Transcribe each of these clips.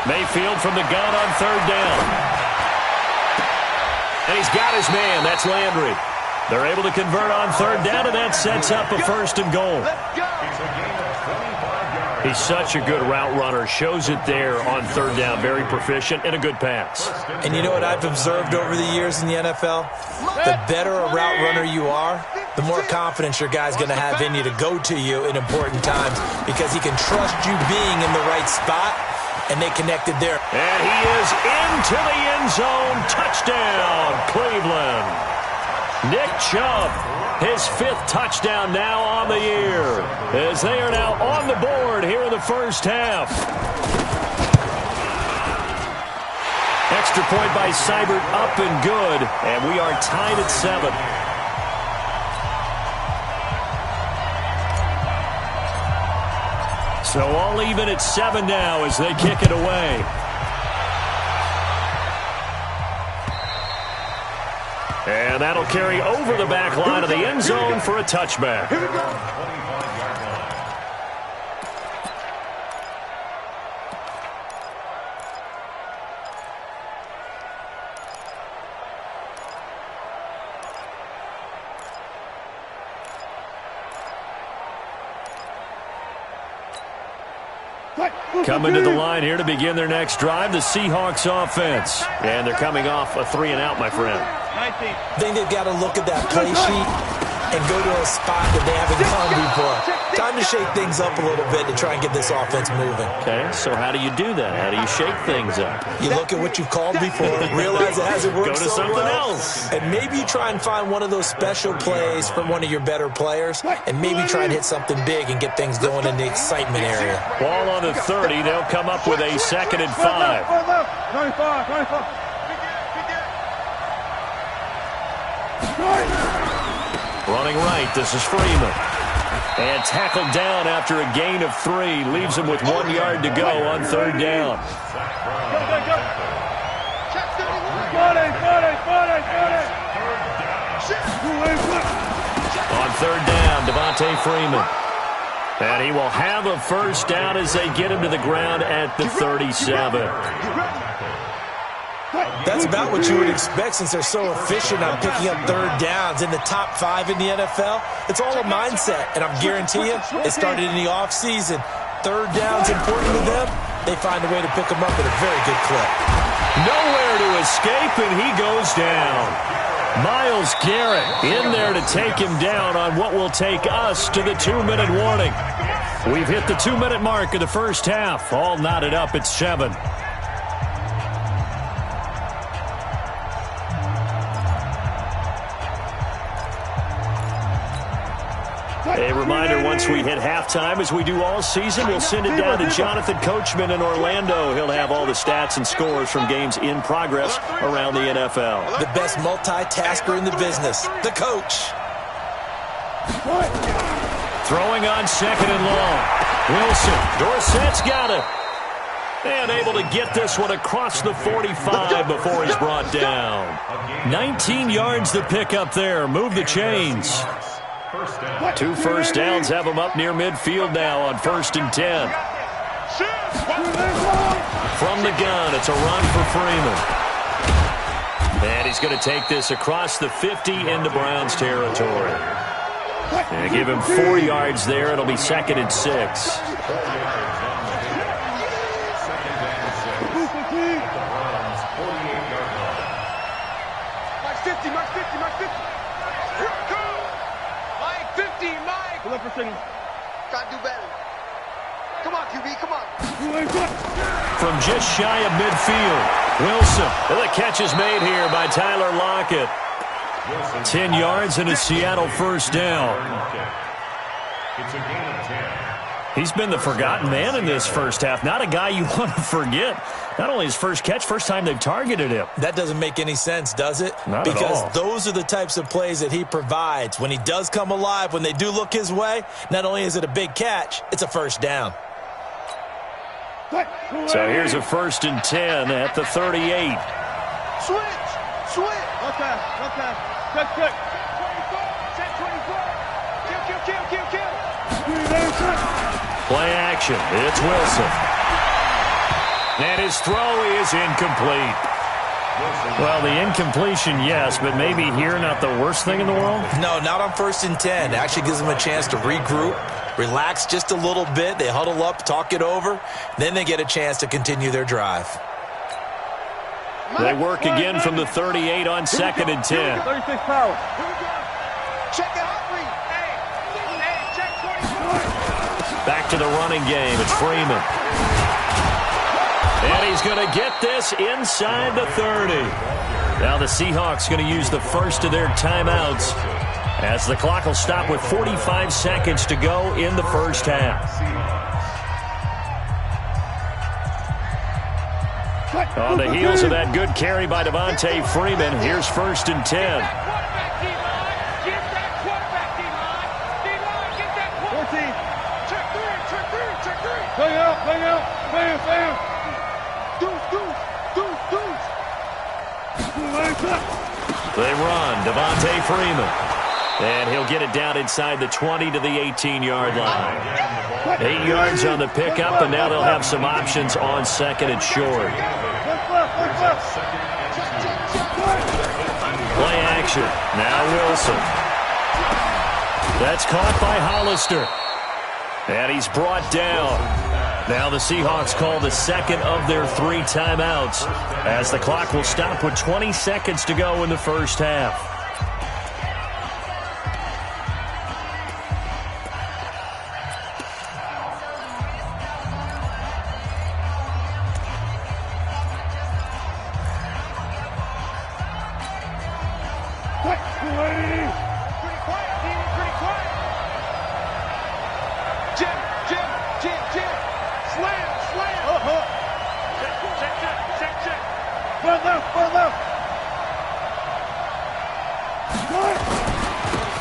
Mayfield from the gun on third down. And he's got his man. That's Landry. They're able to convert on third down, and that sets up a first and goal. He's such a good route runner. Shows it there on third down. Very proficient and a good pass. And you know what I've observed over the years in the NFL? The better a route runner you are, the more confidence your guy's going to have in you to go to you in important times because he can trust you being in the right spot, and they connected there. And he is into the end zone. Touchdown, Cleveland. Nick Chubb, his 5th touchdown now on the year, as they are now on the board here in the first half. Extra point by Seibert, up and good, and we are tied at 7. So all even at 7 now as they kick it away. And that'll carry over the back line of the end zone for a touchback. Coming to the line here to begin their next drive, the Seahawks offense. And they're coming off a 3-and-out, my friend. I think they've got to look at that play sheet and go to a spot that they haven't gone before. Time to shake things up a little bit to try and get this offense moving. Okay, so how do you do that? How do you shake things up? You look at what you've called before, realize it hasn't worked so well. Go to something else. And maybe you try and find one of those special plays from one of your better players, and maybe try and hit something big and get things going in the excitement area. Ball on the 30. They'll come up with a 2nd and 5. Running right, this is Freeman. And tackled down after a gain of 3. Leaves him with 1 yard to go on third down. On third down, Devontae Freeman. And he will have a first down as they get him to the ground at the 37. That's about what you would expect since they're so efficient on picking up third downs in the top 5 in the NFL. It's all a mindset, and I'm guaranteeing it started in the offseason. Third down's important to them. They find a way to pick them up at a very good clip. Nowhere to escape, and he goes down. Myles Garrett in there to take him down on what will take us to the 2-minute warning. We've hit the 2-minute mark of the first half. All knotted up at 7. A reminder, once we hit halftime, as we do all season, we'll send it down to Jonathan Coachman in Orlando. He'll have all the stats and scores from games in progress around the NFL. The best multitasker in the business, the coach. Throwing on 2nd and long. Wilson, Dorsett's got it. And able to get this one across the 45 before he's brought down. 19 yards to pick up there. Move the chains. 2 first downs have him up near midfield now on 1st and 10. From the gun, it's a run for Freeman. And he's going to take this across the 50 into Browns territory. And give him 4 yards there. It'll be 2nd and 6. Gotta do better. Come on, QB, come on. From just shy of midfield, Wilson. And the catch is made here by Tyler Lockett. 10 yards and a Seattle first down. It's a gain of 10. He's been the forgotten man in this first half. Not a guy you want to forget. Not only his first catch, first time they've targeted him. That doesn't make any sense, does it? Not at all. Because those are the types of plays that he provides. When he does come alive, when they do look his way, not only is it a big catch, it's a first down. So here's a 1st and 10 at the 38. Switch! Okay. Check. Check 24. Kill. Play action. It's Wilson. And his throw is incomplete. Well, the incompletion, yes, but maybe here not the worst thing in the world? No, not on 1st and 10. It actually gives them a chance to regroup, relax just a little bit. They huddle up, talk it over. Then they get a chance to continue their drive. They work again from the 38 on 2nd and 10. 36 power. Check it out, Reed. Hey, check 24. Back to the running game. It's Freeman. And he's going to get this inside the 30. Now the Seahawks going to use the first of their timeouts as the clock will stop with 45 seconds to go in the first half. On the heels of that good carry by Devontae Freeman, here's 1st and 10. Play out. They run, Devontae Freeman. And he'll get it down inside the 20 to the 18-yard line. 8 yards on the pickup, and now they'll have some options on 2nd and short. Play action. Now Wilson. That's caught by Hollister. And he's brought down. Now the Seahawks call the second of their 3 timeouts as the clock will stop with 20 seconds to go in the first half.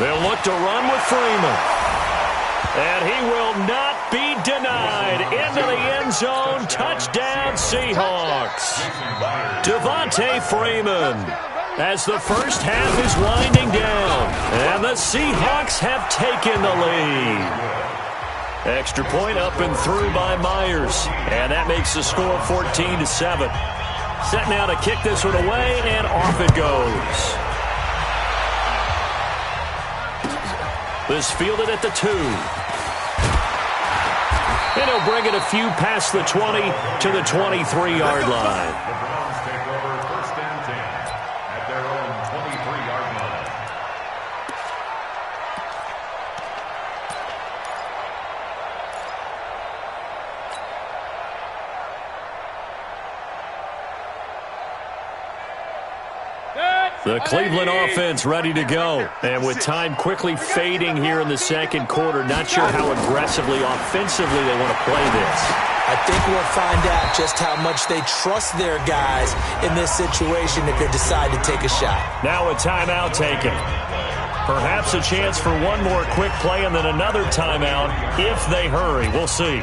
They'll look to run with Freeman. And he will not be denied. Into the end zone. Touchdown, Seahawks. Devontae Freeman as the first half is winding down. And the Seahawks have taken the lead. Extra point up and through by Myers. And that makes the score 14-7. Set now to kick this one away, and off it goes. This fielded at the 2. And he'll bring it a few past the 20 to the 23-yard line. The Browns take over 1st and 10 at their own 23-yard line. The Cleveland offense ready to go. And with time quickly fading here in the second quarter, not sure how aggressively, offensively they want to play this. I think we'll find out just how much they trust their guys in this situation if they decide to take a shot. Now a timeout taken. Perhaps a chance for one more quick play and then another timeout if they hurry. We'll see.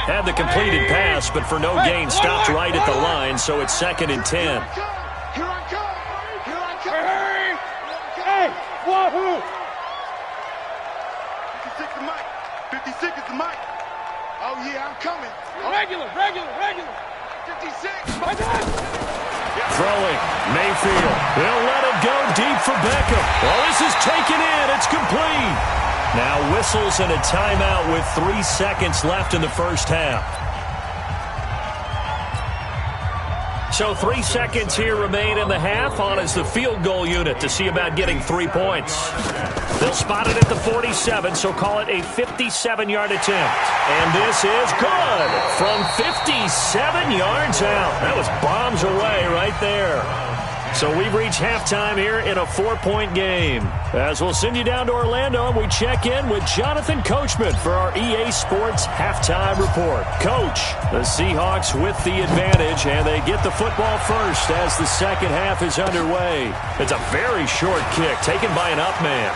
Had the completed pass, but for no gain, stopped right at the line, so it's 2nd and 10. Here I come. Hey, wahoo! 56 is the mic. 56 is the mic. Oh, yeah, I'm coming. Regular. 56. Throwing, Mayfield. They'll let it go deep for Beckham. Well, this is taken in. It's complete. Now whistles and a timeout with 3 seconds left in the first half. So 3 seconds here remain in the half. On is the field goal unit to see about getting 3 points. They'll spot it at the 47, so call it a 57-yard attempt. And this is good from 57 yards out. That was bombs away right there. So we've reached halftime here in a 4-point game. As we'll send you down to Orlando, and we check in with Jonathan Coachman for our EA Sports Halftime Report. Coach, the Seahawks with the advantage, and they get the football first as the second half is underway. It's a very short kick taken by an up man.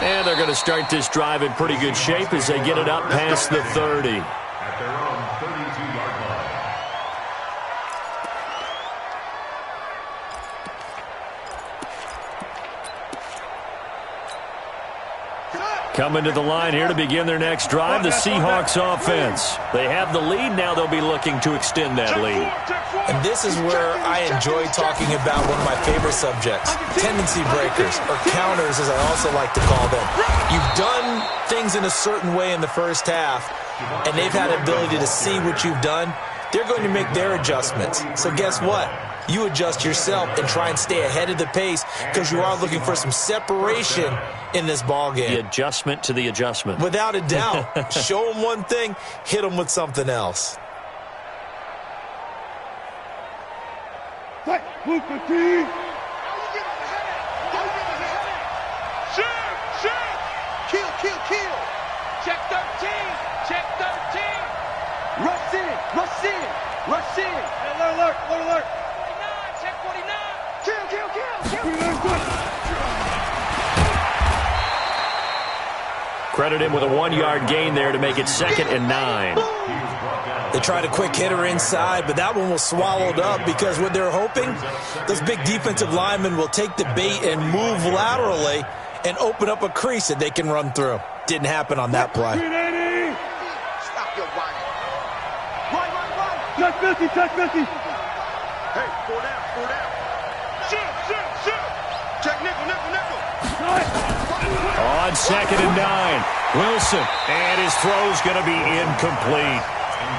And they're going to start this drive in pretty good shape as they get it up past the 30. At their own 32-yard line. Coming to the line here to begin their next drive, the Seahawks offense. They have the lead. Now they'll be looking to extend that lead. And this is where I enjoy talking about one of my favorite subjects, tendency breakers, or counters as I also like to call them. You've done things in a certain way in the first half, and they've had the ability to see what you've done. They're going to make their adjustments. So guess what? You adjust yourself and try and stay ahead of the pace because you are looking for some separation in this ball game. The adjustment to the adjustment. Without a doubt. Show them one thing, hit them with something else. Shoot, shoot. Kill, kill, kill. Check 13. Check 13. Rush in, rush in, rush in. Hey, alert, alert. 49, check 49. Kill. Credit him with a 1-yard gain there to make it 2nd and 9. They tried a quick hitter inside, but that one was swallowed up because what they're hoping, those big defensive linemen will take the bait and move laterally and open up a crease that they can run through. Didn't happen on that play. Stop your whining. Run. Touch Missy. Hey, 4 down. Shoot. Check nickel. On 2nd and 9, Wilson, and his throw's going to be incomplete.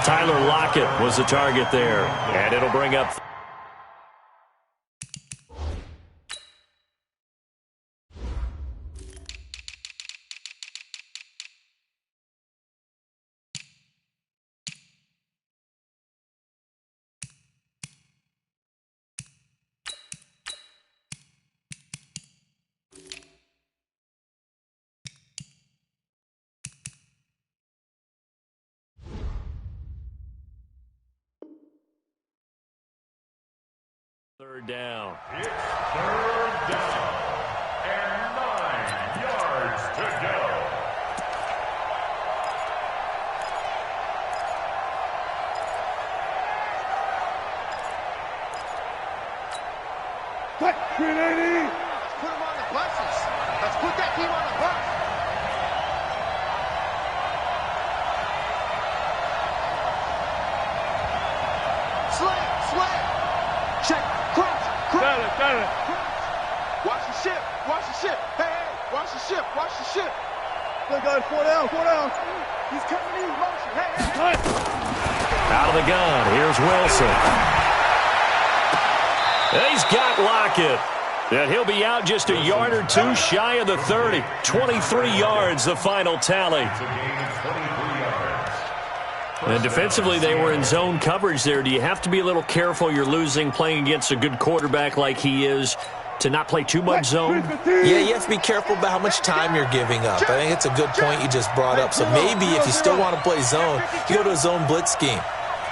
Tyler Lockett was the target there, and it'll bring up third down. It's 3rd down and 9 yards to go. Let's put them on the buses. Let's put that team on the bus. Slam. Check. Crunch. Got it. Watch the ship. Hey, watch the ship. Look, guys, 4 down. He's coming in motion. Hey. out of the gun. Here's Wilson. He's got Lockett. And he'll be out just a yard or two shy of the 30. 23 yards, the final tally. And defensively, they were in zone coverage there. Do you have to be a little careful? You're losing playing against a good quarterback like he is to not play too much zone? Yeah, you have to be careful about how much time you're giving up. I think it's a good point you just brought up. So maybe if you still want to play zone, you go to a zone blitz scheme.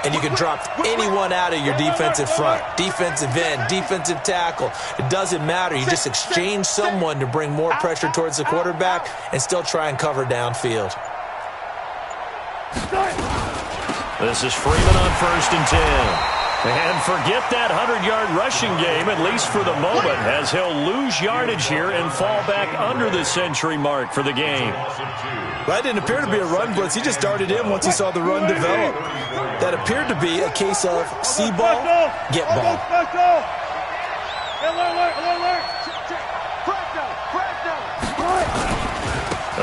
And you can drop anyone out of your defensive front, defensive end, defensive tackle. It doesn't matter. You just exchange someone to bring more pressure towards the quarterback and still try and cover downfield. This is Freeman on 1st and 10. And forget that 100-yard rushing game, at least for the moment, as he'll lose yardage here and fall back under the century mark for the game. That didn't appear to be a run blitz. He just darted in once he saw the run develop. That appeared to be a case of see ball, get ball.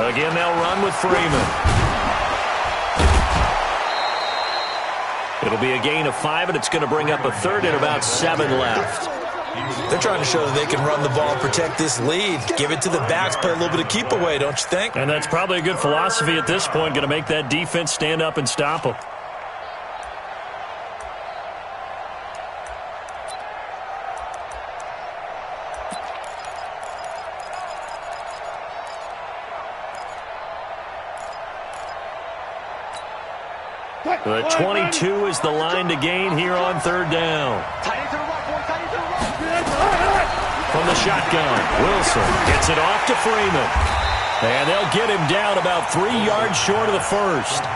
Again, they'll run with Freeman. It'll be a gain of 5, and it's going to bring up a third and about 7 left. They're trying to show that they can run the ball and protect this lead. Give it to the backs, play a little bit of keep away, don't you think? And that's probably a good philosophy at this point, going to make that defense stand up and stop them. The 22 is the line to gain here on 3rd down. From the shotgun, Wilson gets it off to Freeman. And they'll get him down about 3 yards short of the first.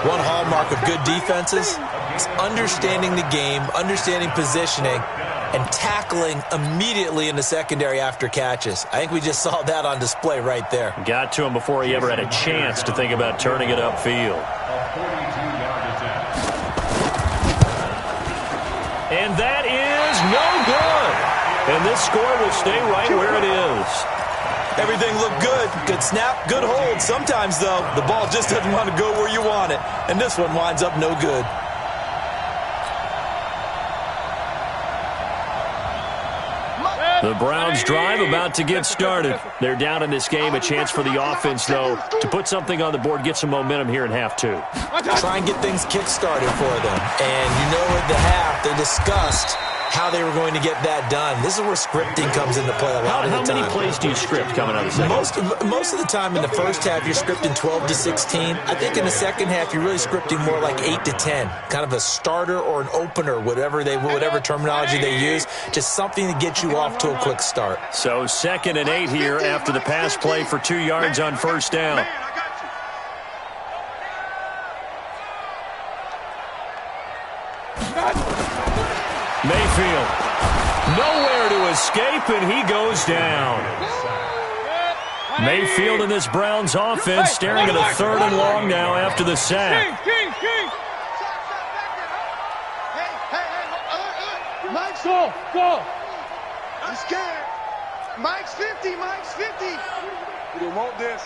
One hallmark of good defenses is understanding the game, understanding positioning, and tackling immediately in the secondary after catches. I think we just saw that on display right there. Got to him before he ever had a chance to think about turning it upfield. And that is no good. And this score will stay right where it is. Everything looked good. Good snap, good hold. Sometimes, though, the ball just doesn't want to go where you want it. And this one winds up no good. The Browns drive about to get started. They're down in this game. A chance for the offense, though, to put something on the board, get some momentum here in half two. Try and get things kick-started for them. And you know at the half, they discussed how they were going to get that done. This is where scripting comes into play a lot of the time. How many plays do you script coming out of the second? Most of the time in the first half, you're scripting 12 to 16. I think in the second half, you're really scripting more like 8 to 10. Kind of a starter or an opener, whatever terminology they use. Just something to get you off to a quick start. So 2nd and 8 here after the pass play for 2 yards on first down. Mayfield, nowhere to escape, and he goes down. Mayfield in this Browns offense staring at a 3rd and long now after the sack. Mike's go. I'm scared. Mike's 50, Mike's 50. We don't want this.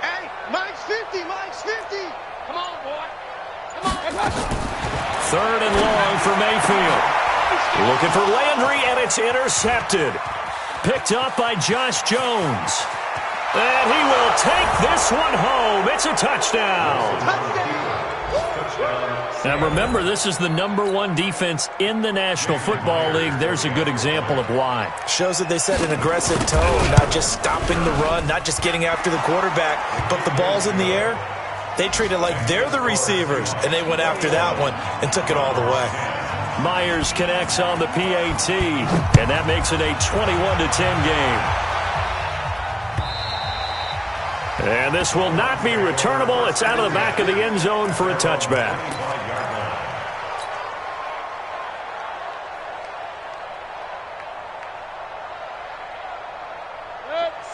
Hey, Mike's 50, Mike's 50. Come on, boy. Come on. 3rd and long for Mayfield. Looking for Landry, and it's intercepted. Picked up by Josh Jones. And he will take this one home. It's a touchdown. Now remember, this is the #1 defense in the National Football League. There's a good example of why. Shows that they set an aggressive tone, not just stopping the run, not just getting after the quarterback, but the ball's in the air. They treat it like they're the receivers, and they went after that one and took it all the way. Myers connects on the PAT, and that makes it a 21-10 game. And this will not be returnable. It's out of the back of the end zone for a touchback.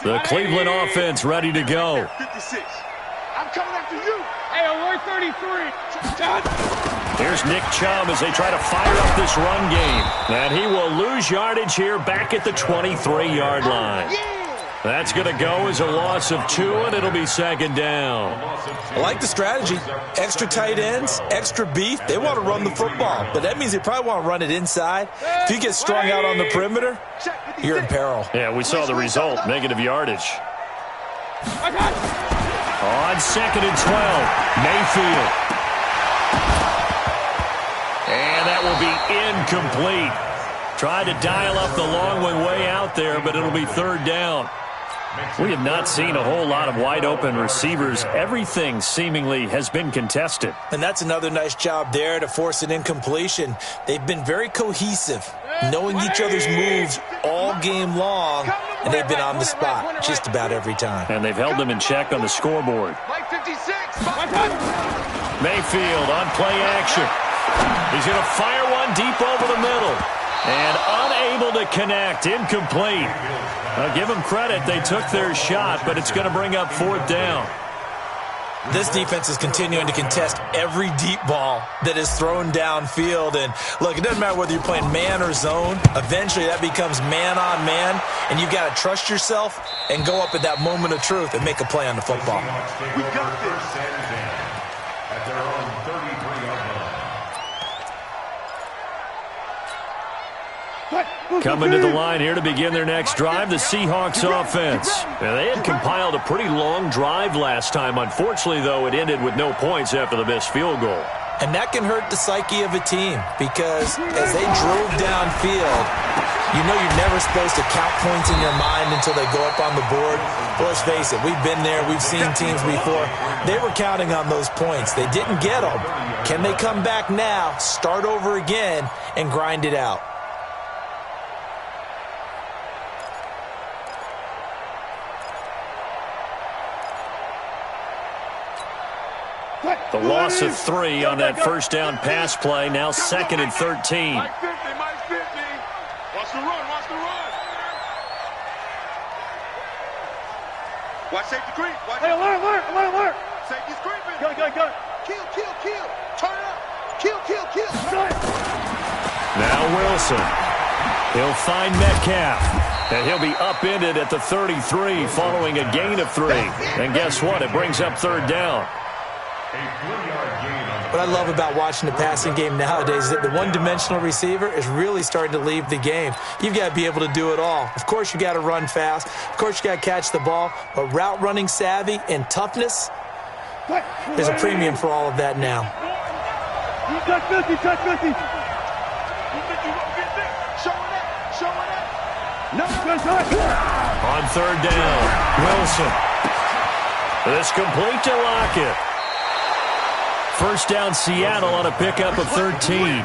The Cleveland offense ready to go. 56. I'm coming after you. Hey, alert 33. Here's Nick Chubb as they try to fire up this run game. And he will lose yardage here back at the 23-yard line. That's going to go as a loss of 2, and it'll be 2nd down. I like the strategy. Extra tight ends, extra beef. They want to run the football, but that means they probably want to run it inside. If you get strung out on the perimeter, you're in peril. Yeah, we saw the result, negative yardage. On 2nd and 12, Mayfield. And that will be incomplete. Tried to dial up the long one way out there, but it'll be 3rd down. We have not seen a whole lot of wide-open receivers. Everything seemingly has been contested. And that's another nice job there to force an incompletion. They've been very cohesive, knowing each other's moves all game long, and they've been on the spot just about every time. And they've held them in check on the scoreboard. Mayfield on play action. He's going to fire one deep over the middle. And unable to connect, incomplete. I'll give them credit, they took their shot, but it's going to bring up 4th down. This defense is continuing to contest every deep ball that is thrown downfield. And look, it doesn't matter whether you're playing man or zone. Eventually that becomes man on man, and you've got to trust yourself and go up at that moment of truth and make a play on the football. We got this. At their own 33-yard line. Coming to the line here to begin their next drive, the Seahawks offense. Now, they had compiled a pretty long drive last time. Unfortunately, though, it ended with no points after the missed field goal. And that can hurt the psyche of a team because as they drove downfield, you know you're never supposed to count points in your mind until they go up on the board. But let's face it, we've been there. We've seen teams before. They were counting on those points. They didn't get them. Can they come back now, start over again, and grind it out? The loss of 3 on that first down pass play, now 2nd and 13. Watch the run, watch the run. Watch safety creep. Watch hey, alert. Safety's creeping. Go. Kill. Turn up. Kill. Now Wilson. He'll find Metcalf. And he'll be upended at the 33 following a gain of 3. And guess what? It brings up third down. What I love about watching the passing game nowadays is that the one-dimensional receiver is really starting to leave the game. You've got to be able to do it all. Of course, you got to run fast. Of course, you got to catch the ball. But route running savvy and toughness, there's a premium for all of that now. Touch 50. Show it up. No. On third down, Wilson. This complete to Lockett. First down, Seattle on a pickup of 13.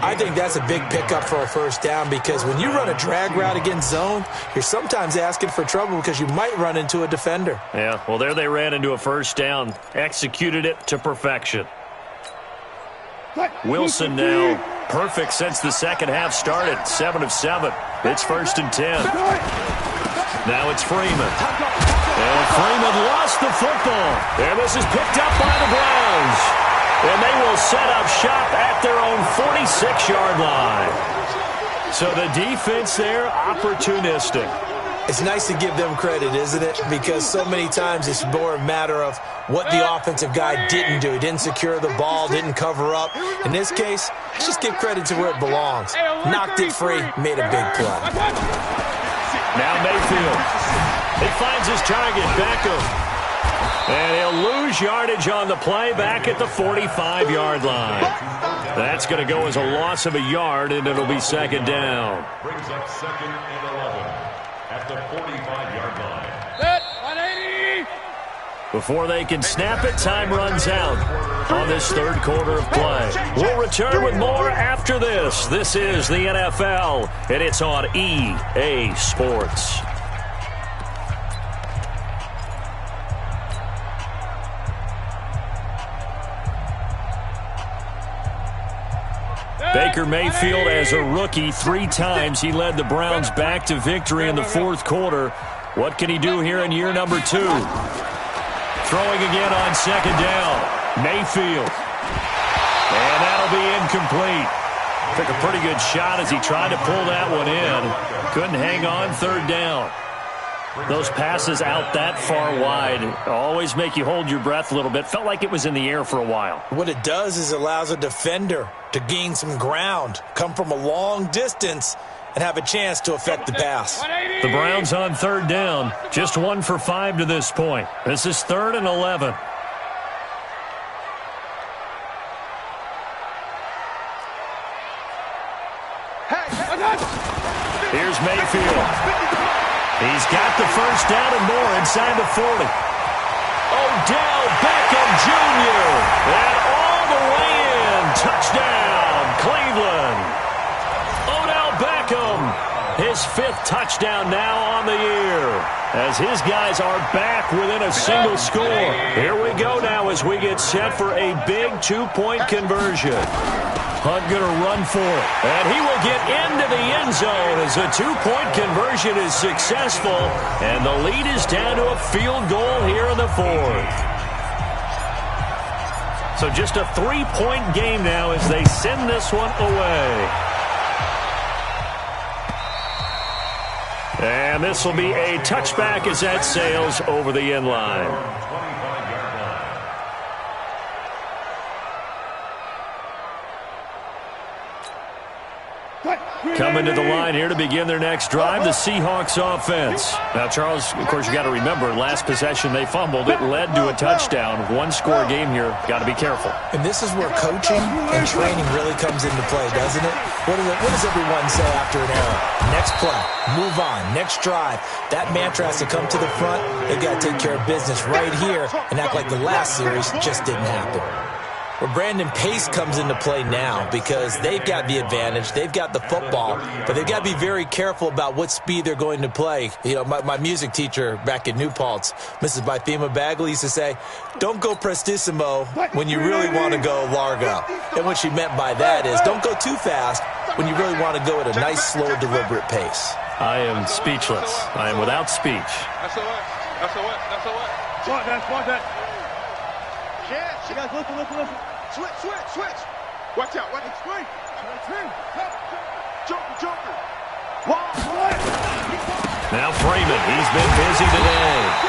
I think that's a big pickup for a first down because when you run a drag route against zone, you're sometimes asking for trouble because you might run into a defender. Yeah, well, there they ran into a first down. Executed it to perfection. Wilson now perfect since the second half started. 7 of 7. It's 1st and 10. Now it's Freeman. And Freeman lost the football. And this is picked up by the Browns. And they will set up shop at their own 46-yard line. So the defense there, opportunistic. It's nice to give them credit, isn't it? Because so many times it's more a matter of what the offensive guy didn't do. He didn't secure the ball, didn't cover up. In this case, let's just give credit to where it belongs. Knocked it free, made a big play. Now Mayfield. He finds his target, Beckham. And he'll lose yardage on the play back at the 45-yard line. That's going to go as a loss of a yard, and it'll be second down. Brings up 2nd and 11 at the 45-yard line. Set, 180. Before they can snap it, time runs out on this third quarter of play. We'll return with more after this. This is the NFL, and it's on EA Sports. Baker Mayfield, as a rookie, 3 times he led the Browns back to victory in the fourth quarter. What can he do here in year number 2? Throwing again on second down. Mayfield. And that'll be incomplete. Took a pretty good shot as he tried to pull that one in. Couldn't hang on third down. Those passes out that far wide always make you hold your breath a little bit. Felt like it was in the air for a while. What it does is it allows a defender to gain some ground, come from a long distance, and have a chance to affect the pass. The Browns on third down, just 1 for 5 to this point. This is 3rd and 11. Here's Mayfield. He's got the first down and more inside the 40. Odell Beckham Jr. And all the way in. Touchdown, Cleveland. Odell Beckham, his 5th touchdown now on the year, as his guys are back within a single score. Here we go now as we get set for a big 2-point conversion. Hunt going to run for it, and he will get into the end zone as a 2-point conversion is successful, and the lead is down to a field goal here in the 4th. So just a 3-point game now as they send this one away. And this will be a touchback as that sails over the end line. Coming to the line here to begin their next drive, the Seahawks offense. Now, Charles, of course, you got to remember, last possession they fumbled. It led to a touchdown. 1-score game here. Got to be careful. And this is where coaching and training really comes into play, doesn't it? What does everyone say after an error? Next play, move on, next drive. That mantra has to come to the front. They've got to take care of business right here and act like the last series just didn't happen. Where Brandon Pace comes into play now because they've got the advantage. They've got the football, but they've got to be very careful about what speed they're going to play. You know, my music teacher back in New Paltz, Mrs. Bythema Bagley, used to say, don't go prestissimo when you really want to go largo. And what she meant by that is don't go too fast when you really want to go at a nice, slow, deliberate pace. I am speechless. I am without speech. That's a what? That's a what? That's a what? Swat that. You guys, listen. Switch. Watch out. Watch it. Swing. Joker. Now Freeman, he's been busy today.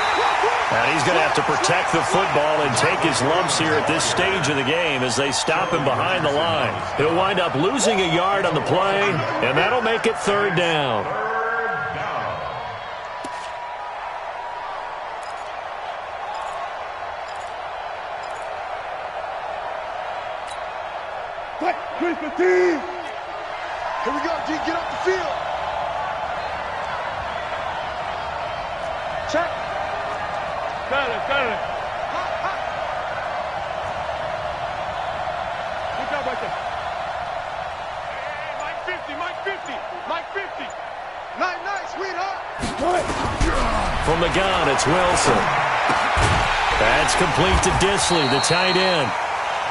And he's going to have to protect the football and take his lumps here at this stage of the game as they stop him behind the line. He'll wind up losing a yard on the play, and that'll make it 3rd down. Here we go, D. Get off the field. Check. Got it. Good job right there. Hey, Mike 50. Nice, sweetheart. From the gun, it's Wilson. That's complete to Disley, the tight end.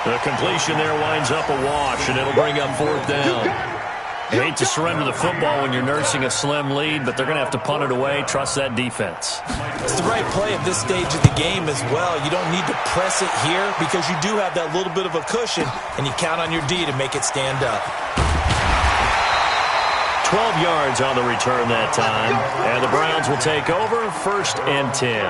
The completion there winds up a wash, and it'll bring up 4th down. You hate to surrender the football when you're nursing a slim lead, but they're going to have to punt it away. Trust that defense. It's the right play at this stage of the game as well. You don't need to press it here because you do have that little bit of a cushion, and you count on your D to make it stand up. 12 yards on the return that time, and the Browns will take over 1st and 10.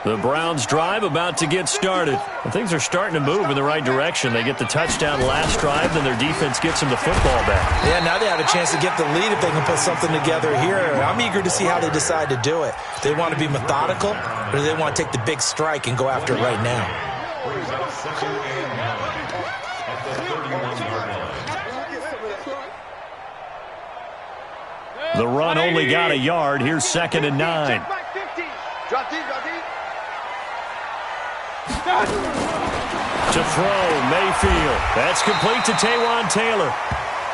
The Browns drive about to get started. And things are starting to move in the right direction. They get the touchdown last drive, then their defense gets them the football back. Yeah, now they have a chance to get the lead if they can put something together here. I'm eager to see how they decide to do it. Do they want to be methodical, or do they want to take the big strike and go after it right now? The run only got a yard. Here's 2nd and 9. Drop D. To throw, Mayfield. That's complete to Taywan Taylor.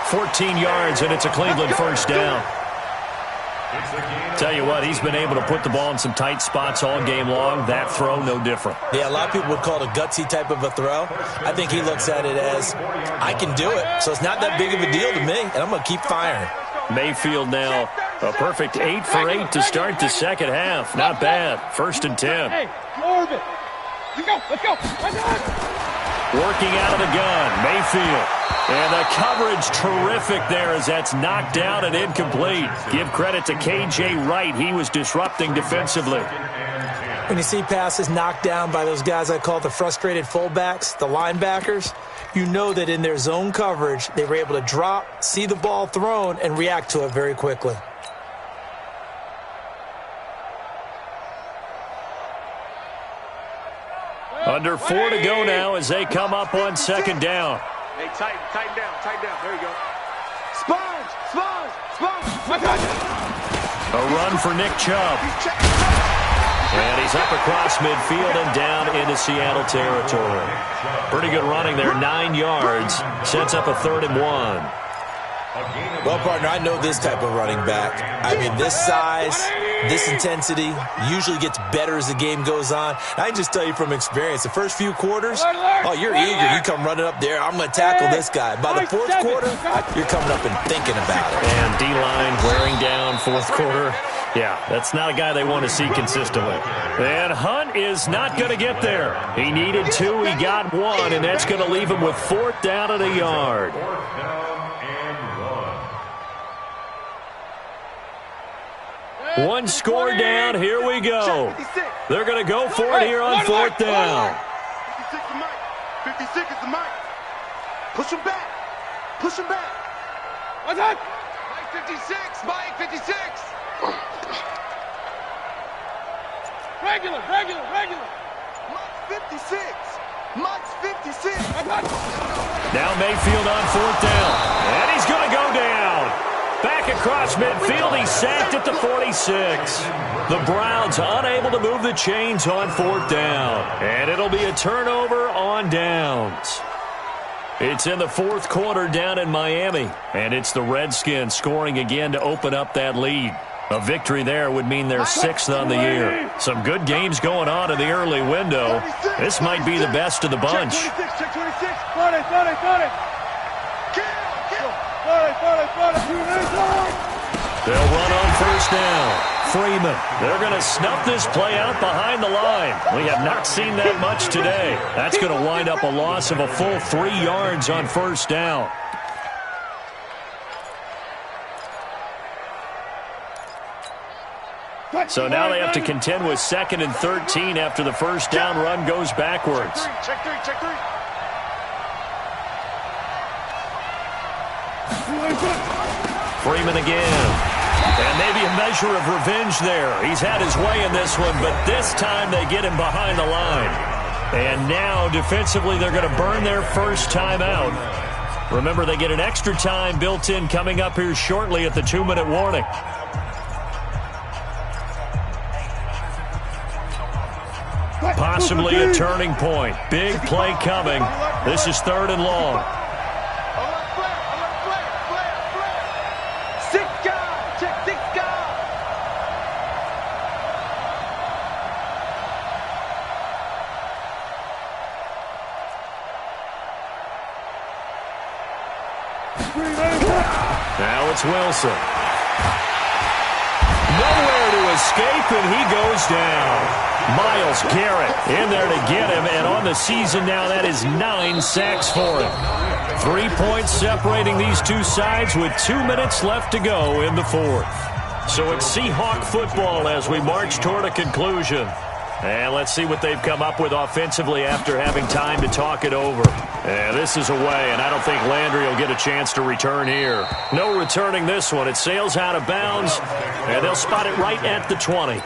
14 yards, and it's a Cleveland 1st down. Tell you what, he's been able to put the ball in some tight spots all game long. That throw, no different. Yeah, a lot of people would call it a gutsy type of a throw. I think he looks at it as, I can do it, so it's not that big of a deal to me, and I'm going to keep firing. Mayfield now a perfect 8 for 8 to start the second half. Not bad. 1st and 10. Hey, orbit. Let's go. Working out of the gun, Mayfield. And the coverage terrific there as that's knocked down and incomplete. Give credit to K.J. Wright. He was disrupting defensively. When you see passes knocked down by those guys I call the frustrated fullbacks, the linebackers, you know that in their zone coverage, they were able to drop, see the ball thrown, and react to it very quickly. Under 4 to go now as they come up on 2nd down. Hey, tighten down. There you go. Sponge. A run for Nick Chubb. And he's up across midfield and down into Seattle territory. Pretty good running there, 9 yards. Sets up a 3rd and 1. Well, partner, I know this type of running back. I mean, this size, this intensity usually gets better as the game goes on. I can just tell you from experience, the first few quarters, oh, you're eager. You come running up there, I'm going to tackle this guy. By the 4th quarter, you're coming up and thinking about it. And D-line wearing down 4th quarter. Yeah, that's not a guy they want to see consistently. And Hunt is not going to get there. He needed 2, he got 1, and that's going to leave him with 4th down at a yard. One score down, here we go. They're going to go for it here on 4th down. 56 is the mic. Push him back. What's that? Mike 56. Regular. Mike's 56. Now Mayfield on 4th down. And he's going to go down. Back across midfield, he's sacked at the 46. The Browns unable to move the chains on 4th down. And it'll be a turnover on downs. It's in the fourth quarter down in Miami, and it's the Redskins scoring again to open up that lead. A victory there would mean they're 6th on the year. Some good games going on in the early window. This might be the best of the bunch. Check 26. Got it. They'll run on first down. Freeman. They're going to snuff this play out behind the line. We have not seen that much today. That's going to wind up a loss of a full 3 yards on first down. So now they have to contend with 2nd and 13 after the first down run goes backwards. Check three. Freeman again. And maybe a measure of revenge there. He's had his way in this one, but this time they get him behind the line. And now, defensively, they're going to burn their first time out. Remember, they get an extra time built in coming up here shortly at the 2-minute warning. Possibly a turning point. Big play coming. This is 3rd and long. Now it's Wilson. Nowhere to escape, and he goes down. Myles Garrett in there to get him, and on the season now, that is 9 sacks for him. 3 points separating these two sides with 2 minutes left to go in the fourth. So it's Seahawk football as we march toward a conclusion. And let's see what they've come up with offensively after having time to talk it over. And this is away, and I don't think Landry will get a chance to return here. No returning this one. It sails out of bounds, and they'll spot it right at the 20.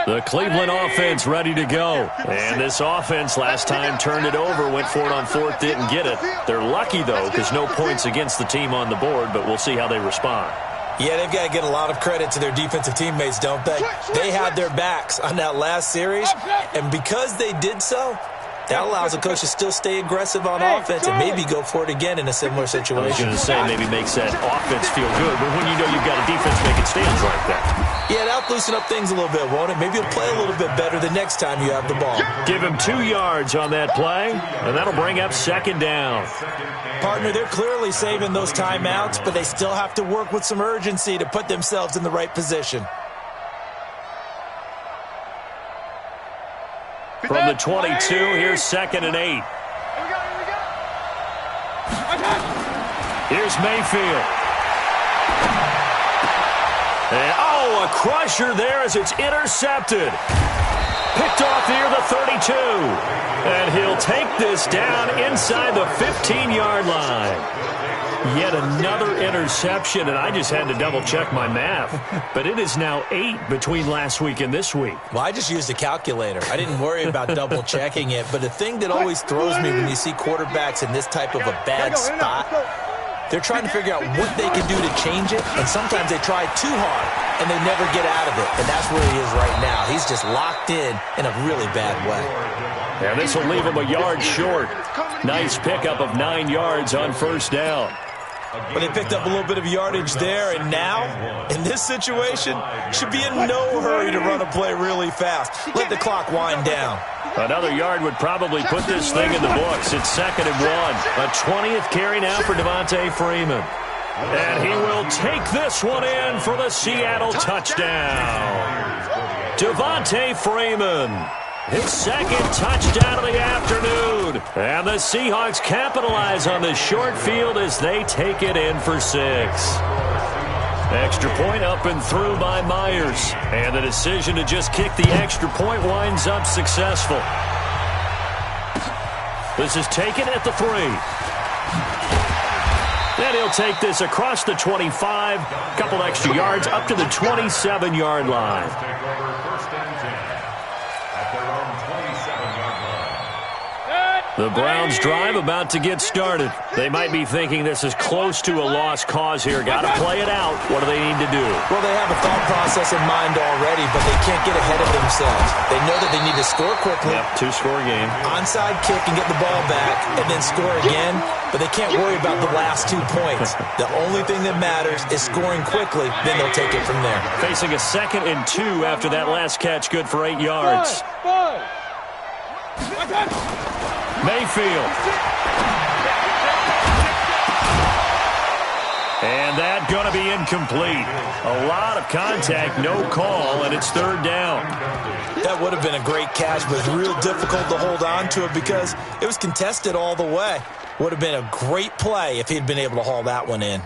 The Cleveland offense ready to go. And this offense last time turned it over, went for it on 4th, didn't get it. They're lucky, though, because no points against the team on the board, but we'll see how they respond. Yeah, they've got to get a lot of credit to their defensive teammates, don't they? They had their backs on that last series, and because they did so, that allows the coach to still stay aggressive on offense and maybe go for it again in a similar situation. I was going to say maybe makes that offense feel good, but when you know you've got a defense making stands like that. Yeah, that'll loosen up things a little bit, won't it? Maybe you'll play a little bit better the next time you have the ball. Give him 2 yards on that play, and that'll bring up 2nd down. Partner, they're clearly saving those timeouts, but they still have to work with some urgency to put themselves in the right position. From the 22, here's 2nd and 8. Here's Mayfield. And, a crusher there as it's intercepted. Picked off near the 32. And he'll take this down inside the 15-yard line. Yet another interception, and I just had to double-check my math. But it is now 8 between last week and this week. Well, I just used a calculator. I didn't worry about double-checking it. But the thing that always throws me when you see quarterbacks in this type of a bad spot, they're trying to figure out what they can do to change it, and sometimes they try too hard, and they never get out of it. And that's where he is right now. He's just locked in a really bad way. And this will leave him a yard short. Nice pickup of 9 yards on first down. But they picked up a little bit of yardage there, and now, in this situation, should be in no hurry to run a play really fast. Let the clock wind down. Another yard would probably put this thing in the books. It's 2nd and 1. A 20th carry now for Devontae Freeman. And he will take this one in for the Seattle touchdown. Devontae Freeman. His 2nd touchdown of the afternoon. And the Seahawks capitalize on this short field as they take it in for 6. Extra point up and through by Myers. And the decision to just kick the extra point winds up successful. This is taken at the 3. Then he'll take this across the 25. Couple extra yards up to the 27-yard line. The Browns drive about to get started. They might be thinking this is close to a lost cause here. Got to play it out. What do they need to do? Well, they have a thought process in mind already, but they can't get ahead of themselves. They know that they need to score quickly. Yep, two-score game. Onside kick and get the ball back and then score again, but they can't worry about the last 2 points. The only thing that matters is scoring quickly, then they'll take it from there. Facing a 2nd and 2 after that last catch, good for 8 yards. Mayfield. And that going to be incomplete. A lot of contact, no call, and it's 3rd down. That would have been a great catch, but it's real difficult to hold on to it because it was contested all the way. Would have been a great play if he'd been able to haul that one in.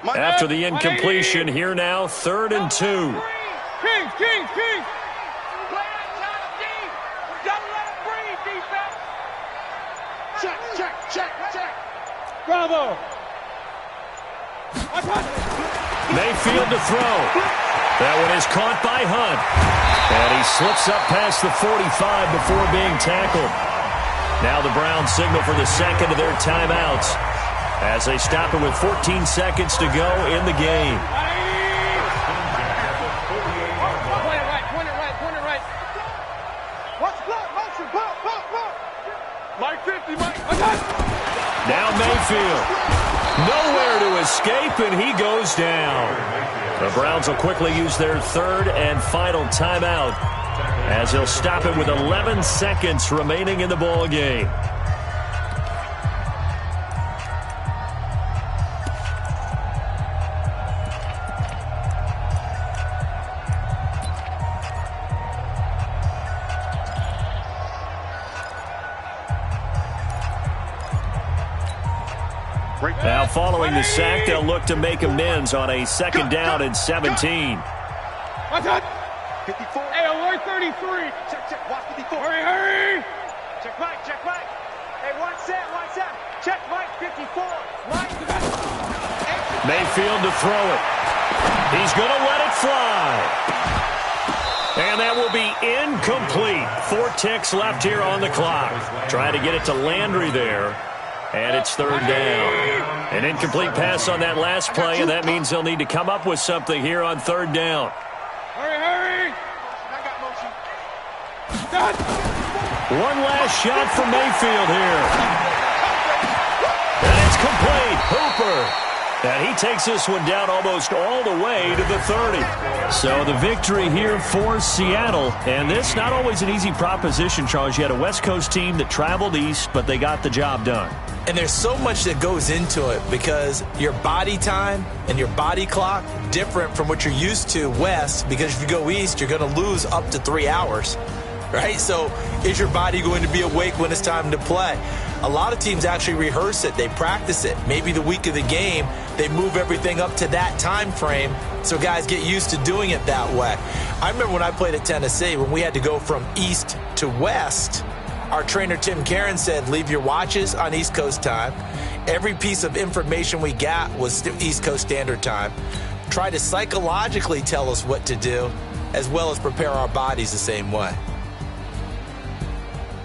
After the incompletion, here now, 3rd and 2. Kings. Play outside of D. Don't let him breathe, defense. Check. Bravo. Mayfield to throw. That one is caught by Hunt. And he slips up past the 45 before being tackled. Now the Browns signal for the 2nd of their timeouts as they stop it with 14 seconds to go in the game. Point it right. Watch block, motion, block. Mike 50, Mike. Now Mayfield. Nowhere to escape, and he goes down. The Browns will quickly use their 3rd and final timeout as they'll stop it with 11 seconds remaining in the ball game. Now following the sack, they'll look to make amends on a 2nd down and 17. Watch out. 54. Hey, alert 33. Check. Watch 54. Hurry. Check Mike. Hey, one set. Check Mike 54. Mike. Mayfield to throw it. He's going to let it fly. And that will be incomplete. 4 ticks left here on the clock. Trying to get it to Landry there. And it's 3rd down. An incomplete pass on that last play, and that means they'll need to come up with something here on 3rd down. Hurry. I got motion. One last shot from Mayfield here. And it's complete. Hooper. And he takes this one down almost all the way to the 30. So the victory here for Seattle. And this not always an easy proposition, Charles. You had a West Coast team that traveled east, but they got the job done. And there's so much that goes into it because your body time and your body clock different from what you're used to west, because if you go east, you're going to lose up to 3 hours, right? So is your body going to be awake when it's time to play? A lot of teams actually rehearse it. They practice it. Maybe the week of the game, they move everything up to that time frame so guys get used to doing it that way. I remember when I played at Tennessee, when we had to go from east to west, our trainer, Tim Karen, said, leave your watches on East Coast time. Every piece of information we got was East Coast Standard Time. Try to psychologically tell us what to do, as well as prepare our bodies the same way.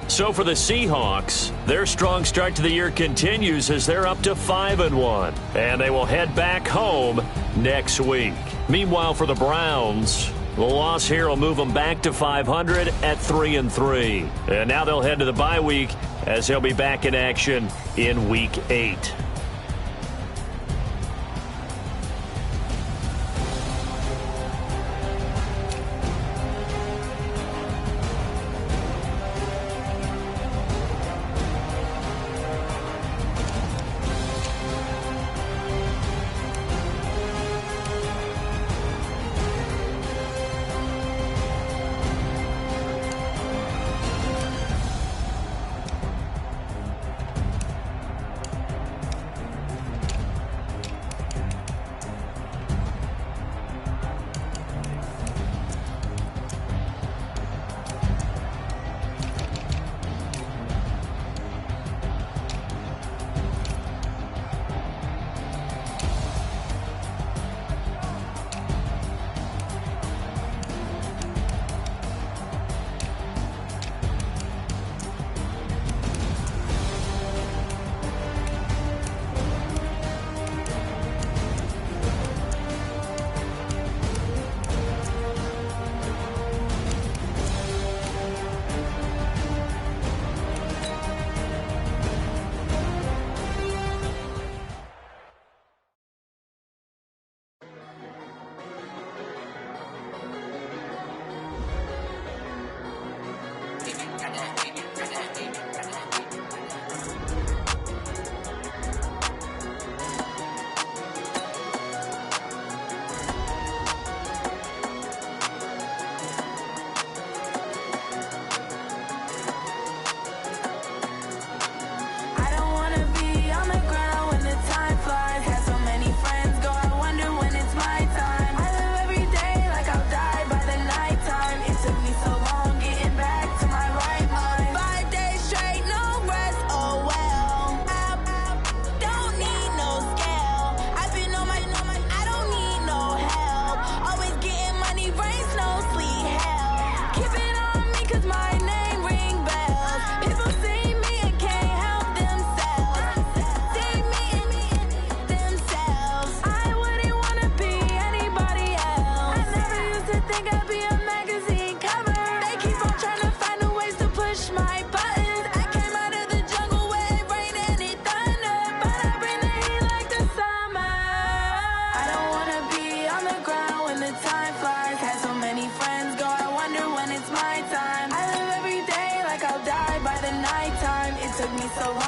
So for the Seahawks, their strong start to the year continues as they're up to 5-1. And they will head back home next week. Meanwhile, for the Browns, the loss here will move them back to 500 at 3-3. And now they'll head to the bye week as they'll be back in action in Week 8.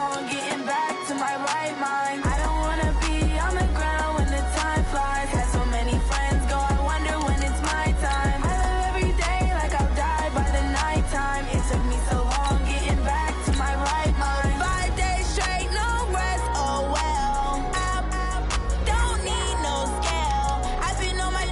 long getting back to my right mind. I don't wanna be on the ground when the time flies. Had so many friends go, I wonder when it's my time. I live every day like I'll die by the nighttime. It took me so long getting back to my right mind. 5 days straight, no rest, oh well. I don't need no scale. I've been on my,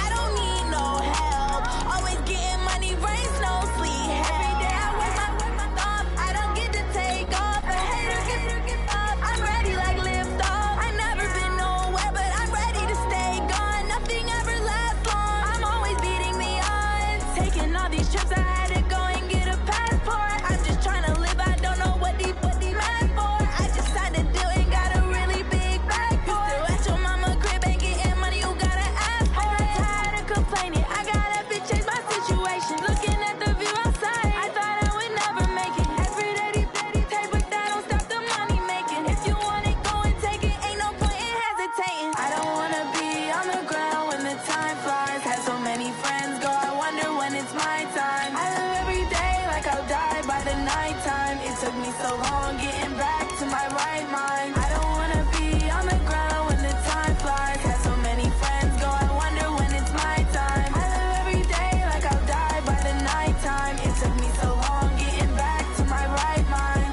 I don't need no help. Always getting money, rains, no sleep. Every day I work my thumb. I don't get to take off. A hater get up. I'm ready like lift off. I've never been nowhere, but I'm ready to stay gone. Nothing ever lasts long. I'm always beating the odds. Taking all these trips, I had to go and get a passport. I'm just trying to live, I don't know what the mad for. I just signed a deal and got a really big bag for it. Still at your mama crib and getting money, you gotta ask for it. I'm tired of complaining, I gotta change my situation. Looking at the view outside, I thought I would never make it. Every day they pay, but that don't stop the money making. If you want it, go and take it, ain't no point in hesitating. I don't wanna be on the ground when the time flies. Had so many friends go, I wonder when it's my time. I live every day like I'll die by the nighttime. It took me so long getting back to my right mind. I don't wanna be on the ground when the time flies. Had so many friends go, I wonder when it's my time. I live every day like I'll die by the nighttime. It took me so long getting back to my right mind.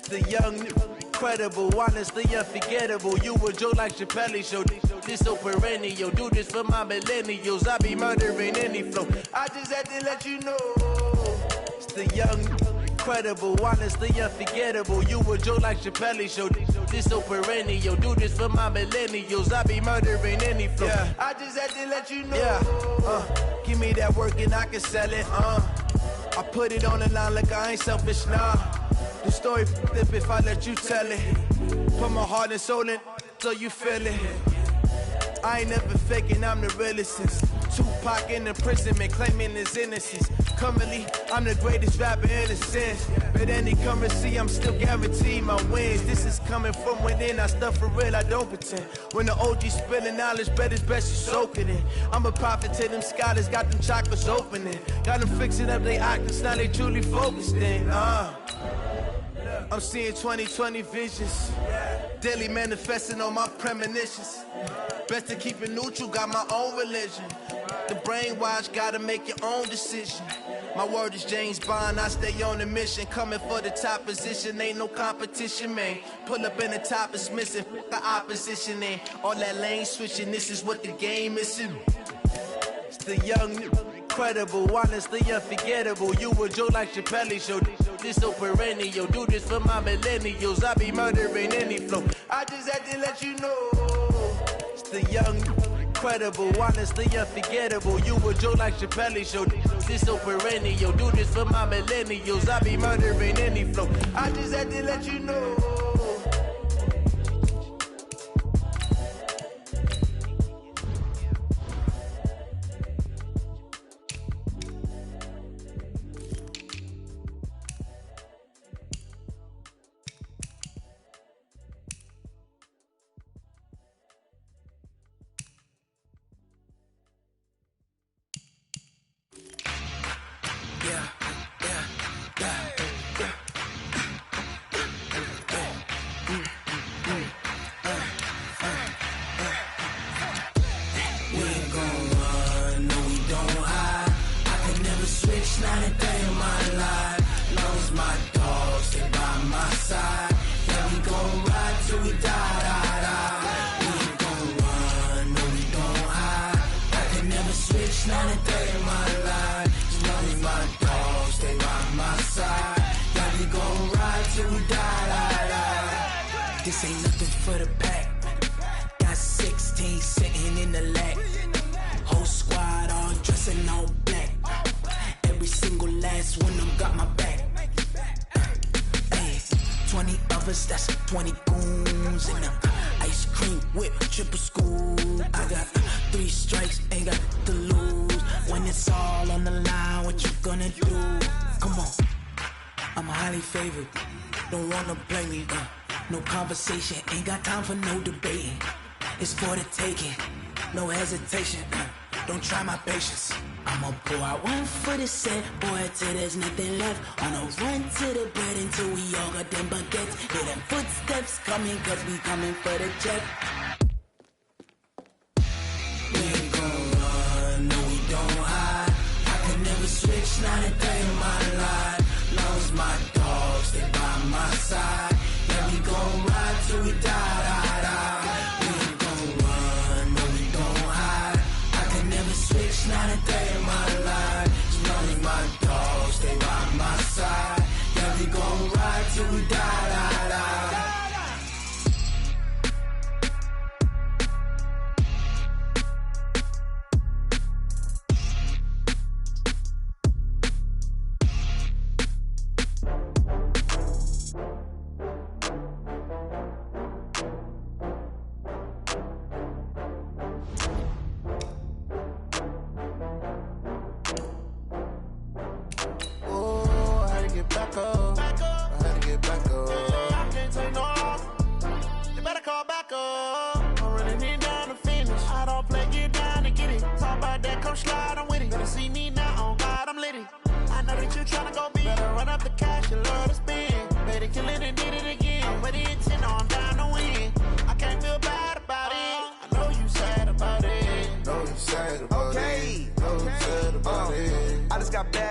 The young, incredible, honestly unforgettable. You a Joe like Chappelle show. This so perennial. Do this for my millennials. I be murdering any flow. I just had to let you know. It's the young, incredible, honestly unforgettable. You a Joe like Chappelle show. This so perennial. Do this for my millennials. I be murdering any flow. Yeah. I just had to let you know. Yeah. Give me that work and I can sell it. I put it on the line like I ain't selfish, nah. The story flip if I let you tell it. Put my heart and soul in so you feel it. I ain't never faking, I'm the realest since Tupac in imprisonment, claiming his innocence. Currently, I'm the greatest rapper in a sense. But any currency, I'm still guaranteed my wins. This is coming from within, I stuff for real, I don't pretend. When the OG spilling knowledge, bet it's best you soak it in. I'm a prophet to them scholars, got them chakras opening. Got them fixing up they octaves, now they truly focused in. I'm seeing 2020 visions, daily manifesting on my premonitions. Best to keep it neutral, got my own religion. The brainwash, gotta make your own decision. My word is James Bond, I stay on a mission. Coming for the top position, ain't no competition, man. Pull up in the top, it's missing, the opposition ain't. All that lane switching, this is what the game is. It's the young, incredible, honestly unforgettable. You a Joe like Chappelle show. This so perennial. Do this for my millennials. I be murdering any flow. I just had to let you know. It's the young, incredible, honestly unforgettable. You a Joe like Chappelle show. This so perennial. Do this for my millennials. I be murdering any flow. I just had to let you know. Not a day in my life. Lost my dogs, stay by my side. Yeah, we gon' ride till we die, die, die. We ain't gon' run, no, we don't hide. I can never switch, not a day in my life. As long as my dogs stay by my side. Yeah, we gon' ride till we die, die, die. This ain't nothing for the pack. Got 16 sitting in the lap. Whole squad all dressing all black. Every single last one of them got my back. Ay, 20 of us, that's 20 goons in them. Ice clean whip, triple school. I got 3 strikes, ain't got to lose. When it's all on the line, what you gonna do? Come on, I'm highly favored. Don't wanna play me, no conversation. Ain't got time for no debating. It's for the taking, no hesitation. Don't try my patience. I'ma pour out one for the set, boy, till there's nothing left. On a run to the bread until we all got them baguettes. Hear them footsteps coming, cause we coming for the check. We ain't gon' run, no we don't hide. I can never switch, not a day in my life. Long as my dogs, they by my side. Yeah, we gon' ride till we die. We ain't gon' run, no we don't hide. I can never switch, not a day in my life. As long as my dogs, stay by my side. Yeah, we gon' ride till we die.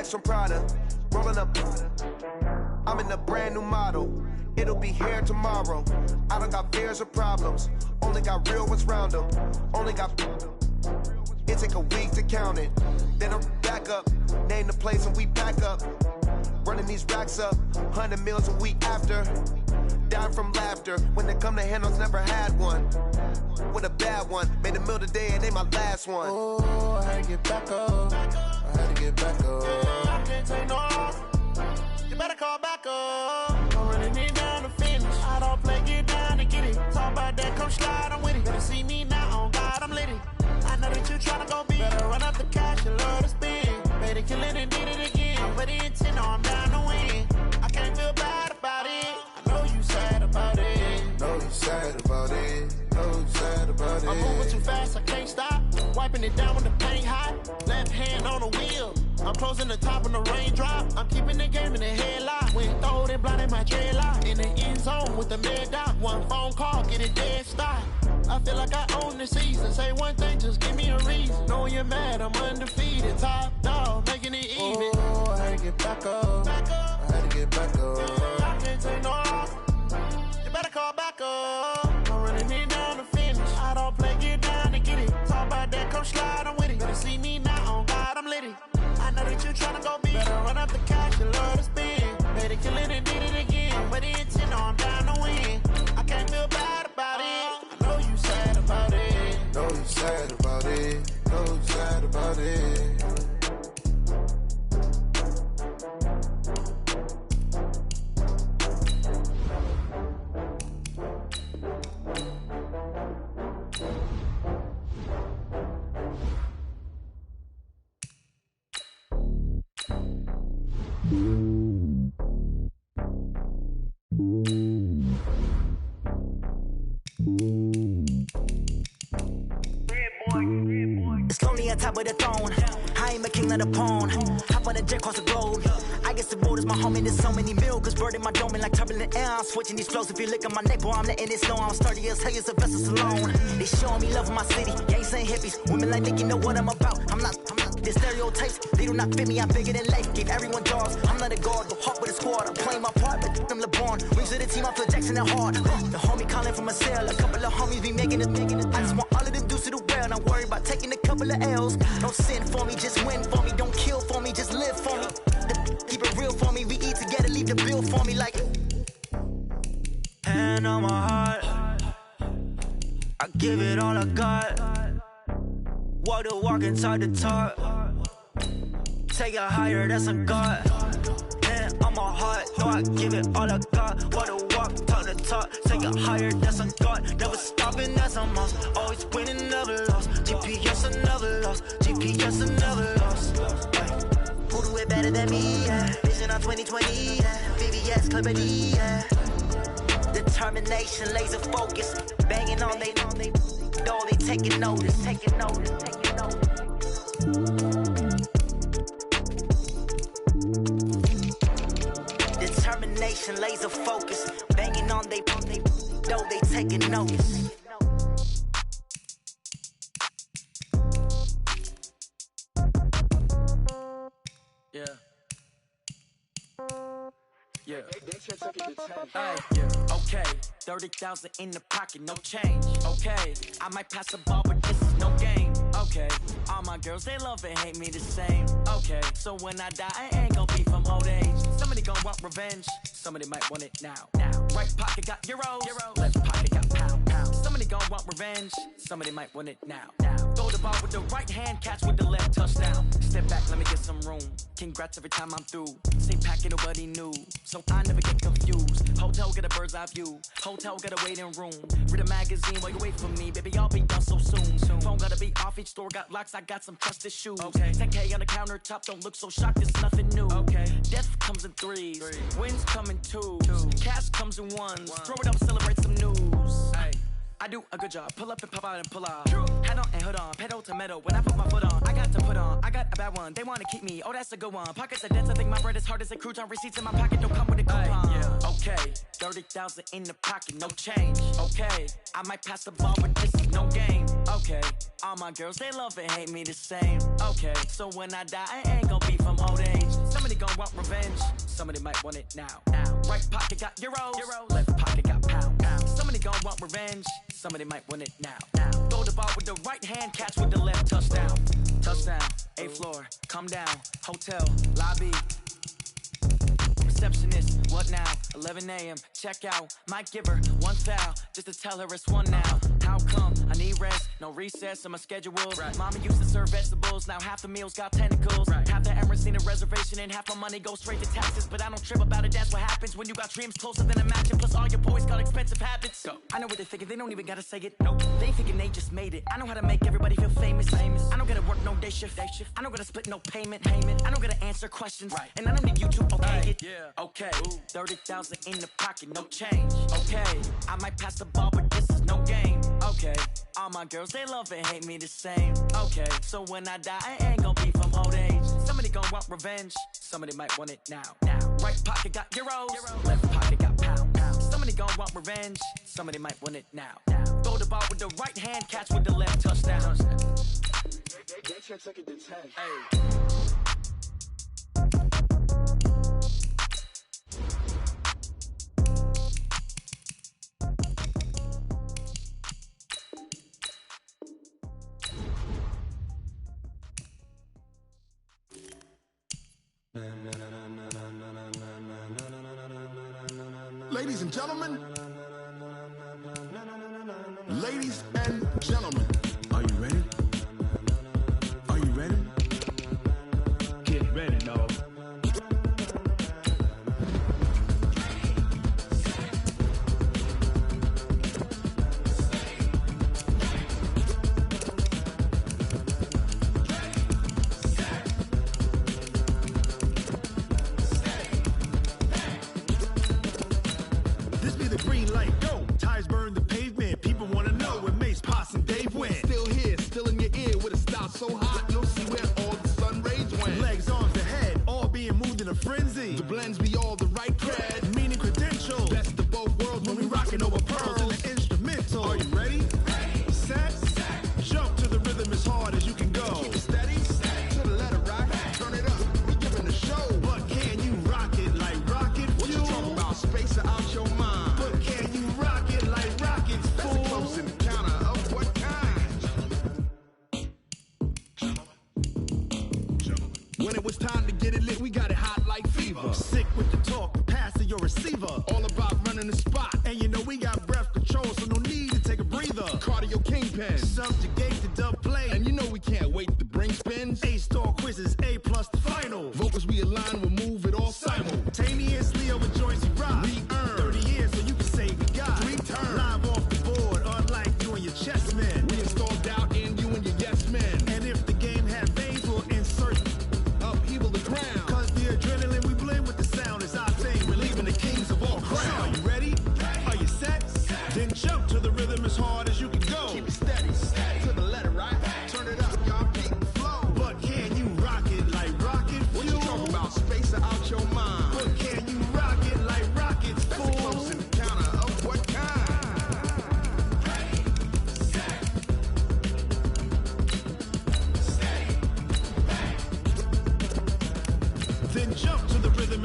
From Prada, rolling up. I'm in a brand new model. It'll be here tomorrow. I don't got fears or problems. Only got real ones round them. Only got. It take a week to count it. Then I'm back up. Name the place and we back up. Running these racks up. 100 meals a week after. Dying from laughter. When they come to handles, never had one. With a bad one. Made a meal today and they my last one. Oh, I had to get back up. I had to get back up. I can't take no off. You better call back up. I'm running it down to finish. I don't play, get down and get it. Talk about that, come slide, I'm with it. Better see me now, on God, I'm lit it. I know that you tryna go big. Better run up the cash, you love to spend. Better kill it and did it again. But the intent, no, I'm down to win. I can't feel bad about it. I know you sad about it. Know you sad about it. Know you sad about it. I'm moving too fast, I can't stop. Wiping it down when the paint hot. Left hand on the wheel. I'm closing the top when the raindrop. I'm keeping the game in the headlock. When throwed and blinded my dreadlock. In the end zone with the mad dot. One phone call, get it dead stop. I feel like I own the season. Say one thing, just give me a reason. Knowing you're mad, I'm undefeated. Top dog, making it even. Oh, I had to get back up. I had to get back up. I can't take no off. You better call back up. I'm running it down to finish. I don't play, get down to get it. Talk about that, come slide, I'm with it. Better see me now, on God, I'm lit it. I know that you tryna go big. Better run up the cash, you love to spend. Better kill it and did it again. But the intent, no, I'm down to win. I can't feel bad about it. I know you sad about it. Know you sad about it. Know you sad about it. It's lonely on top of the throne. I am a king of the pawn. Hop on a jet across the globe. I guess the road is my home and there's so many milk. Bird in my dome and like turbulent air. I'm switching these flows. If you look at my neck, boy, I'm letting it slow. I'm sturdy as hell as a vessel alone. They showing me love in my city. Gangs and hippies. Women like Nick, you know what I'm about. I'm not the stereotypes. They do not fit me. I'm bigger than life. Give everyone dogs. I'm not a guard, but hawk with a squad. I'm playing my part, but I'm LeBron. Wings of the team, I feel Jackson and hard. The homie calling from a cell. A couple of homies be making it. I just want all of them dudes to do well. Not worry about taking a couple of L's. Don't sin for me, just win for me. Don't kill for me, just live for me. Keep it real for me. We eat together, leave the bill for me like. Hand on my heart, I give it all I got. Walk the walk and talk the talk. Take it higher, that's a God. And on my heart. Know I give it all I got. Wanna walk, talk the talk, take it higher, that's a God. Never stopping, that's a must. Always winning, never lost. GPS, I never lost. GPS, I never lost. Who do it better than me? Yeah. Vision on 2020. Yeah. VVS, Clarity. Yeah. Determination, laser focus. Banging on they door, they taking notice, taking notice, taking notice. Determination, laser focus. Banging on they door, they taking notice. Yeah. Yeah. Hey, yeah. Okay. 30,000 in the pocket, no change. Okay. I might pass the ball, but this is no game. Okay. All my girls, they love and hate me the same. Okay. So when I die, I ain't gon' be from old age. Somebody gon' want revenge. Somebody might want it now. Right pocket got euros. Left pocket got pound. Somebody gon' want revenge. Somebody might want it now. Throw the ball with the right hand, catch with the left, touchdown. Step back, let me get some room. Congrats every time I'm through. Same packet, nobody knew. So I never get confused. Hotel get a bird's eye view. Hotel get a waiting room. Read a magazine while you wait for me. Baby, I'll be done so soon. Phone gotta be off, each store got locks. I got some trusted shoes. Okay. 10K on the countertop, don't look so shocked, it's nothing new. Okay. Death comes in threes. Wins come in twos. Cash comes in ones. Throw it up, celebrate some news. Hey. I do a good job. Pull up and pop out and pull out. Head on and hood on. Pedal to metal. When I put my foot on, I got to put on. I got a bad one. They want to keep me. Oh, that's a good one. Pockets are dense. I think my bread is hard as a crouton. Receipts in my pocket don't come with a coupon. Yeah. Okay. 30,000 in the pocket. No change. Okay. I might pass the ball, but this is no game. Okay. All my girls, they love and hate me the same. Okay. So when I die, I ain't gon' be from old age. Somebody gon' want revenge. Somebody might want it now. Right pocket got euros. Left pocket got pound. Somebody gon' want revenge. Somebody might want it now. Throw the ball with the right hand, catch with the left, touchdown. Touchdown, 8th floor, come down, hotel, lobby. Receptionist, what now? 11 a.m., check out. Might give her one foul, just to tell her it's one now. How come? I need rest, no recess in my schedule. Right. Mama used to serve vegetables, now half the meals got tentacles. Right. Half the Emirates need a reservation and half my money goes straight to taxes. But I don't trip about it, that's what happens when you got dreams closer than imagine. Plus all your boys got expensive habits. Go. I know what they're thinking, they don't even gotta say it. Nope. They thinking they just made it. I know how to make everybody feel famous. I don't gotta work no day shift. I don't gotta split no payment. I don't gotta answer questions. Right. And I don't need you to okay it. Yeah. Okay. 30,000 in the pocket, no change. Okay. I might pass the ball, but this is no game. Okay. All my girls, they love and hate me the same. Okay. So when I die, I ain't gon' be from old age. Somebody gon' want revenge. Somebody might want it now. Right pocket got euros. Left pocket got pound. Somebody gon' want revenge. Somebody might want it now. Throw the ball with the right hand, catch with the left, touchdown. They check second to 10. Hey. Ladies and gentlemen, ladies and gentlemen, are you ready? Are you ready? Get ready, dog. So hot, you'll see where all the sun rays went. Legs, arms, the head, all being moved in a frenzy. The blends be all the right cred, meaning credentials. Best of both worlds when we rockin' over pearls in the instrumental. Are you ready? Ready. Set. Jump to the rhythm as hard as you can go. Keep it steady. To the letter rock. Turn it up. We giving a show. But can you rock it like rocket fuel? What you talking about? Space it out your mind. But can you rock it like rockets, fool? That's a close encounter of what kind? When it was time to get it lit, we got it hot like fever. Sick with the talk, pass to your receiver. All about running the spot. And you know we got breath control, so no need to take a breather. Cardio kingpin, subjugate the dub play. And you know we can't wait to bring spins. A-star quizzes, A+ the final. Vocals we align, we'll move it all simultaneously.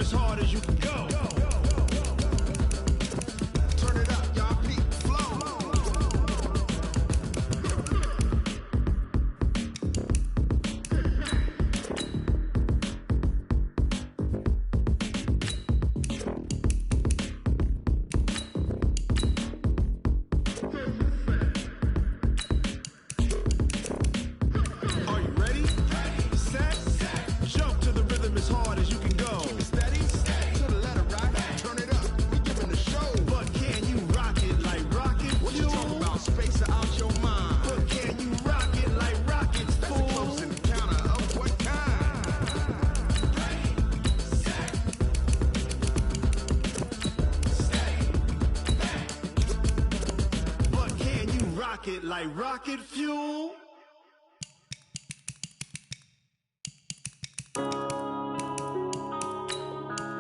as hard as you can go. Turn it up, y'all. Peak flow. Are you ready? Set. Jump to the rhythm as hard as you can go. Steady. To the letter, right? Turn it up. We giving the show. But can you rock it like rocket? What you talking about? Space out your mind. But can you rock it like rockets? That's a close encounter of what kind? But can you rock it like rocket fuel?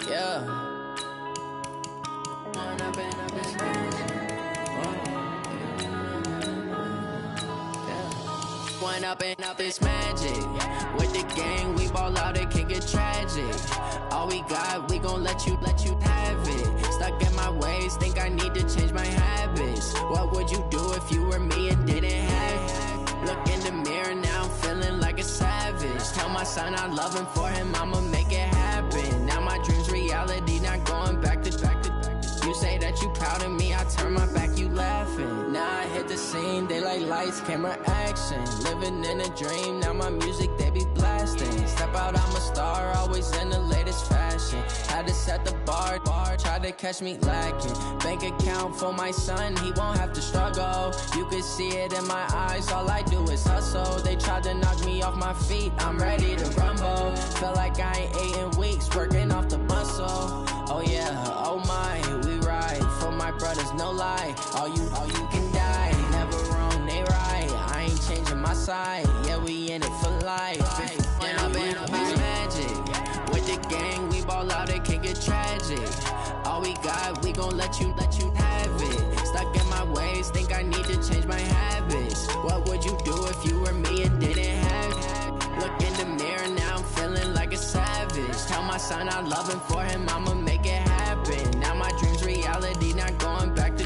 Yeah. One up and up is magic. With the gang, we ball out, it can get tragic. All we got, we gon' let you have it. Stuck in my ways, think I need to change my habits. What would you do if you were me and didn't have it? Look in the mirror, now I'm feeling like a savage. Tell my son I love him, for him I'ma make it happen. Now my dream's reality, not going back to. You say that you proud of me, I turn my back, you laughing. Now I hit the scene, they like lights, camera, action. Living in a dream, now my music, they be blasting. Step out, I'm a star, always in the latest fashion. Had to set the bar, try to catch me lacking. Bank account for my son, he won't have to struggle. You can see it in my eyes, all I do is hustle. They tried to knock me off my feet, I'm ready to rumble. Feel like I ain't ate in weeks, working off the muscle. Oh yeah, oh my, we ride for my brothers, no lie. All you can die, never wrong, they right. I ain't changing my side, yeah, we in it for life. When I've been up is magic. With the gang, we ball out, it can get tragic. All we got, we gon' let you have it. Stuck in my ways, think I need to change my habits. What would you do if you were me and didn't have it? Look in the mirror, now I'm feeling like a savage. Tell my son I love him, for him I'ma make it happen. Now my dream's reality, not going back to.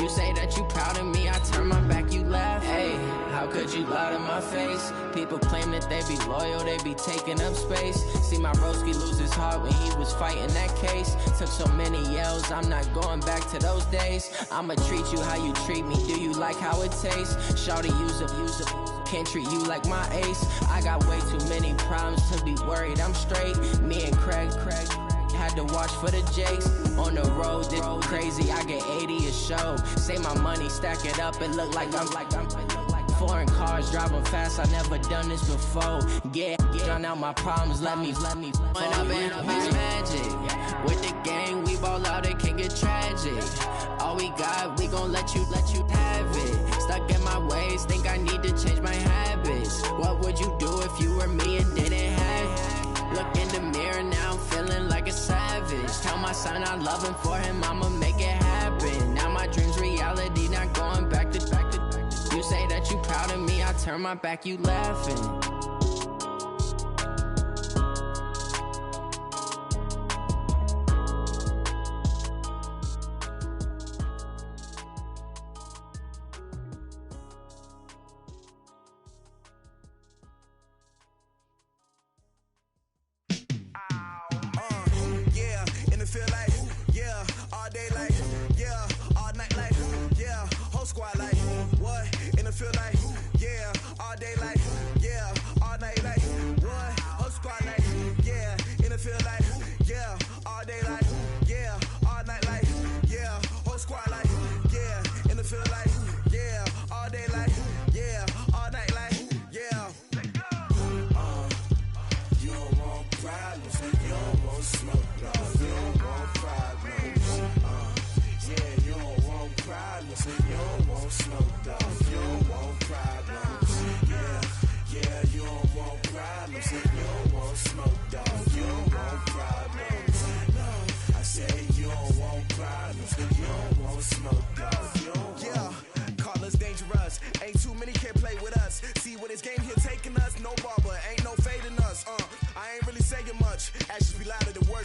You say that you proud of me, I turn my back, you laugh. Hey, how could you lie to my face? People claim that they be loyal, they be taking up space. See my broski lose his heart when he was fighting that case. Took so many yells, I'm not going back to those days. I'ma treat you how you treat me, do you like how it tastes? Shawty, use up, can't treat you like my ace. I got way too many problems to be worried, I'm straight. Me and Craig had to watch for the Jakes. On the road, this crazy, I get 80 a show. Say my money, stack it up, it look like I'm foreign cars, driving fast, I never done this before. Yeah, drown out my problems, let me When I've been up is magic. With the gang, we ball out, it can get tragic. All we got, we gon' let you have it. Stuck in my ways, think I need to change my habits. What would you do if you were me and didn't have it? Look in the mirror, now I'm feeling like a savage. Tell my son I love him, for him I'ma make it happen. Now my dream's reality, not going back to. You say that you proud of me, I turn my back, you laughing.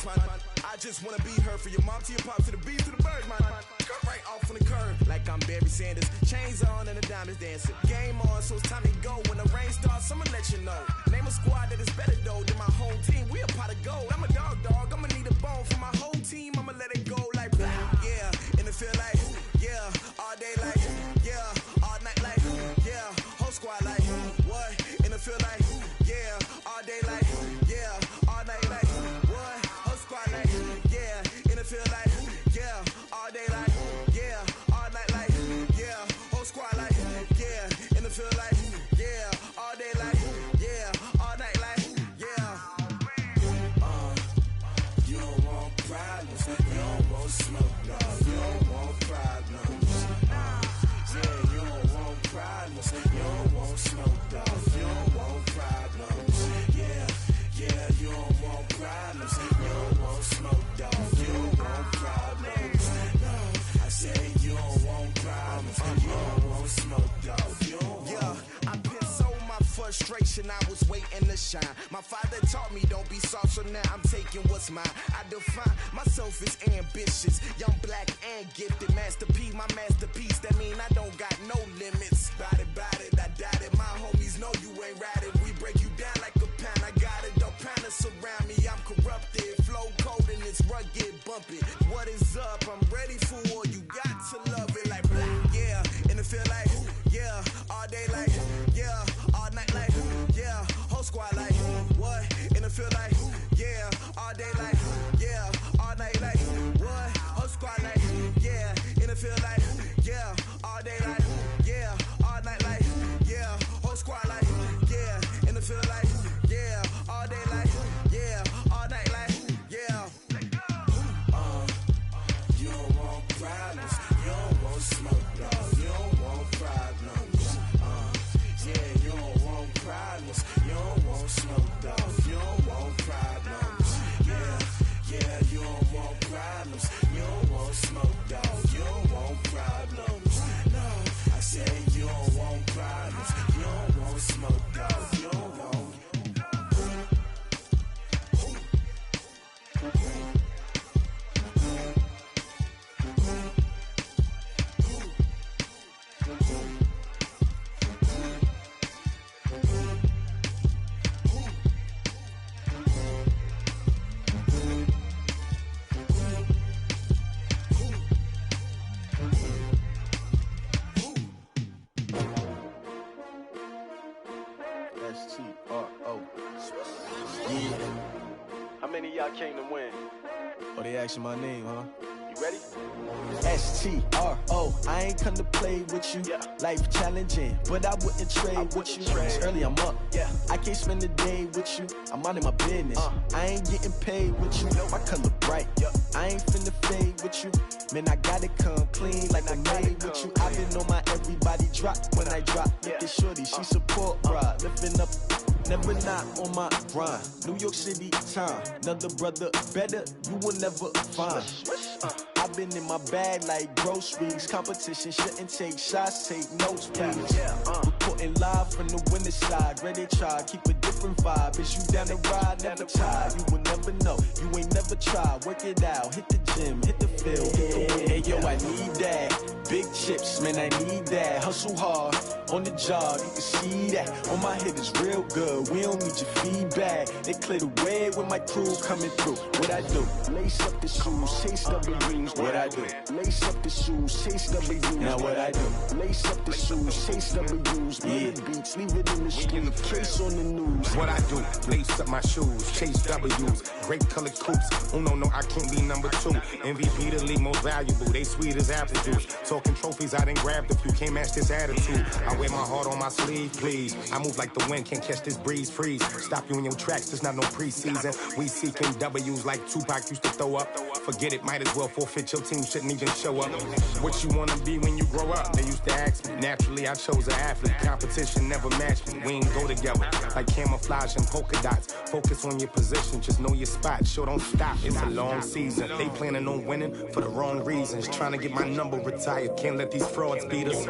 man. I just wanna be her for your mom to your pop to the beat to the bird, man. Cut right off on the curb like I'm Barry Sanders. Chains on and the diamonds dancing. Game on, so it's time to go. When the rain starts, I'ma let you know. Name a squad that is better though than my whole team. We a pot of gold. I'm a dog. I'ma need a bone for my whole team. I'ma let it go like yeah. And it feel like yeah. All day like yeah. All night like yeah. Whole squad like what? And it feel like yeah. All day like yeah. All night like what? Whole squad like yeah. And it feel like yeah. All day like yeah. All night like yeah. Whole squad like yeah. And it feel like yeah. All day like yeah. All night like yeah. You don't want problems. You don't want smoke, no. You don't want problems. Yeah, you don't want problems. You don't want smoke, dog. You don't want problems. Yeah, you don't want problems. You don't want smoke, dog. You don't want problems. No, I say you don't want problems. You don't want smoke, dog. You don't want. Yeah, I've been so my frustration, I was waiting to shine. My father taught me don't be soft, so now I'm taking what's mine. I define myself as ambitious, young, black, and gifted. Master P, my masterpiece. That mean I don't got no limits. Bout it, I doubt it. My homies know you ain't ratted. We break you down like a pound. I got it, don't panic surround me. I'm corrupted, flow cold and it's rugged, bumpy. What is up? I'm ready for war. You got to love it like black, yeah. And it feel like yeah. All day like yeah. All night like yeah. Whole squad like what? And it feel like yeah. All day like yeah. All night like what? Whole squad like yeah. And it feel like yeah. All day like yeah. All night like yeah. Whole squad like yeah. And it feel like yeah. All day like yeah. All night like yeah. You don't want problems. You don't want smoke, no. You don't want problems. Yeah, you don't want problems. You don't want smoke, dog. You don't want problems. Yeah, you don't want problems. You don't want smoke, dog. You don't want problems. No, I said you don't want problems. You don't want smoke, dog. You don't want. How many of y'all came to win? Oh, they asking my name, huh? You ready? STRO, I ain't come to play with you. Yeah. Life challenging, but I wouldn't trade with you. It's early, I'm up. Yeah. I can't spend the day with you. I'm minding my business. I ain't getting paid with you. My color bright. I ain't finna fade with you. Man, I gotta come clean like I made with you. I've been on my everybody drop when I drop. Look at shorty, she support ride. Lifting up, never not on my grind. New York City time. Another brother better, you will never find. I've been in my bag like groceries. Competition shouldn't take shots, take notes, please. Reporting live from the winter side. Ready to try, keep a different vibe. Is you down the ride, never tired. You will never know, you ain't never tried. Work it out, hit the gym, hit the field, hit the wind. Hey yo, I need that. Big chips, man, I need that. Hustle hard, on the job, you can see that. On my head is real good, we don't need your feedback. They clear the way with my crew coming through. What I do? Lace up the shoes, chase W's. What I do? Lace up the shoes, chase W's. Now what I do? Lace up the shoes, chase W's. Million beats, leave it in the street, case on the news. What I do? Lace up my shoes, chase W's. Great colored coops. Oh no, I can't be number 2. MVP the league most valuable. They sweet as apple juice. Talking trophies, I done grabbed a few. Can't match this attitude. I wear my heart on my sleeve, please. I move like the wind, can't catch this breeze. Freeze. Stop you in your tracks. There's not no preseason. We seeking W's like Tupac used to throw up. Forget it, might as well forfeit. Your team shouldn't even show up. What you wanna be when you grow up? They used to ask me. Naturally, I chose an athlete. Competition never matched me. We ain't go together like camouflage and polka dots. Focus on your position, just know your spot. Sure, don't stop. It's a long season. They planning on winning for the wrong reasons. Trying to get my number retired. Can't let these frauds beat us.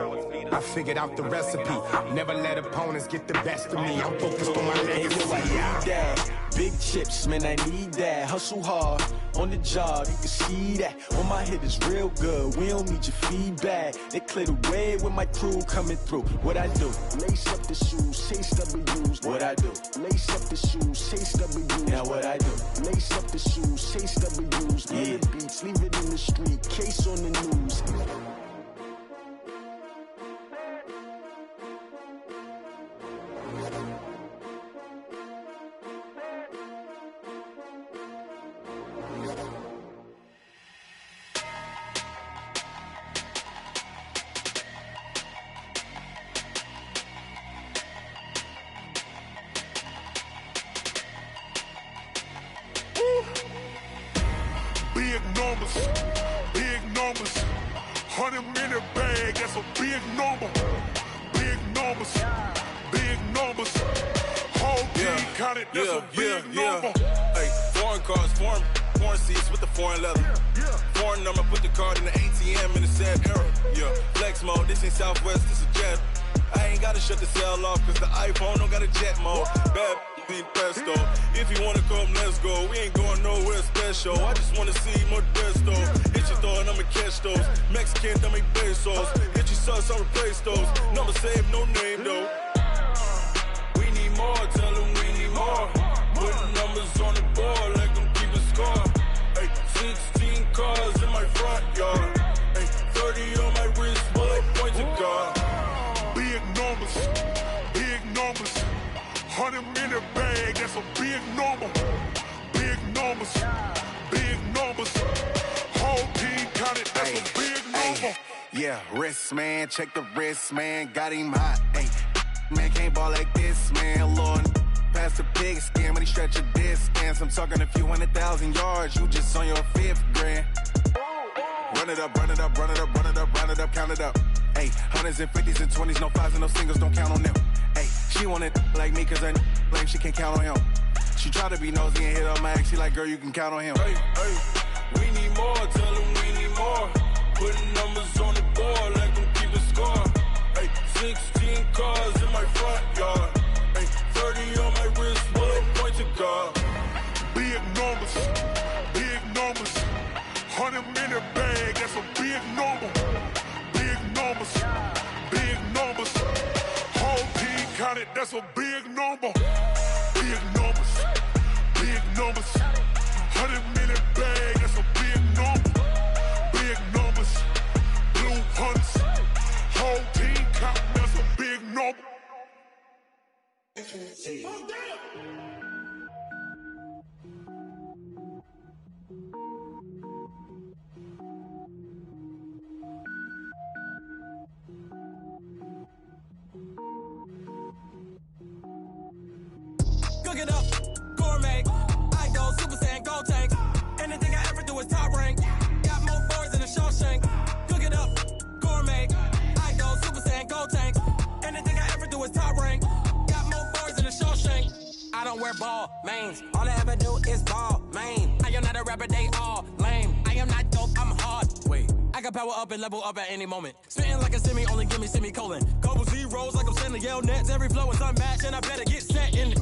I figured out the recipe. Never let opponents get the best of me. I'm focused on my legacy. big chips, man, I need that. Hustle hard, on the job, you can see that. On my head is real good, we don't need your feedback. They clear the way with my crew coming through. What I do? Lace up the shoes, chase W's. What I do? Lace up the shoes, chase W's. Now what I do? Lace up the shoes, chase W's. Yeah. The beats, leave it in the street, case on the news. Big numbers, big numbers. 100-minute bag, that's a big number. Big numbers, big numbers. Whole team counted, that's a big number. Hey, foreign cars, foreign seats with the foreign leather. Foreign number, put the card in the ATM in the sad era. Yeah, flex mode, this ain't Southwest, this is jet. I ain't gotta shut the cell off, cause the iPhone don't got a jet mode. Bad be presto. If you wanna come, let's go. We ain't going nowhere special. I just wanna see more desto. Hit your thought, I'ma catch those. Mexican, I'ma make pesos. Hit your sus, I'll replace those. Number saved, no name though. We need more, tell them we need more. Putting numbers on the board, like them keep a score. Hey, 16 cars in my front yard. Hey, 30 on my wrist, bullet pointed guard. Big numbers, big numbers. 100-minute bag, that's a big number. Big numbers, big numbers. Whole team counted, that's a big number. Yeah, wrist man, check the wrist man, got him hot. Ay, man can't ball like this, man. Lord, past the pig skin when he stretch a distance. I'm talking a few 100,000 yards, you just on your 5th grand. Run it up, run it up, run it up, run it up, run it up, count it up. Ay, 100s and 50s and 20s, no 5s and no singles, don't count on them. Ay, she want it like me cause her lame, she can't count on him. She try to be nosy and hit on my ex, she like, girl, you can count on him. Hey, we need more, tell them we need more. Putting numbers on the board, like them keep a score. Hey, 16 cars in my front yard. Hey, 30 on my wrist, bullet pointed guard. Big numbers, big numbers. 100-minute bag, that's a big number. Big numbers, big numbers. Whole team counted, that's a big number. Big numbers, big numbers. 100-minute bag, that's a big number. Big numbers, blue hunts. Whole team counting, that's a big number. Cook it up, gourmet. I go Super Saiyan, go tank. Anything I ever do is top rank. Got more boards than a Shawshank. Cook it up, gourmet. I go Super Saiyan, go tank. Anything I ever do is top rank. Got more boards than a Shawshank. I don't wear ball mains. All I ever do is ball main. I am not a rapper, they all lame. I am not dope, I'm hard. Wait, I can power up and level up at any moment. Spitting like a semi, only give me semicolon. Couple zeros like I'm sending yell nets. Every flow is unmatched and I better get set in it.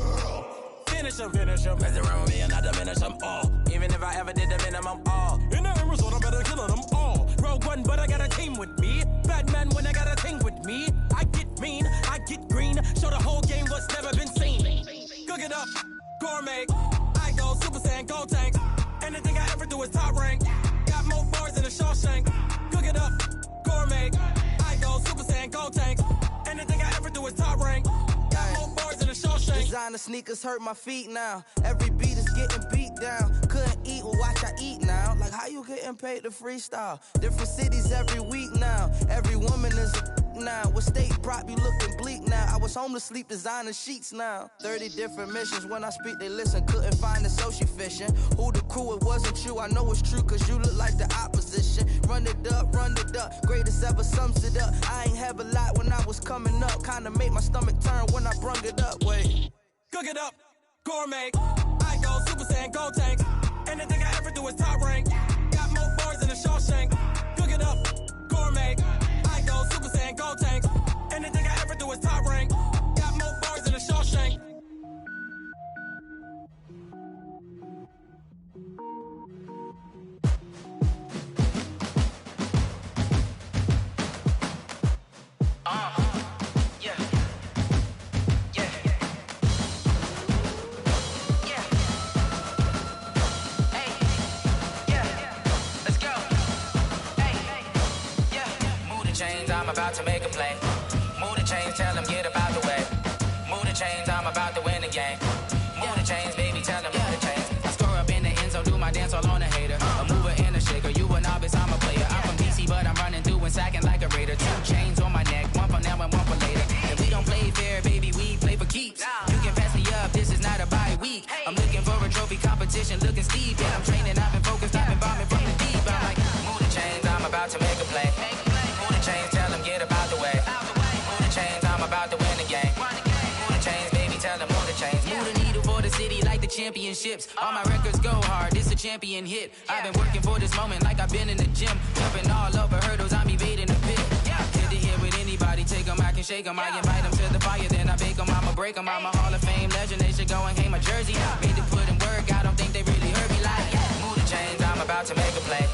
Finish them. Mess around with me and I diminish them all. Even if I ever did the minimum all. In the end result, I better kill them all. Rogue One, but I got a team with me. Batman when I got a team with me. I get mean, I get green. Show the whole game what's never been seen. Cook it up, gourmet. I go Super Saiyan, go tank. Anything I ever do is top rank. Got more bars than a Shawshank. Cook it up, gourmet. I go Super Saiyan, go tank. Anything I ever do is top rank. Got more bars than a Shawshank. Designer sneakers hurt my feet now. Every beat is getting beat down. Couldn't eat, well watch I eat now. Like how you getting paid to freestyle? Different cities every week now. Every woman is a now. What state prop you looking bleak now? I was home to sleep designing sheets now. 30 different missions. When I speak they listen. Couldn't find the social fishing. Who the crew? It wasn't you. I know it's true cause you look like the opposition. Run it up. Greatest ever sums it up. I ain't have a lot when I was coming up. Kinda made my stomach turn when I brung it up. Wait. Cook it up, gourmet. I go Super Saiyan, go tank. Anything I ever do is top rank. Got more bars than a Shawshank. Cook it up, gourmet. I go Super Saiyan, go tank. Anything I ever do is top rank. Got more bars than a Shawshank. deep. And I'm training, I've been focused, I've been bombing from the deep. I'm like, move the chains, I'm about to make a play. Move the chains, tell them get up out the way. Move the chains, I'm about to win the game. Move the chains, baby, tell them move the chains. Move the needle for the city like the championships. All my records go hard, this a champion hit. I've been working for this moment like I've been in the gym. Jumping all over hurdles, I'm evading the pit. Hit the hit with anybody, take them, I can shake them. I invite them to the fire, then I bake them, I'ma break them. I'm a Hall of Fame legend, they should go and hang my jersey. Made to put in work, I don't think they really heard me like, move the chains, I'm about to make a play.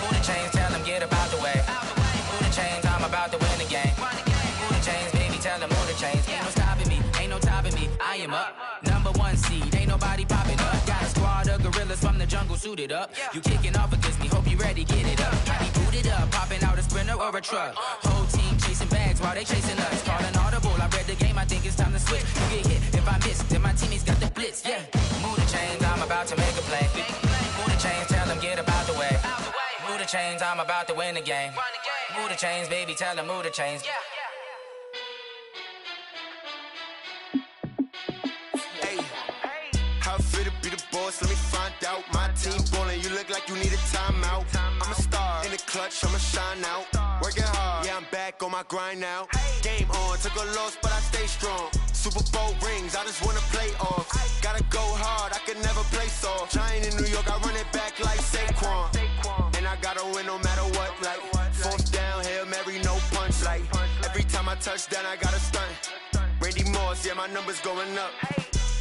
Move the chains, tell them get up out the way. Move the chains, I'm about to win the game. Move the chains, baby, tell them move the chains. Ain't no stopping me, ain't no topping me, I am up. Number one seed, ain't nobody popping up. Got a squad of gorillas from the jungle suited up. You kicking off against me, hope you ready, get it up. I be booted up, popping out a Sprinter or a truck. Whole team chasing bags while they chasing us. Calling audible, I read the game, I think it's time to switch. You get hit, if I miss, then my teammates got the blitz, yeah. Move the chains, I'm about to make a play. Move the chains, tell them get up out the way. Move the chains, I'm about to win the game. Move the chains, baby, tell them move the chains. How fit to be the boss? Let me find out. My team ballin', you look like you need a timeout. I'm a star in the clutch, I'ma shine out. Working hard, yeah, I'm back on my grind now. Game on, took a loss, but I stay strong. Super Bowl rings, I just wanna play off. Gotta go hard, I can never play soft. Giant in New York, I run it back like Saquon. And I gotta win no matter what, like fourth down, Hail Mary, no punch. Like every time I touch down, I gotta stunt. Randy Moss, yeah, my numbers going up.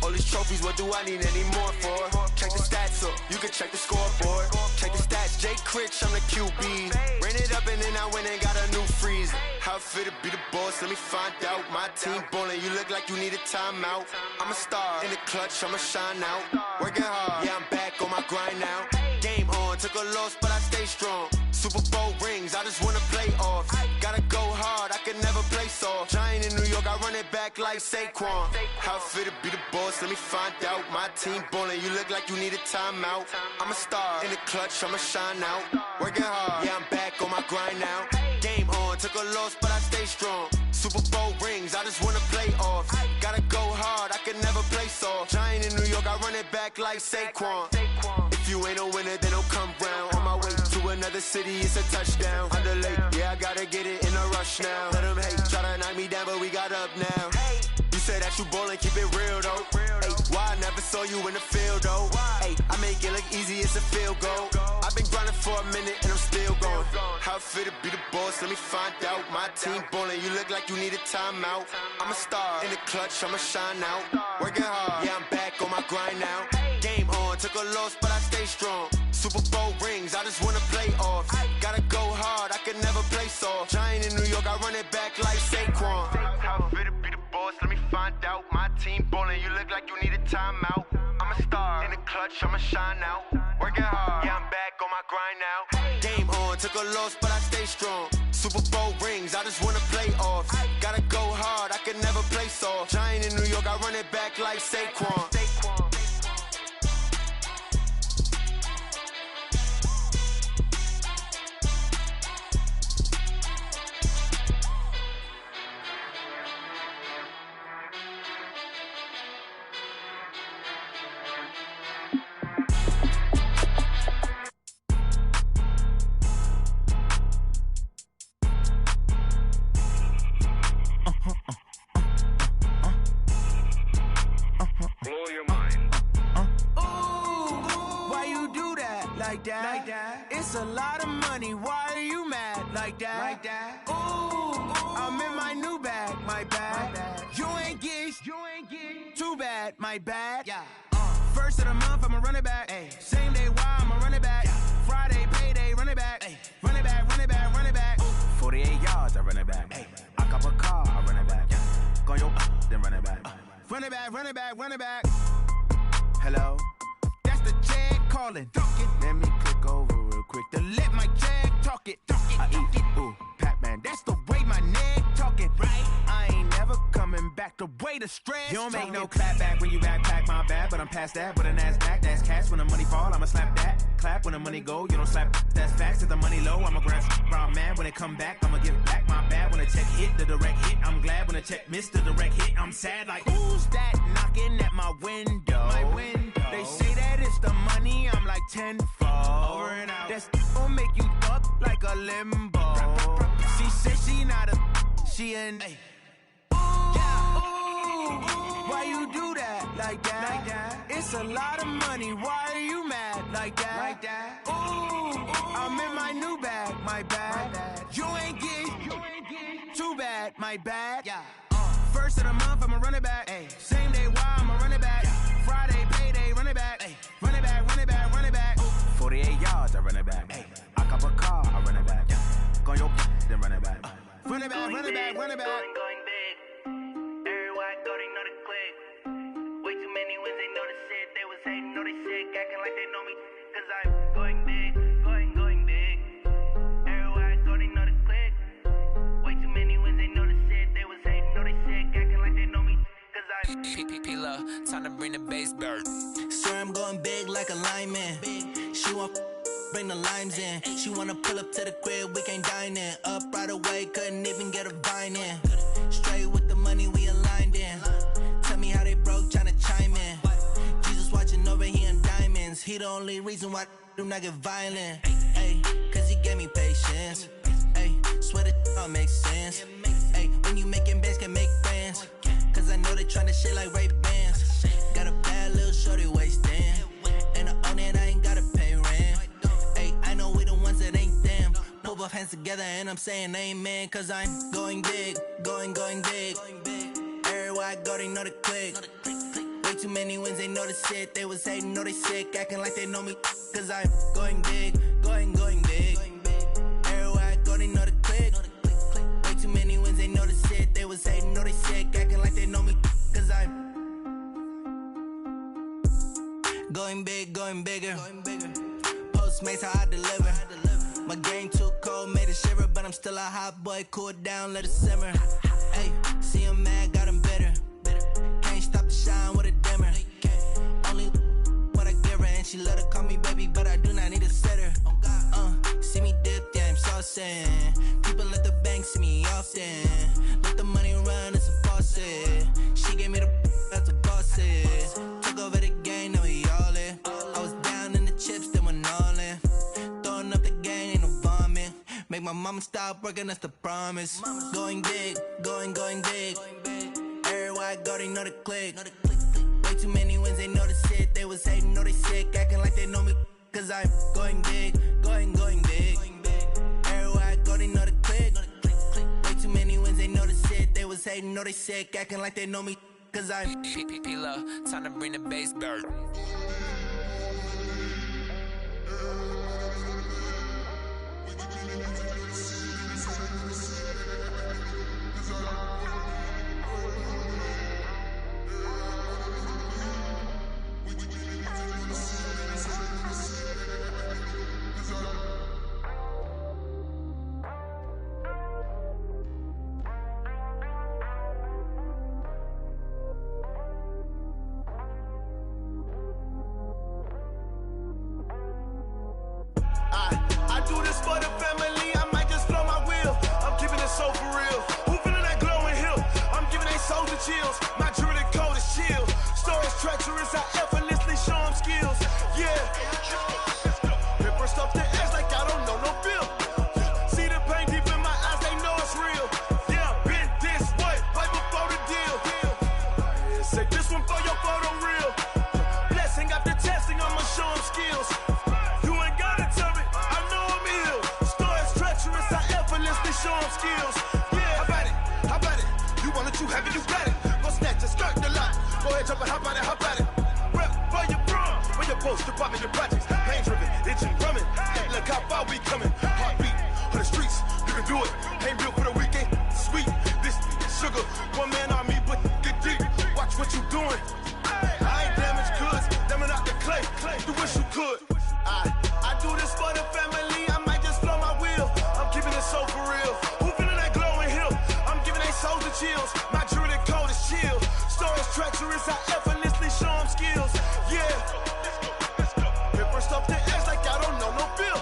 All these trophies, what do I need any more for? Check the stats up, you can check the scoreboard. Check the stats, Jay Critch, I'm the QB. Ran it up and then I went and got a new freezer. How fit to be the boss, let me find out. My team ballin', you look like you need a timeout. I'm a star in the clutch, I'ma shine out. Working hard, yeah, I'm back on my grind now. Game on, took a loss, but I stay strong. Super Bowl rings, I just wanna play off. Gotta go hard, I can never play soft. Giant in New York, I run it back like Saquon. How fit to be the boss, let me find out. My team ballin', you look like you need a timeout. I'm a star in the clutch, I'ma shine out. Working hard, yeah, I'm back on my grind now. Game on, took a loss, but I stay strong. Super Bowl rings, I just wanna play off. Gotta go hard, I can never play soft. Giant in New York, I run it back like Saquon. If you ain't a winner, then don't come round. On my way to another city, it's a touchdown. Underlay, yeah, I gotta get it in a rush now. Let them hate, try to knock me down, but we got up now. You say that you ballin', keep it real though. Ay, why I never saw you in the field though? Ay, I make it look easy, it's a field goal. I've been grinding for a minute and I'm still going. How fit to be the boss, let me find out. My team ballin', you look like you need a timeout. I'm a star in the clutch, I'ma shine out. Working hard, yeah, I'm back on my grind now. Game on, took a loss, but I stay strong. Super Bowl rings, I just wanna play off. Gotta go hard, I can never play soft. Giant in New York, I run it back like Saquon. How fit to be the boss, let me find out. My team ballin', you look like you need a timeout. I'm a star in the clutch, I'ma shine out. Working hard, yeah, I'm back on my grind now. Game on, took a loss, but I stay strong. Super Bowl rings, I just wanna play off. Gotta go hard, I can never play soft. Giant in New York, I run it back like Saquon. It's a lot of money, why are you mad like that? Ooh, I'm in my new bag, my bad. You ain't getting too bad, my bad. Yeah. First of the month, I'ma run it back. Ay. Same day, why I'ma run it back. Friday, payday, run it back. Ay. Run it back, run it back, run it back. 48 yards, I run it back. Ay. I cop a car, I run it back. Go yo, then run it back. Run it back, run it back, run it back. Hello? That's the check calling. Let me click over real quick to let my check talk it. I eat, ooh, Pac-Man, that's the way my neck talking. Right? I ain't never coming back the way the stress. You don't make no clap back when you backpack, my bad, but I'm past that. With a NASDAQ, that's cash. When the money fall, I'ma slap that. Clap when the money go, you don't slap. That's facts. If the money low, I'ma grab brown man. When it come back, I'ma give back my bad. When the check hit, the direct hit, I'm glad. When the check missed the direct hit, I'm sad. Like, who's that knocking at my window? My window. They say that it's the money, I'm like, tenfold. Over and out. That gon' make you up like a limbo. She said she not a, she an. Ay. Why you do that like that? It's a lot of money. Why are you mad like that? Ooh, I'm in my new bag, my bad. You ain't get too bad, my bad. Yeah. First of the month, I'ma run it back. Ay. Same day, why I'ma run it back. Friday, payday, run it back. Ay. Run it back, run it back, run it back. 48 yards, I run it back. Ay. I cop a car, I run it back. Go your then run it back. Run it back, run it back, run it back. Going big. Everywhere I go, they know the click. Way too many wins, they know the shit. They was hating, know they sick, acting like they know me. Cause I'm going big, going big. Everywhere I go, they know the click. Way too many wins, they know the shit. They was hating, know they sick, acting like they know me. Cause I'm P-P-P-Love, time to bring the bass bird. Swear I'm going big like a lineman. She want bring the limes in. She wanna pull up to the crib, we can't dine in. Up right away, couldn't even get a vine in. Straight with the money we aligned in. Tell me how they broke, tryna chime in. Jesus watching over here in diamonds. He the only reason why do not get violent. Ay, cause he gave me patience. Ay, swear that all makes sense. Ay, when you making bands, can make friends. Cause I know they tryna shit like Ray-Bans. Got a bad little shorty wasting. And I own it, I ain't gotta pay rent. Ay, I know we the ones that ain't them. Pull both hands together and I'm saying amen. Cause I'm going big, going big. Everywhere I go, they know the click. Way too many wins, they know the shit. They was hating, know they sick, acting like they know me. Cause I'm going big, going big. Everywhere I go, they know the click. Way too many wins, they know the shit. They was hating, know they sick, acting like they know me. Cause I'm going big, going bigger. Postmates how I deliver. My game too cold, made it shiver, but I'm still a hot boy. Cool it down, let it simmer. Hey, see him mad, got him bitter. Can't stop the shine with a dimmer. Only what I give her, and she let her call me baby, but I do not need a sitter. See me dip, yeah, I'm saucing. People at the bank see me often. Let the money run, it's a faucet. She gave me the that's a boss it. Took over the game, now we all in. I was down in the chips, then went all in. Throwing up the game, ain't no vomit. Make my mama stop working, that's the promise. Going big, going big. Everywhere I go, they know the click. Way too many wins, they know the shit. They was hating, know they sick, acting like they know me. Cause I'm going big, going big. Everywhere I go, they know the click. Way too many wins, they know the shit. They was hating, know they sick, acting like they know me. Cause I'm P-P-P-Love, time to bring the bass bird. I do this for the family, I might just blow my wheel. I'm keeping it so for real. Who feeling that glowing hill? I'm giving they soldier chills. My jewelry code is chill. Stories treacherous, I effortlessly show them skills. Yeah. Ripper stuff the edge like I don't know no feel. See the pain deep in my eyes, they know it's real. Yeah, been this way, right before the deal. Say this one for your photo real. Blessing after testing, I'ma show them skills. You ain't gotta tell me, I know I'm ill. Stories treacherous, I effortlessly show them skills. Yeah, how about it? You want it, you have it, you got it. Go snatch a skirt the lot. Go ahead, jump it, how about it? Rep where you from? Where you post, department, your projects. Pain driven, itching, drumming. Hey, look how far we coming. Heartbeat on the streets, you can do it. Ain't built for the weekend, sweet. This sugar, one man army, but get deep. Watch what you doing. I ain't damaged goods, damn out the clay. You wish you could. I do this for the family, I might just blow my wheel. I'm keeping it so for real. Who feeling that glowing hill? I'm giving they soldier chills. My jewelry code is chill. Stories treacherous, I effortlessly show them skills. Yeah. Ripper stuff the edge like I don't know no feel.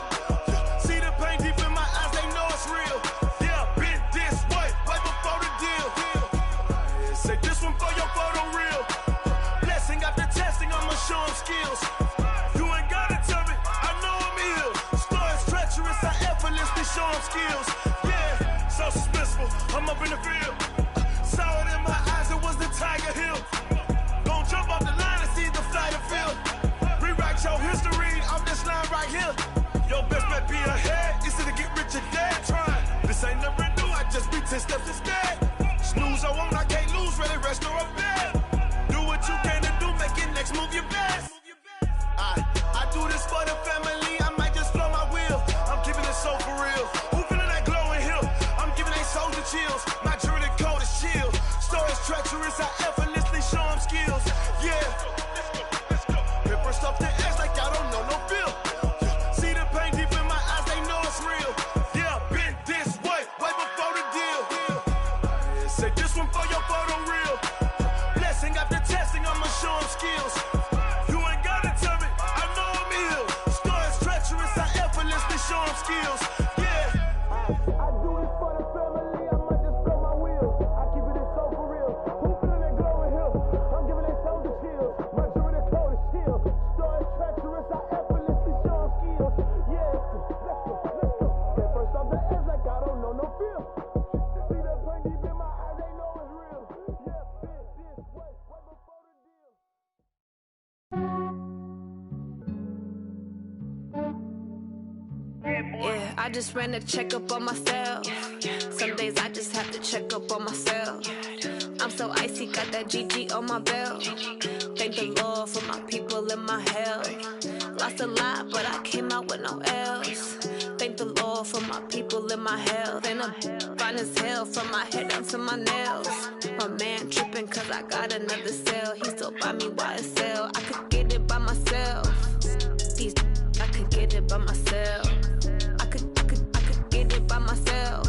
See the pain deep in my eyes, they know it's real. Yeah, been this way, right before the deal. Say this one for your photo real. Blessing after testing, I'ma show them skills. You ain't gotta tell me, I I'm up in the field. Saw it in my eyes, it was the Tiger Hill. Gon' jump off the line and see the flight of field. Rewrite your history off this line right here. Your best bet be ahead, easy to get rich or dead. Trying, this ain't never new, I just be 10 steps instead. Snooze I won't, I can't lose, ready, rest or a bed. Do what you can to do, make it next move your best. I do this for the family, I might just flow my wheel. I'm keeping it so for real. Who feeling that glowing hill? I'm giving they soldier chills. My jewelry coat is chill. Stories treacherous, I effortlessly show them skills. Yeah. Pepper stuff the edge like I don't know no feel. See the pain deep in my eyes, they know it's real. Yeah, been this way before the deal. Say this one for your photo real. Blessing after testing, I'ma show them skills. You ain't gotta tell me, I know I'm ill. Stories treacherous, I effortlessly show them skills. Yeah. I do this for the family, I might just blow my wheel. I keep it so for real. Who feeling that glowing hill? I'm giving they soldier chills. My jewelry coat is chill. Stories treacherous, I effortlessly show them skills. Yeah, let's go. That first off the edge like I don't know no feel. See that pain deep in my eyes, they know it's real. Yeah, been this way before the deal. Yeah, I just ran a checkup on myself. Some days I just have to check up on myself. I'm so icy, got that GG on my belt. Thank the Lord for my people and my health. Lost a lot, but I came out with no L's. Thank the Lord for my people and my health. And I'm fine as hell from my head down to my nails. My man tripping cause I got another cell. He still buy me YSL. I could get it by myself. These I could get it by myself. I could get it by myself.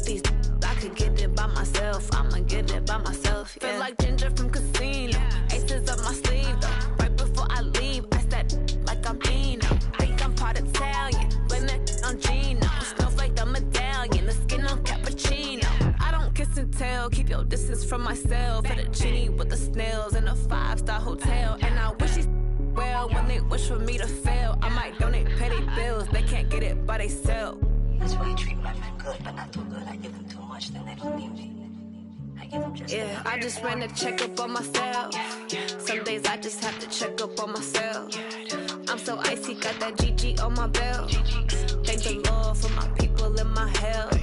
These I could get it by myself. I'ma get it by myself. Yeah. Feel like Ginger from Casino. Aces up my sleeve though. Right before I leave, I said like I'm Dino. Think I'm part Italian. Blame that on Gino. Smells like the medallion. The skin on cappuccino. I don't kiss and tell. Keep your distance from myself. At a genie with the snails in a 5-star hotel. And I wish he's well when they wish for me to fail. I might donate petty bills. They can't get it by themselves. That's why you treat my friend good, but not too good. I give them too much, then they don't need me. I give them just yeah, I just ran a checkup on myself. Some days I just have to check up on myself. I'm so icy, got that GG on my belt. Thank the Lord for my people and my health.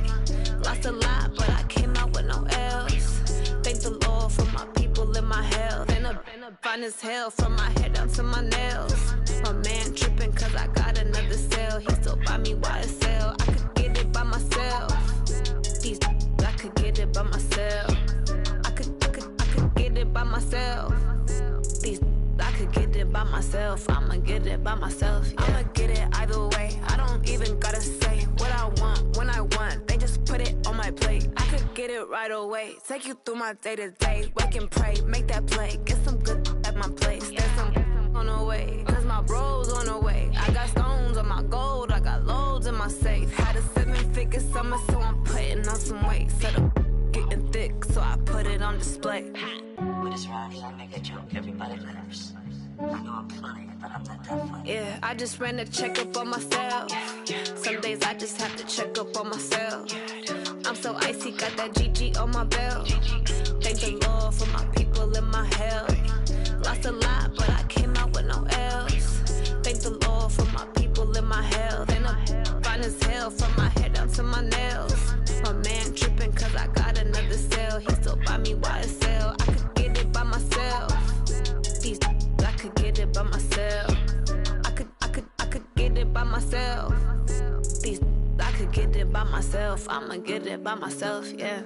Lost a lot, but I came out with no L's. Thank the Lord for my people and my health. And I'm fine as hell from my head down to my nails. My man tripping cause I got another cell. He still buy me YSL. I could get it by myself. These I could get it by myself. I could get it by myself. These I could get it by myself. I'ma get it by myself. Yeah. I'ma get it either way. I don't even gotta say what I want when I want. They just put it on my plate. I could get it right away. Take you through my day to day. Wake and pray, make that play. Get some good at my place. There's some on the way. Cause my bro's on the way. I got stones on my gold. I got loads in my safe. Had a 7-figure summer, so I'm putting on some weight. Set up getting thick, so I put it on display. With this round, you make a joke, everybody laughs. I know I'm funny, but I'm not that funny. Yeah, I just ran a checkup on myself. Some days I just have to check up on myself. I'm so icy, got that GG on my belt. Thank the Lord for my people and my health. Lost a lot, but I came out with no L's. Thank the Lord for my people and my health. And I'm fine as hell from my head down to my nails. My man tripping cause I got another cell. He still buy me YSL. I could get it by myself. These I could get it by myself. I could get it by myself. These I could get it by myself. I'ma get it by myself, yeah.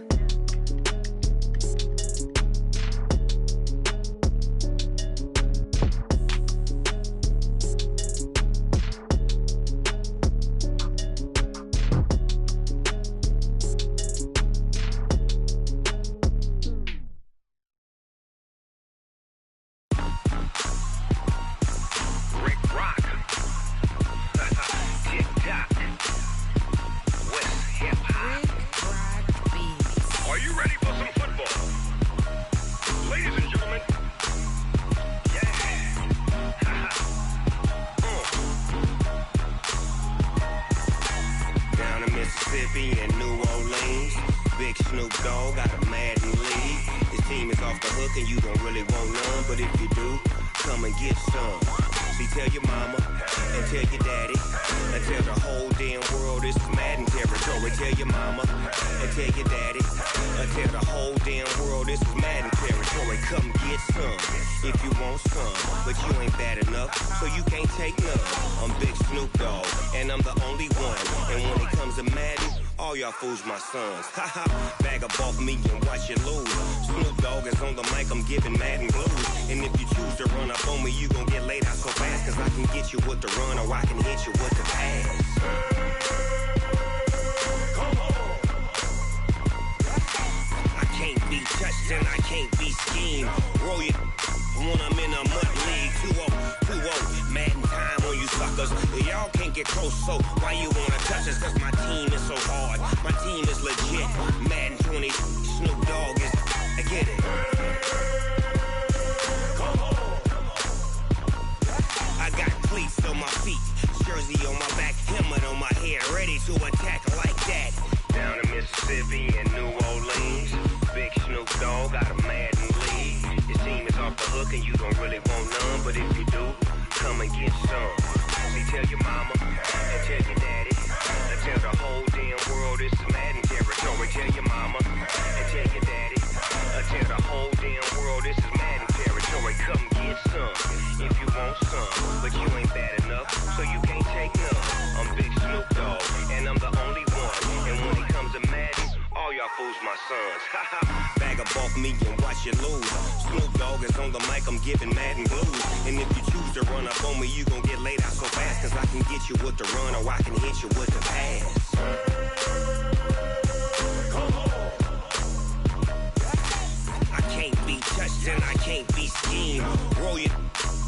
Big Snoop Dogg got a Madden league. His team is off the hook and you don't really want none, but if you do, come and get some. See, tell your mama and tell your daddy and tell the whole damn world this is Madden territory. Tell your mama and tell your daddy and tell the whole damn world this is Madden territory. Come get some if you want some, but you ain't bad enough, so you can't take none. I'm Big Snoop Dogg and I'm the only one, and when it comes to Madden, all y'all fools my sons. Haha, bag up off me and watch you lose. Snoop Dogg is on the mic, I'm giving Madden blues. And if you choose to run up on me, you gon' get laid out so fast, cause I can get you with the run or I can hit you with the pass. Come on. I can't be touched and I can't be schemed. Roll you when I'm in a mud league. 2-0, Madden time on you suckers. Y'all can't get close, so why you wanna touch us? Cause my team is so hard, my team is legit. Madden 20, Snoop Dogg is, I get it. Come on. I got cleats on my feet, jersey on my back, helmet on my head, ready to attack like that. Down in Mississippi and New Orleans, Big Snoop Dogg got a Madden league. His team is off the hook and you don't really want none, but if you do, come and get some. See, tell your mama and tell your daddy and tell the whole damn world this is Madden territory. Tell your mama and tell your daddy and tell the whole damn world this is Madden territory. Come get some if you want some, but you ain't bad enough, so you can't take none. I'm Big Snoop Dogg and I'm the only one, and when it comes to Madden, all y'all fools my sons. Haha, bag up off me and watch you lose. Snoop Dogg is on the mic, I'm giving Madden blues. And if you choose to run up on me, you gon' get laid out so fast, cause I can get you with the run or I can hit you with the pass. Come on. I can't be touched and I can't be schemed. Roll you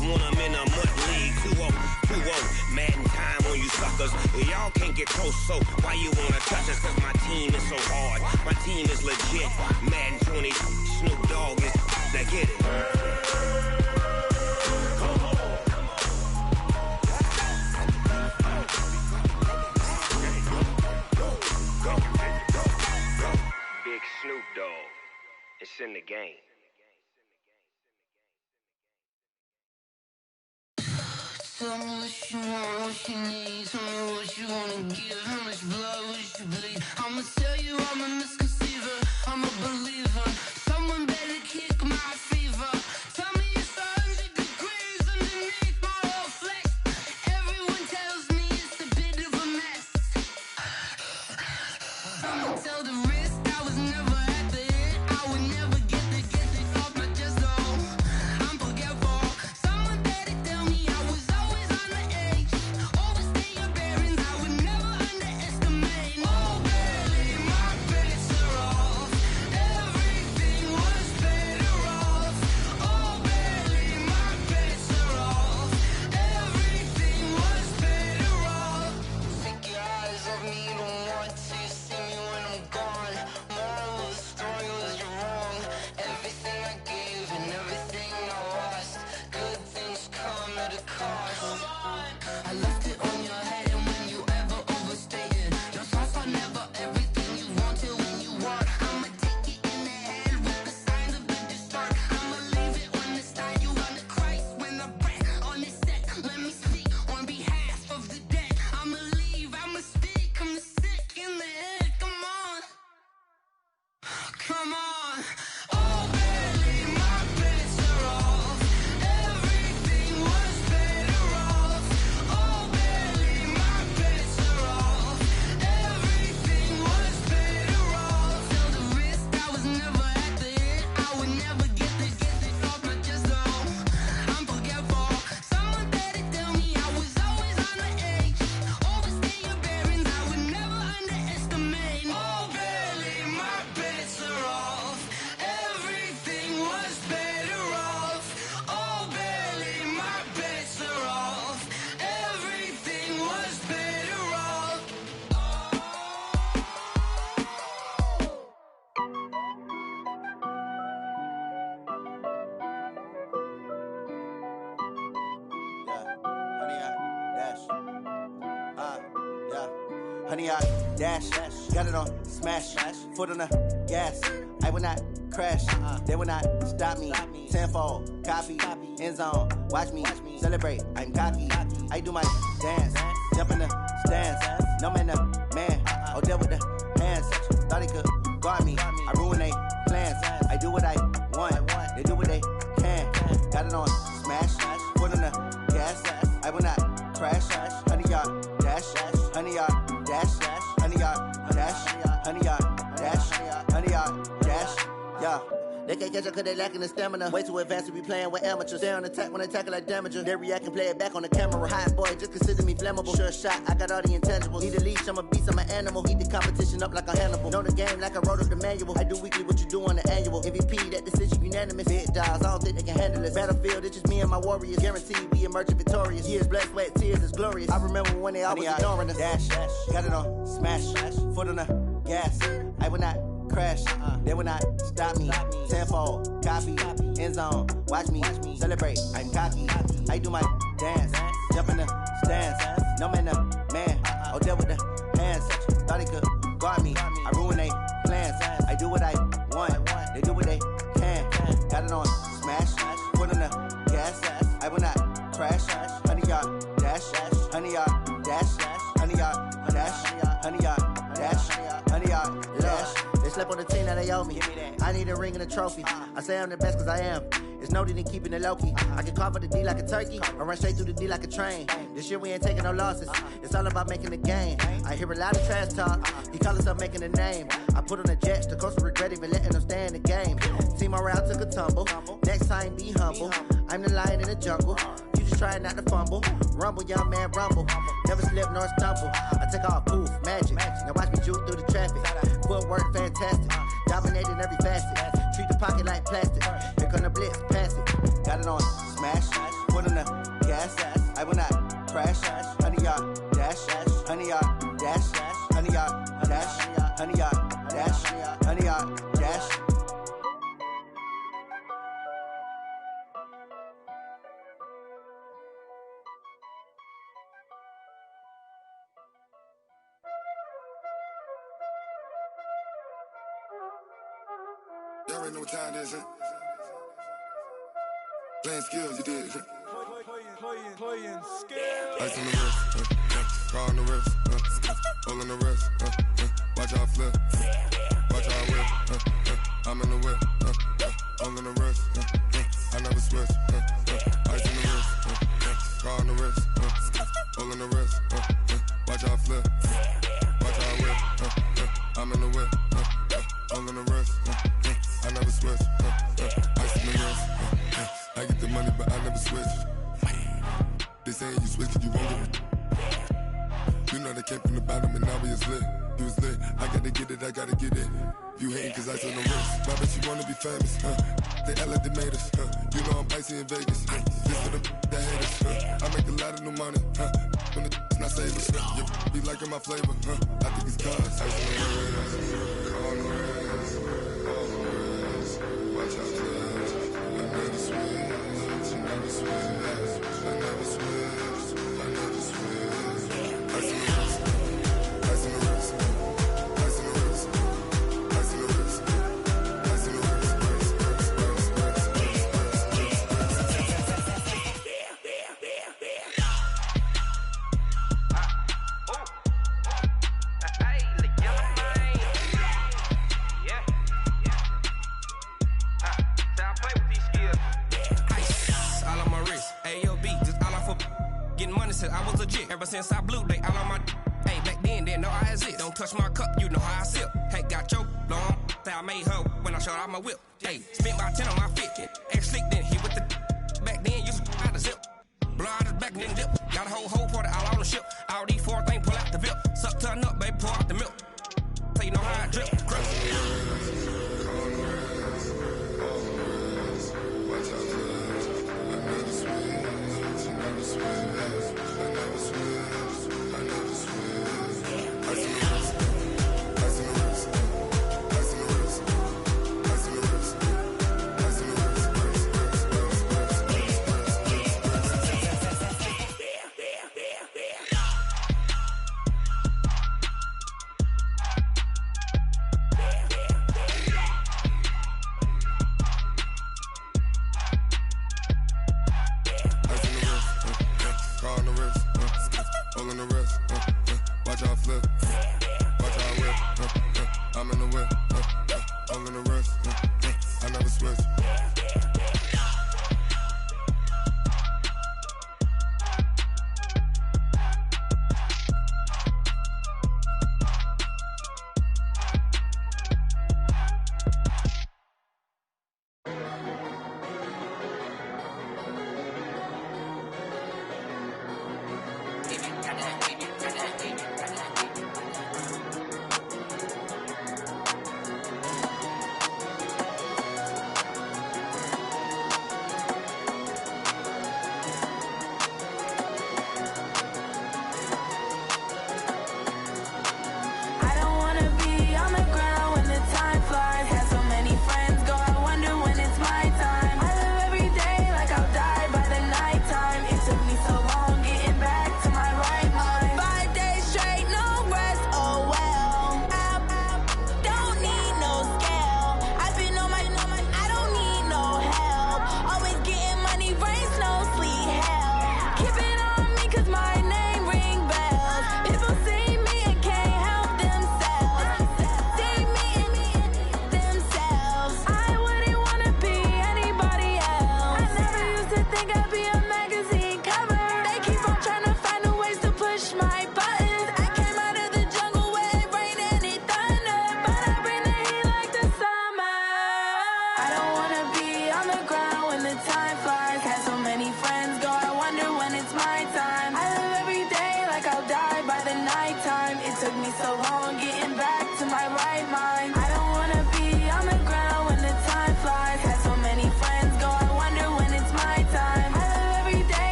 when I'm in a mud league. 2-0, Madden time on you suckers. Y'all can't get close, so why you wanna touch us? Cause my team is so hard, my team is legit. Madden 20, Snoop Dogg is, now get it. Come on. Go. Big Snoop Dogg, it's in the game. Tell me what you want, what you need. Tell me what you wanna give. How much blood would you bleed? I'ma tell you I'm a misconceiver, I'm a believer. Someone better kick my fever. Tell me it's 100 degrees underneath my whole flesh. Everyone tells me it's a bit of a mess. I'ma tell the risk I was never at the end. I would never get this off my chest though. I'm forgetful. Someone better tell me I was always on the edge. Overstay your bearings, I would never underestimate. Oh baby, my pretty honey yard, dash, got it on, smash, foot on the gas. I will not crash, they will not stop me. Tenfold, copy, end zone, watch me celebrate. I'm cocky, I do my dance, jump in the stands. No man, man, oh, there with the hands. Thought he could guard me, I ruin they plans. I do what I want, they do what they can. Got it on, smash, foot on the gas. I will not crash, honey yard, dash, honey yard, dash, honey yard, dash, honey yard, dash, honey yard, dash, yeah. They can't catch up cause they lacking the stamina. Way too advanced to be playing with amateurs. Stay on attack when attack like damager. They react and play it back on the camera. Hot boy, just consider me flammable. Sure shot, I got all the intangibles. Need a leash, I'm a beast, I'm an animal. Heat the competition up like a Hannibal. Know the game like I wrote up the manual. I do weekly what you do on the annual. MVP, that decision unanimous. Big dials, I don't think they can handle this. Battlefield, it's just me and my warriors. Guaranteed we emerging victorious. Years, blood, sweat, tears, is glorious. I remember when they always ignoring us. Dash, got it on, smash, foot on the gas. I will not crash, they will not stop me. Tenfold, copy, end zone, watch me celebrate. I'm cocky, I do my dance, jump in the stands. No man, man, oh, there with the hands. Thought he could guard me, I ruin they plans. I do what I want, they do what they can. Got it on, smash, foot on the gas. I will not crash, honey yard, dash, honey yard, dash, honey yard, dash, honey yard, dash, honey yard, dash. Slept on the team that they owe me. I need a ring and a trophy. I say I'm the best cause I am. It's no need in keeping it low-key. I can carve up the D like a turkey or run straight through the D like a train. This year we ain't taking no losses. It's all about making the game. I hear a lot of trash talk. He call himself making a name. I put on the Jets. The coach will regret even letting them stay in the game. Team morale took a tumble. Next time be humble. I'm the lion in the jungle. You just try not to fumble. Rumble, young man, rumble. Never slip nor stumble. I take off, poof, magic. Now watch me juke through the traffic. Footwork fantastic. Dominating every facet. Treat the pocket like plastic. Here come the blitz, pass it. Got it on, smash. Foot on the gas. I will not crash. Honey yard, dash. Honey yard, dash. Honey yard, dash. Honey yard, dash. Honey yard, dash. Y'all already know what time it is, huh? Playing skills, you did, huh? Playing skills. Ice on the wrist, car on the wrist, hole on the wrist, watch out flip, watch out whip, I'm in the whip, hole on the wrist, I never switch, ice on the wrist, car on the wrist, hole on the wrist, watch out flip, watch out whip, I'm in the whip, hole on the wrist, I never switch, ice on the wrist, I get the money but I never switch. They saying you switch and you won't get it. You know they came from the bottom and now we is lit. You was lit, I gotta get it, I gotta get it. You hating cause ice on the wrist. I bet you wanna be famous, They act like they made us, You know I'm icy in Vegas, Just for the that hate us, I make a lot of new money, When the not save us, You be liking my flavor, I think it's cause ice on the wrist, on the wrist, on the wrist. Watch out, cuz I never switch, I never switch. I never switch, I never switch. Ice in the wrist, ice in the wrist, ice in the wrist, ice in the wrist, ice in the wrist, I was legit ever since I blew they all on my hey back then didn't know I exist. Don't touch my cup, you know how I sip. Hey, got your long that I made her when I showed out my whip. Hey, spent my 10 on my fit. Ex slick then he with the back then used to out the zip. Blow out his back and then dip. Got a whole party all on the ship. All these four things pull out the VIP. Suck turn up, baby, pour out the milk. So you know how I drip. Ice in the wrist, all in the rest. Watch how I flip, watch how I whip. I'm in the whip, all in the rest. I never switch.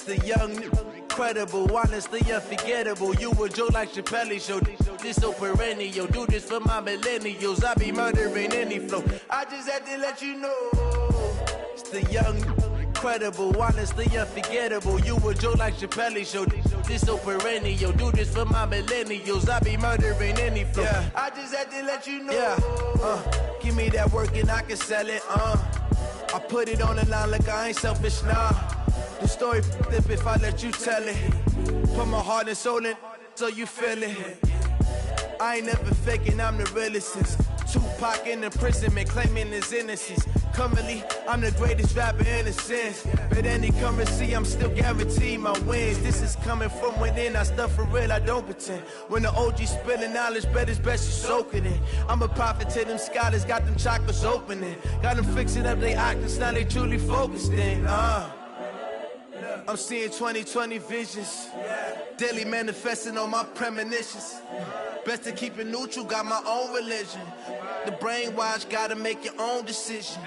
The young, incredible, honestly unforgettable. You a Joe like Chappelle show. This so perennial. Do this for my millennials. I be murdering any flow. I just had to let you know. It's the young, incredible, honestly unforgettable. You a Joe like Chappelle show. This so perennial. Do this for my millennials. I be murdering any flow. Yeah. I just had to let you know. Yeah. Give me that work and I can sell it. I put it on the line like I ain't selfish, nah. The story flip if I let you tell it. Put my heart and soul in so you feel it. I ain't never faking, I'm the realest since Tupac in imprisonment, claiming his innocence. Currently, I'm the greatest rapper in a sense. But any currency, I'm still guaranteed my wins. This is coming from within, I stuff for real, I don't pretend. When the OG spilling knowledge, bet it's best you soak it in. I'm a prophet to them scholars, got them chakras opening. Got them fixing up they octaves, now they truly focused in. I'm seeing 2020 visions. Daily manifesting on my premonitions. Best to keep it neutral, got my own religion. The brainwash, gotta make your own decision.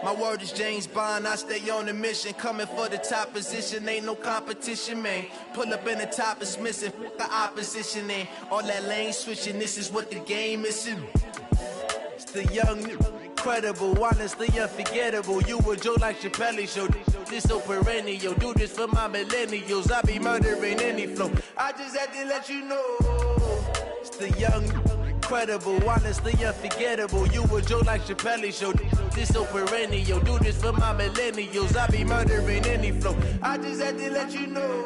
My word is James Bond, I stay on the mission. Coming for the top position, ain't no competition, man. Pull up in the top, it's missing, the opposition ain't. All that lane switching, this is what the game missing. It's the young, incredible, honestly unforgettable. You a Joe like Chappelle show. This so perennial, do this for my millennials. I be murdering any flow. I just had to let you know. It's the young, incredible, honestly unforgettable. You a Joe like Chappelle show. This so perennial, do this for my millennials. I be murdering any flow. I just had to let you know.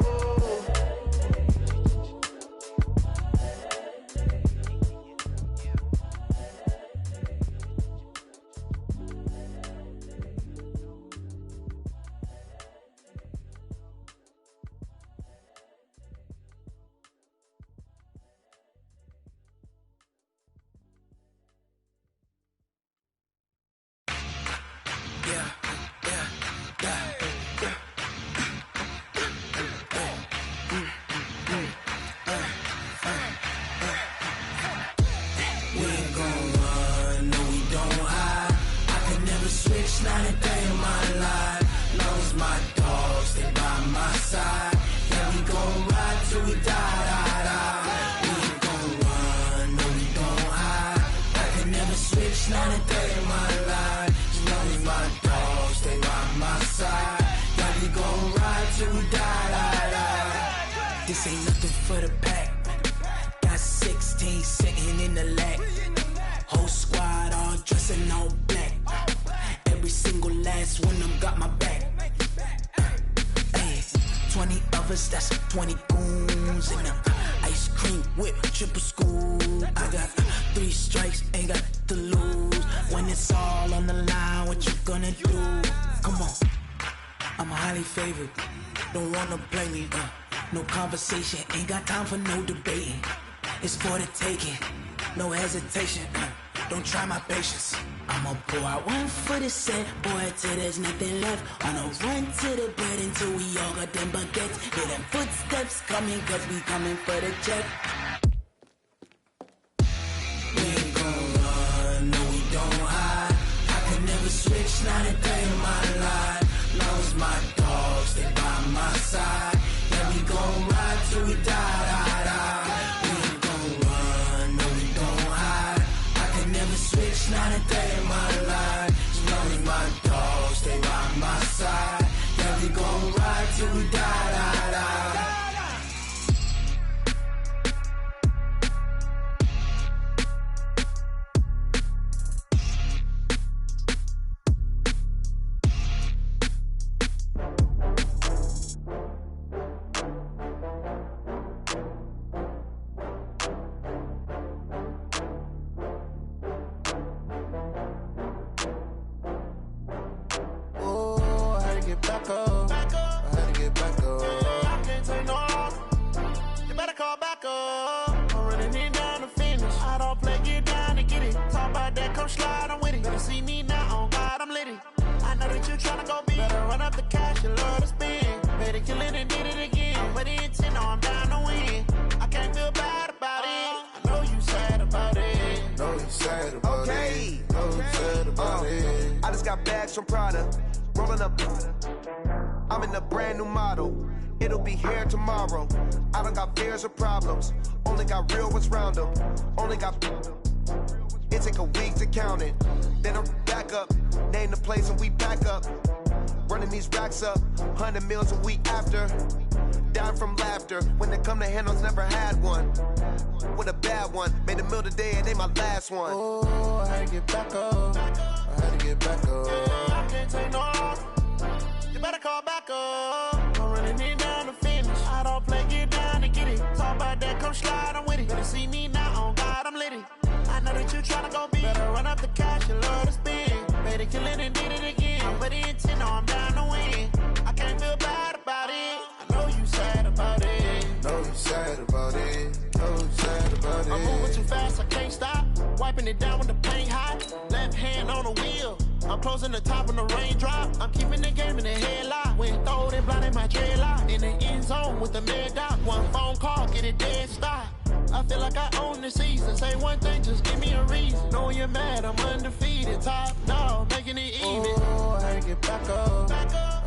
This ain't nothing for the pack. Got 16 sitting in the lag. Whole squad all dressing all black. Every single last one of them got my back. Hey, 20 of us, that's 20 goons in them. Ice cream whip, triple school. I got 3 strikes, ain't got to lose. When it's all on the line, what you gonna do? Come on, I'm highly favored. Don't wanna play me, no conversation, ain't got time for no debating. It's for the taking, no hesitation. Don't try my patience. I'ma pour out one for the set, boy, till there's nothing left. On a run to the bread until we all got them baguettes. Hear them footsteps coming, cause we coming for the check. We ain't gon' run, no we don't hide. I can never switch, not a day in my life. Long as my dogs, they by my side. Yeah, we gon' ride till we die. We ain't gon' run, no we don't hide. I can never switch, not a day in my life. As long as my dogs stay by my side. Yeah, we gon' ride till we die. From Prada, rolling up. I'm in a brand new model. It'll be here tomorrow. I don't got fears or problems. Only got real ones round them. Only got. It take a week to count it. Then I'm back up. Name the place and we back up. Running these racks up. 100 meals a week after. Down from laughter. When they come to handles, never had one. With a bad one. Made a meal today and they my last one. Oh, I had to get back up. I had to get back up. I can't take no loss. You better call back up. I'm running it down to finish. I don't play, get down to get it. Talk about that, come slide, I'm with it. Better see me now, on God, I'm litty. I know that you tryna go big. Better run up the cash, you love to spend. Made it, kill it, and did it again. I'm with the intent, no, I'm down to win. I can't feel bad about it. I know you sad about it. Know you sad about it. Know you sad about it. I'm moving too fast, I can't stop. Wiping it down with the paint hot. Left hand on the wheel. I'm closing the top on the raindrop. I'm keeping the game in the headlock. Went throwed and blinded my dreadlock. In the end zone with the mad dot. One phone call, get it dead stop. I feel like I own the season. Say one thing, just give me a reason. Know you're mad, I'm undefeated. Top dog, making it even. Oh, I had to get back up. I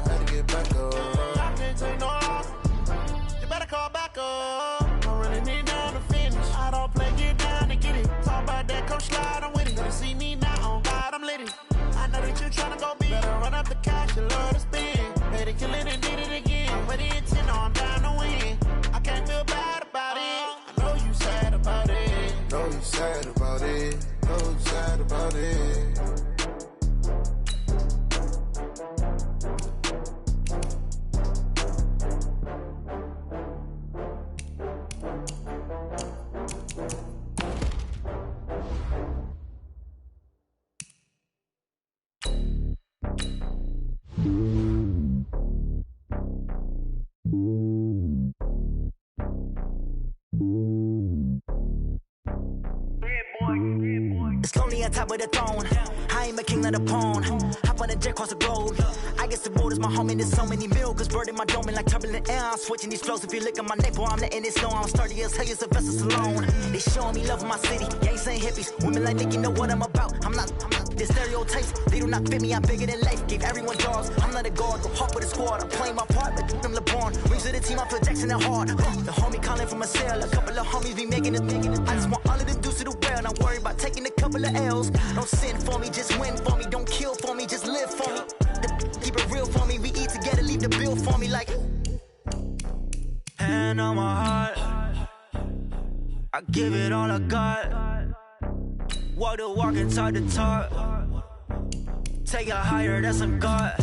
had to get back up. I can't take no loss. You better call back up. I'm really need down to finish. I don't play, get down to get it. Talk about that, come slide, I'm with it. Gonna see me now, on God, I'm lit it. I know that you tryna go big. Better run up the cash, you love to spend. Better kill it and did it again. With the intent, I'm down to win. I can't feel bad about it. I know you sad about it. Know you sad about it. Know you sad about it. It's lonely on top of the throne. I ain't a king of the pawn. Hop on a jet across the globe. I guess the road is my home and there's so many miracles burning my dome like turbulent air. I'm switching these flows. If you look at my neck, boy, I'm letting it snow. I'm sturdy as hell, you Sylvester Stallone. They showing me love in my city. Yeah, ain't saying hippies. Women like Nick, you know what I'm about. I'm not the stereotypes. They do not fit me. I'm bigger than life. Gave everyone jobs. I'm not a guard. Go hop with the squad. I'm playing my part, but I'm LeBron. Rings to the team. I feel Jackson and hard. The homie calling from a cell. A couple of homies be making it. I just want all of them dudes to the well. Not worry about taking a couple of L's. Don't sin for me, just win for me. Don't kill for me, just live for me. Keep it real for me. We eat together, leave the bill for me like. Hand on my heart, I give it all I got. Walk the walk and talk the talk. Take it higher, that's a God.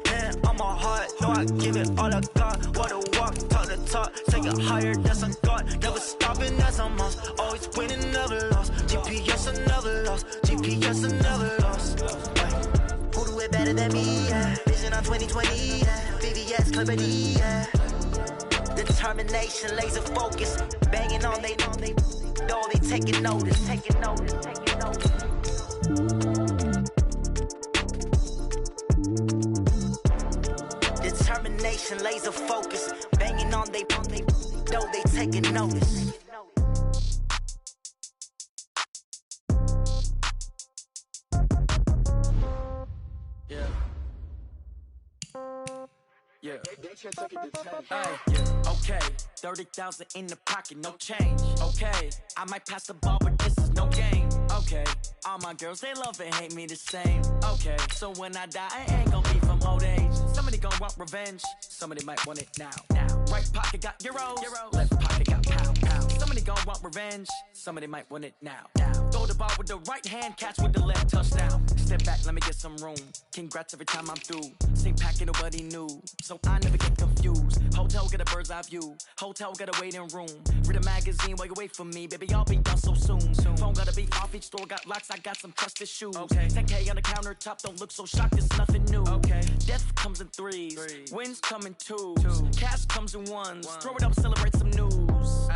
Hand on my heart, no, I give it all I got. Walk the walk, talk the talk. Take it higher, that's a God. Never stopping, that's a must. Always winning, never lost. GPS, I never lost. GPS, I never lost. Who do it better than me? Yeah. Vision on 2020. Yeah. VVS, Clarity. Yeah. Determination, laser focus. Banging on they know they taking notice. Taking notice. Taking notice. Determination, laser focus. Banging on they know they taking notice. Yeah. Okay, 30,000 in the pocket, no change. Okay, I might pass the ball, but this is no game. Okay, all my girls, they love and hate me the same. Okay, so when I die, I ain't gon' be from old age. Somebody gon' want revenge, somebody might want it now. Right pocket got euros, left pocket got pound. Somebody gon' want revenge, somebody might want it now. Throw the ball with the right hand, catch with the left, touchdown. Step back, let me get some room. Congrats every time I'm through. Same packet, nobody knew, so I never get confused. Hotel get a bird's eye view. Hotel get a waiting room. Read a magazine while you wait for me, baby. I'll be done so soon. Phone gotta be off, each store got locks. I got some trusted shoes. 10K on the countertop, don't look so shocked. It's nothing new. Death comes in threes. Wins come in twos. Cash comes in ones. Throw it up, celebrate some news.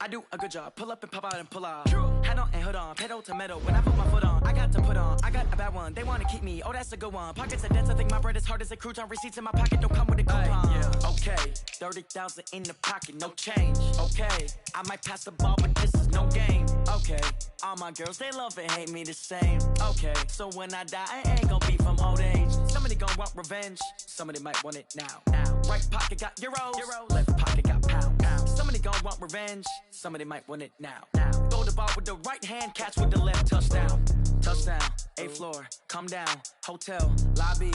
I do a good job. Pull up and pop out and pull out. Head on and hood on. Pedal to metal. When I put my foot on, I got to put on. I got a bad one. They want to keep me. Oh, that's a good one. Pockets are dense. I think my bread is hard as a crouton. Receipts in my pocket don't come with a coupon. Okay, 30,000 in the pocket, no change. Okay, I might pass the ball, but this is no game. Okay, all my girls, they love and hate me the same. Okay, so when I die, I ain't gon' be from old age. Somebody gon' want revenge. Somebody might want it now. Right pocket got euros. Left pocket got pound. Somebody gon' want revenge. Somebody might want it now. Throw the ball with the right hand, catch with the left, touchdown. Touchdown, 8th floor, come down. Hotel, lobby.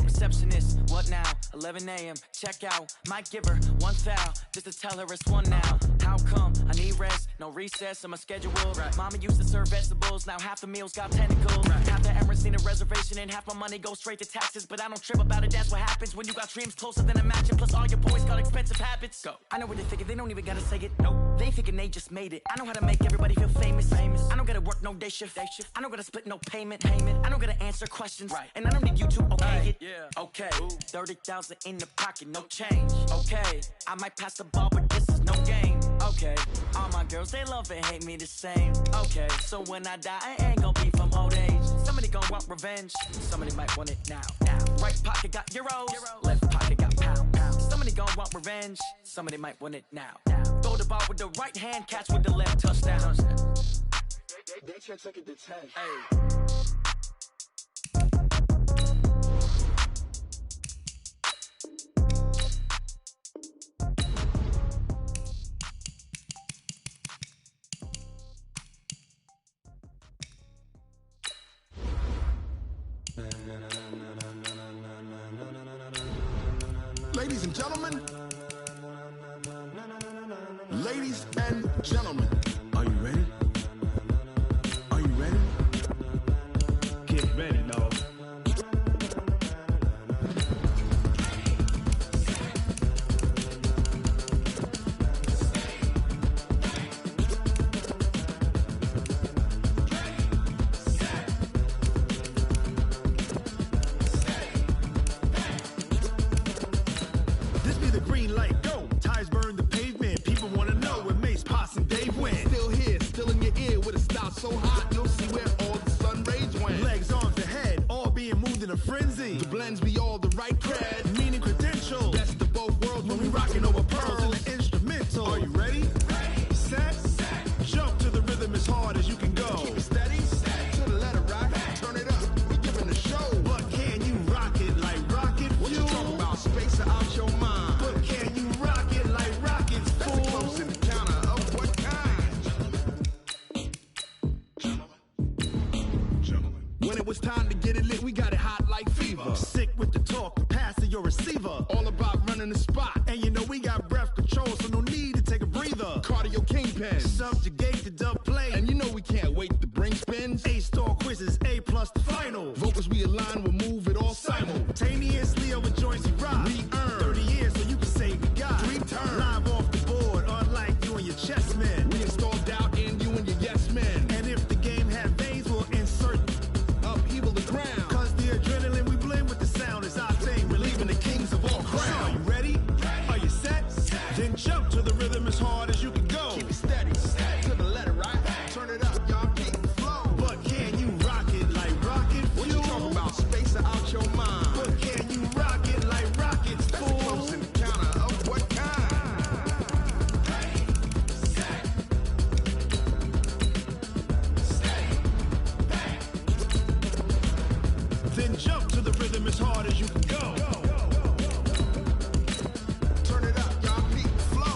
Receptionist, what now? 11 a.m., check out. Might give her one foul, just to tell her it's one now. How come? I need rest, no recess in my schedule. Mama used to serve vegetables, now half the meals got tentacles. Half the Emirates need a reservation and half my money goes straight to taxes. But I don't trip about it, that's what happens when you got dreams closer than a match. And plus all your boys got expensive habits. Go. I know what they figure, they don't even gotta say it. Nope. They thinking they just made it. I know how to make everybody feel famous. I don't gotta work no day shift. I don't gotta split no payment. I don't gotta answer questions. And I don't need you to okay it. Okay, 30,000 in the pocket, no change. Okay, I might pass the ball, but this is no game. Okay. Okay, all my girls, they love and hate me the same. Okay, so when I die, I ain't gonna be from old age. Somebody gonna want revenge, somebody might want it now. Right pocket got euros, left pocket got pound. Somebody gonna want revenge, somebody might want it now. Throw the ball with the right hand, catch with the left, touchdown. They check it to 10. Hey. Ladies and gentlemen, ladies and gentlemen, are you ready? Are you ready? Get ready, no. This be the green light, go. Ties burn the pavement. People wanna know where Mace, Posse, and Dave went. Still here, still in your ear with a style so hot, you'll see where all the sun rays went. Legs, arms, and head, all being moved in a frenzy. The blends be all the right cred, meaning credential. Best of both worlds when we rockin' over pearls in the instrumental. Are you ready? Set, jump to the rhythm as hard as you can go. Keep it steady, to the letter rock, turn it up, we giving a show. But can you rock it like rocket fuel? What you talking about, space out your mind? But can you rock it like rockets, fool? That's a close encounter of what kind? When it was time to get it lit, we got it hot like fever. Sick with the talk, the pass of your receiver. All about running the spot. And you know we got breath control, so no need to take a breather. Cardio kingpin, subjugate the dub play. And you know we can't wait to bring spins. A-star quizzes, A+ the final. Vocals we align, we'll move it all simultaneously over joints you rock. We earn 30 years, so you can say we got 3 turns. Live off the board, unlike you and your chess men. We install doubt in you and your yes men. And if the game had veins, we'll insert upheaval the ground. Cause the adrenaline we blend with the sound is our thing, relieving the kings of all crowns. So are you ready? Are you set? Then jump to the rhythm as hard as you can go. Keep it steady, to the letter right. Turn it up, y'all keep the flow. But can you rock it like rocket fuel? What you talking about, space out your mind? But can you rock it like rockets, fool? That's a close encounter of what kind? Then jump to the rhythm as hard as you can go. Turn it up, y'all keep the flow.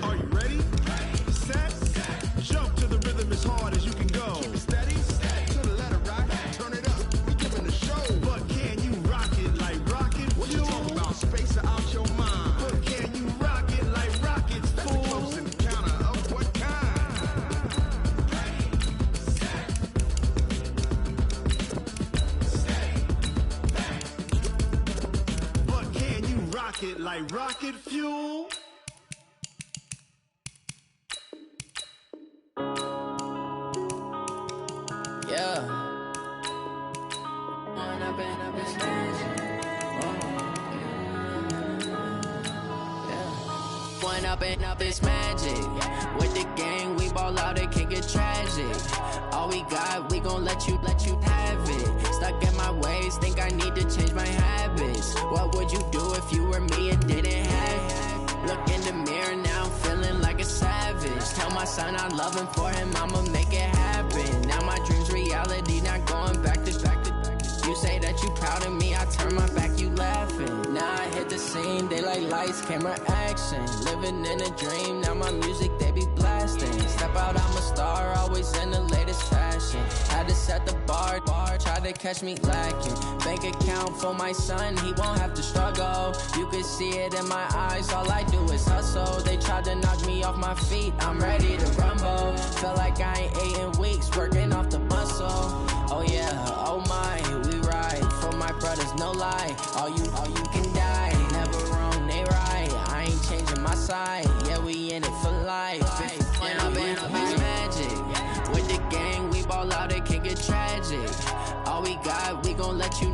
Are you ready? Set, jump to the rhythm as hard as you can go. Keep it steady, to the letter rock. Turn it up, we giving a show. But can you rock it like rocket fuel? What you talking about, space out your mind? But can you rock it like rockets, fool? That's a close encounter of what kind? But can you rock it like rocket fuel? Yeah. One up and up is magic. With the gang, we ball out, it can get tragic. All we got, we gon' let you have it. Stuck in my ways, think I need to change my habits. What would you do if you were me and didn't have it? Look in the mirror now, I'm feeling like a savage. Tell my son I love him, for him I'ma make it happen. Now my dream's reality, not going back to back to back. You say that you proud of me, I turn my back, you laughing. Now I hit the scene, they like lights, camera, action. Living in a dream, now my music, they be blasting. Step out, I'm a star, always in the latest fashion. Had to set the bar, try to catch me lacking. Bank account for my son, he won't have to struggle. You can see it in my eyes, all I do is hustle. They tried to knock me off my feet, I'm ready to rumble. Feel like I ain't ate in weeks, working off the muscle. Oh yeah, oh my, we ride for my brothers, no lie. All you can die, never wrong. side. Yeah, we in it for life. And I've been magic. With the gang, we ball out, it can get tragic. All we got, we gon' let you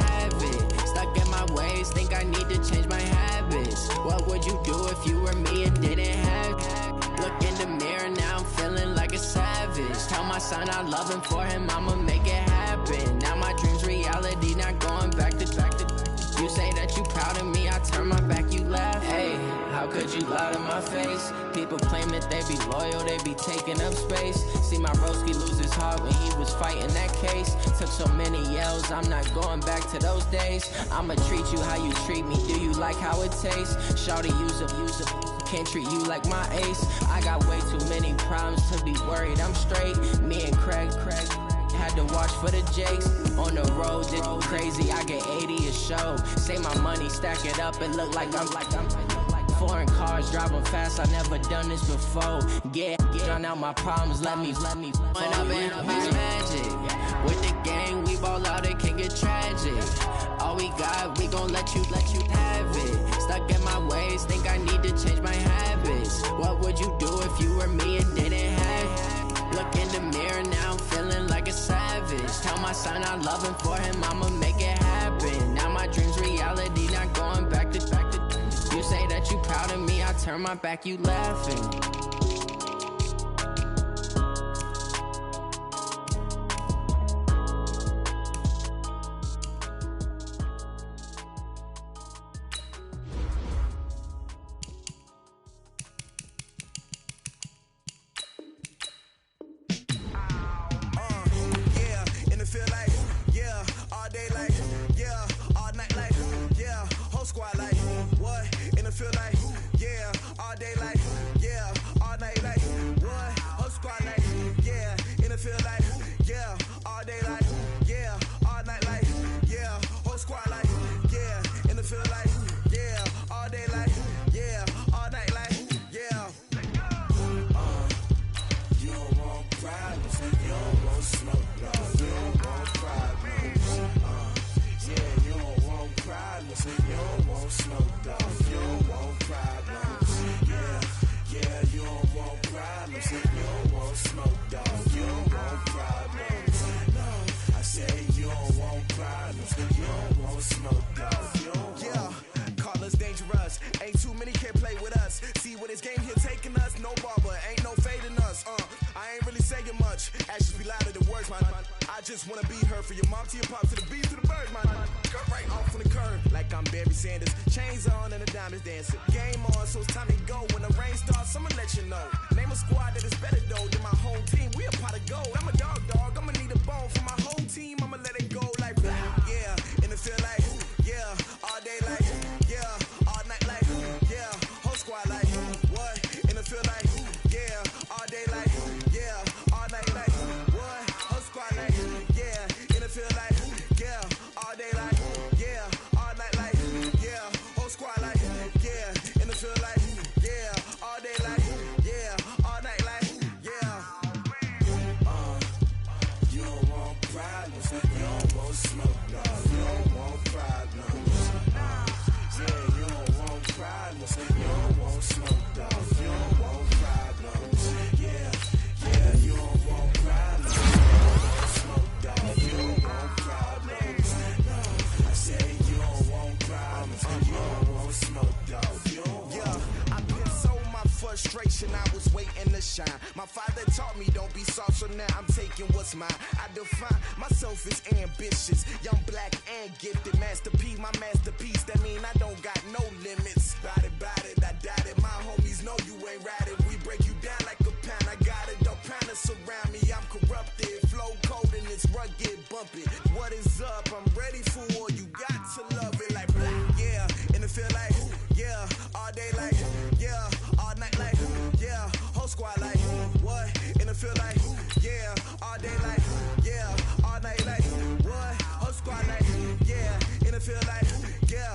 have it. Stuck in my ways, think I need to change my habits. What would you do if you were me and didn't have it? Look in the mirror, now I'm feeling like a savage. Tell my son I love him, for him I'ma make it happen. Now my dream's reality, not going back to. You say that you proud of me, I turn my back, you laugh. Hey, how could you lie to my face? People claim that they be loyal, they be taking up space. See my broski lose his heart when he was fighting that case. Took so many yells, I'm not going back to those days. I'ma treat you how you treat me, do you like how it tastes? Shawty, use up, can't treat you like my ace. I got way too many problems to be worried, I'm straight. Me and Craig had to watch for the Jakes. On the road, it's crazy, I get 80 a show. Say my money, stack it up, and look like I'm foreign cars, driving fast, I never done this before. Get drown out my problems, let me When I've been magic. With the gang, we ball out, it can get tragic. All we got, we gon' let you have it. Stuck in my ways, think I need to change my habits. What would you do if you were me and didn't have it? Look in the mirror, now I'm feeling like a savage. Tell my son I love him, for him I'ma make it happen. Now my dream's reality, not going back to. You say that you proud of me, I turn my back, you laughing. feel like, yeah,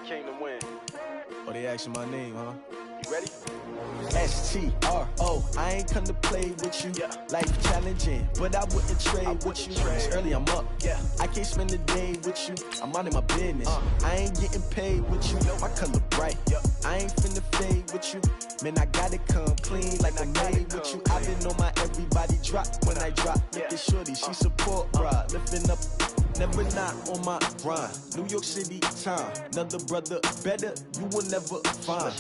came to win. Oh, they asking my name, huh? You ready? S-T-R-O, I ain't come to play with you. Life challenging, but I wouldn't trade with you. It's early, I'm up. I can't spend a day with you. I'm out of my business. I ain't getting paid with you. My color bright. I ain't finna fade with you. Man, I gotta come clean like I made with you. I been on my everybody drop when I drop. Look at shorty, she support ride. Lifting up, never not on my grind. New York City time, another brother better you will never find.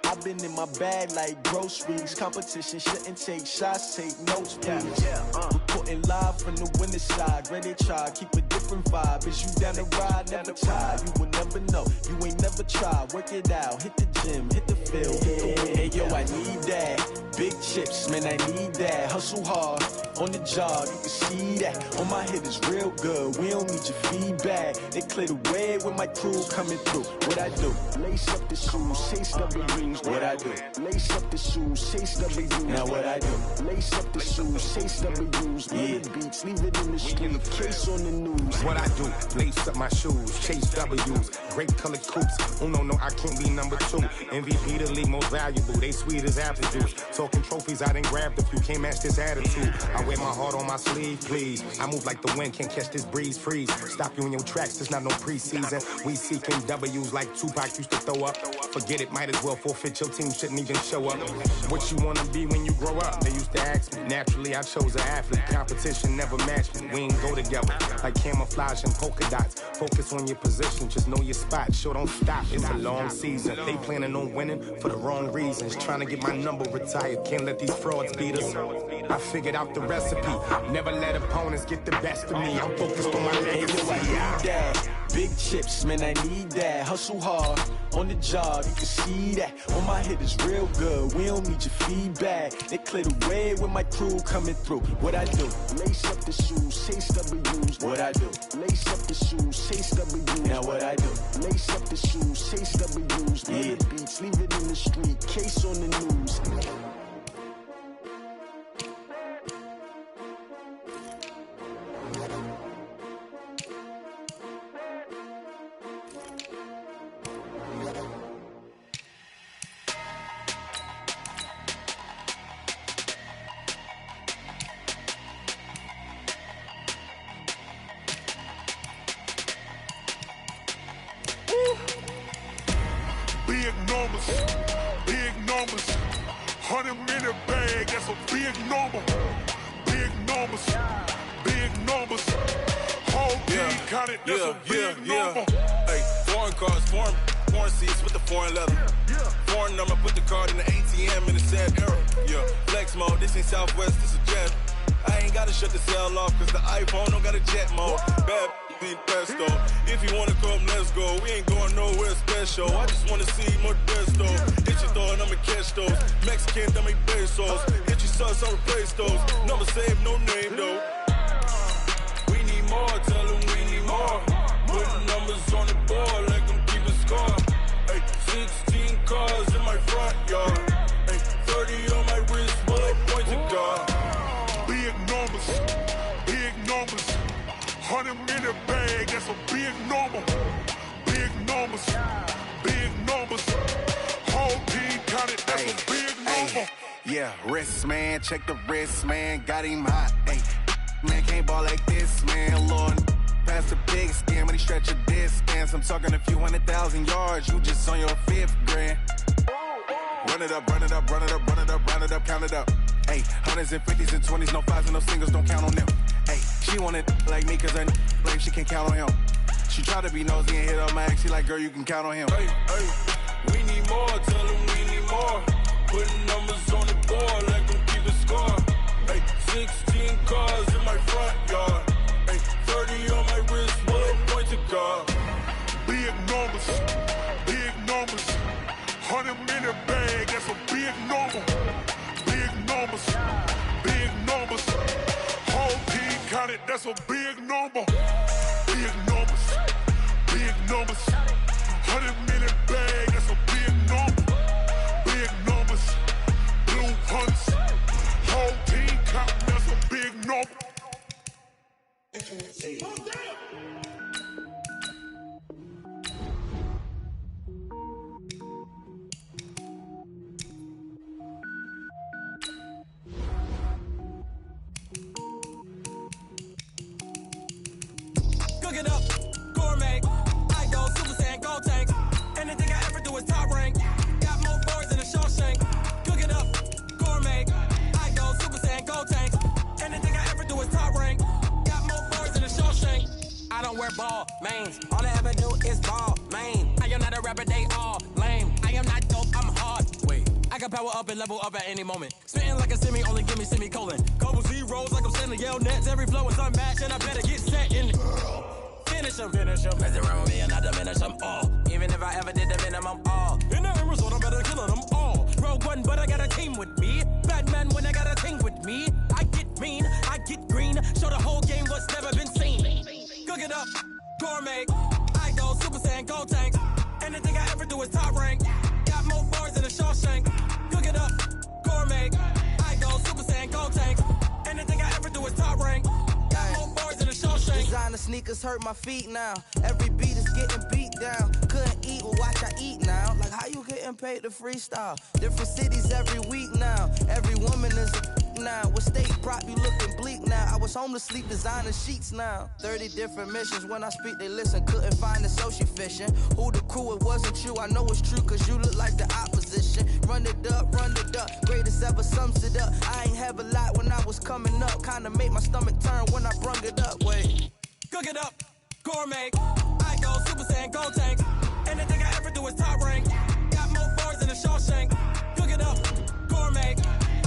I've been in my bag like groceries. Competition shouldn't take shots, take notes, please. Reporting live from the winning side. Ready to try, keep a different vibe. Is you down the ride, never tired. You will never know, you ain't never tried. Work it out, hit the gym, hit the field, hit the win. Hey yo, I need that. Big chips, man, I need that. Hustle hard, on the job, you can see that. On my head is real good, we don't need your feedback. They clear the way with my crew coming through. What I do? Lace up the shoes, chase W's. What I do? Lace up the shoes, chase W's. Now what I do? Lace up the shoes, chase W's. Run the beats, leave it in the street, case on the news. What I do? Lace up my shoes, chase W's. Great colored coops. Oh no, I can't be number 2. MVP the league most valuable. They sweet as apple juice. Talking trophies, I done grabbed a few. Can't match this attitude. I wear my heart on my sleeve, please. I move like the wind, can't catch this breeze, freeze. Stop you in your tracks, there's not no preseason. We seeking W's like Tupac used to throw up. Forget it, might as well forfeit. Your team shouldn't even show up. What you wanna be when you grow up? They used to ask me. Naturally, I chose an athlete. Competition never matched me. We ain't go together like camouflage and polka dots. Focus on your position, just know your spot. Sure, don't stop. It's a long season. They planning on winning for the wrong reasons. Trying to get my number retired. Can't let these frauds beat us. I figured out the recipe. Never let opponents get the best of me. I'm focused on my legacy. I need that. Big chips, man, I need that. Hustle hard, on the job, you can see that. On my head is real good, we don't need your feedback. They clear the way with my crew coming through. What I do? Lace up the shoes, chase W's. What I do? Lace up the shoes, chase W's. Now what I do? Lace up the shoes, chase W's. Run the beats, leave it in the street, case on the news. Big numbers, 100-minute bag, that's a big number. Big numbers, whole team counted, that's a big number. Hey, foreign cars, foreign seats with the foreign leather. Foreign number, put the card in the ATM in the sad era. Yeah, flex mode, this ain't Southwest, this a jet. I ain't gotta shut the cell off, cause the iPhone don't got a jet mode. Bad be pesto. If you wanna come, let's go. We ain't going nowhere special. I just wanna see more desto. Hit your thought, I'ma catch those. Mexican, I'ma make pesos. Hit your sus, I'll replace those. Number save, no name though. We need more, tell them we need more. Putting numbers on the board, like them keep a score. Hey, 16 cars in my front yard. Hey, 30 on my wrist, bullet point to God. Big numbers, 100-minute bag, that's a big number. Big numbers, whole team counted, that's a big number. Yeah, wrist man, check the wrist man, got him hot. Ay, man can't ball like this, man. Lord, past the big skin when he stretch a distance. I'm talking a few 100,000 yards, you just on your 5th grand. Run it up, count it up. Hey, hundreds and 50s and 20s, no 5s and no singles, don't count on them. Hey, she want it like me, cause her like she can count on him. She try to be nosy and hit up my ex, she like, girl, you can count on him. Hey, we need more, tell them we need more. Putting numbers on the board, like them keep a score. Hey, 16 cars in my front yard. Hey, 30 on my wrist, bullet point to God. Big numbers, 100-minute bag, that's a big number. Big numbers, whole team counted, that's a big number. Big numbers, 100-minute bag, that's a big number. Big numbers, blue hunts, whole team counting, that's a big number. mains. All I ever do is ball, man. I am not a rapper, they all lame. I am not dope, I'm hard. Wait, I can power up and level up at any moment. Spitting like a semi, only give me semicolon. Couple zeros like I'm sending yell nets. Every flow is unmatched, and I better get set in. Finish them. Mess around with me and I diminish them all. Even if I ever did the minimum, all. In the end result, I'm better killing them all. Rogue One, but I got a team with me. Batman when I got a team with me. I get mean, I get green. Show the whole game what's never been seen. Cook it up, gourmet. I go Super Saiyan, gold tanks. Anything I ever do is top rank. Got more bars than a Shawshank. Cook it up, gourmet. I go Super Saiyan, gold tanks. Anything I ever do is top rank. Got more bars than a Shawshank. Designer sneakers hurt my feet now. Every beat is getting beat down. Couldn't eat, well watch I eat now. Like how you getting paid to freestyle? Different cities every week now. Every woman is a now. With state prop, you looking bleak now. I was home to sleep, designer sheets now. 30 different missions. When I speak, they listen. Couldn't find it, so she fishing. Who the crew? It wasn't you. I know it's true, cause you look like the opposition. Run it up. Greatest ever sums it up. I ain't have a lot when I was coming up. Kinda made my stomach turn when I brung it up. Wait. Cook it up, gourmet. I go Super Saiyan, gold tanks. Anything I ever do is top rank. Got more bars than a Shawshank. Cook it up, gourmet.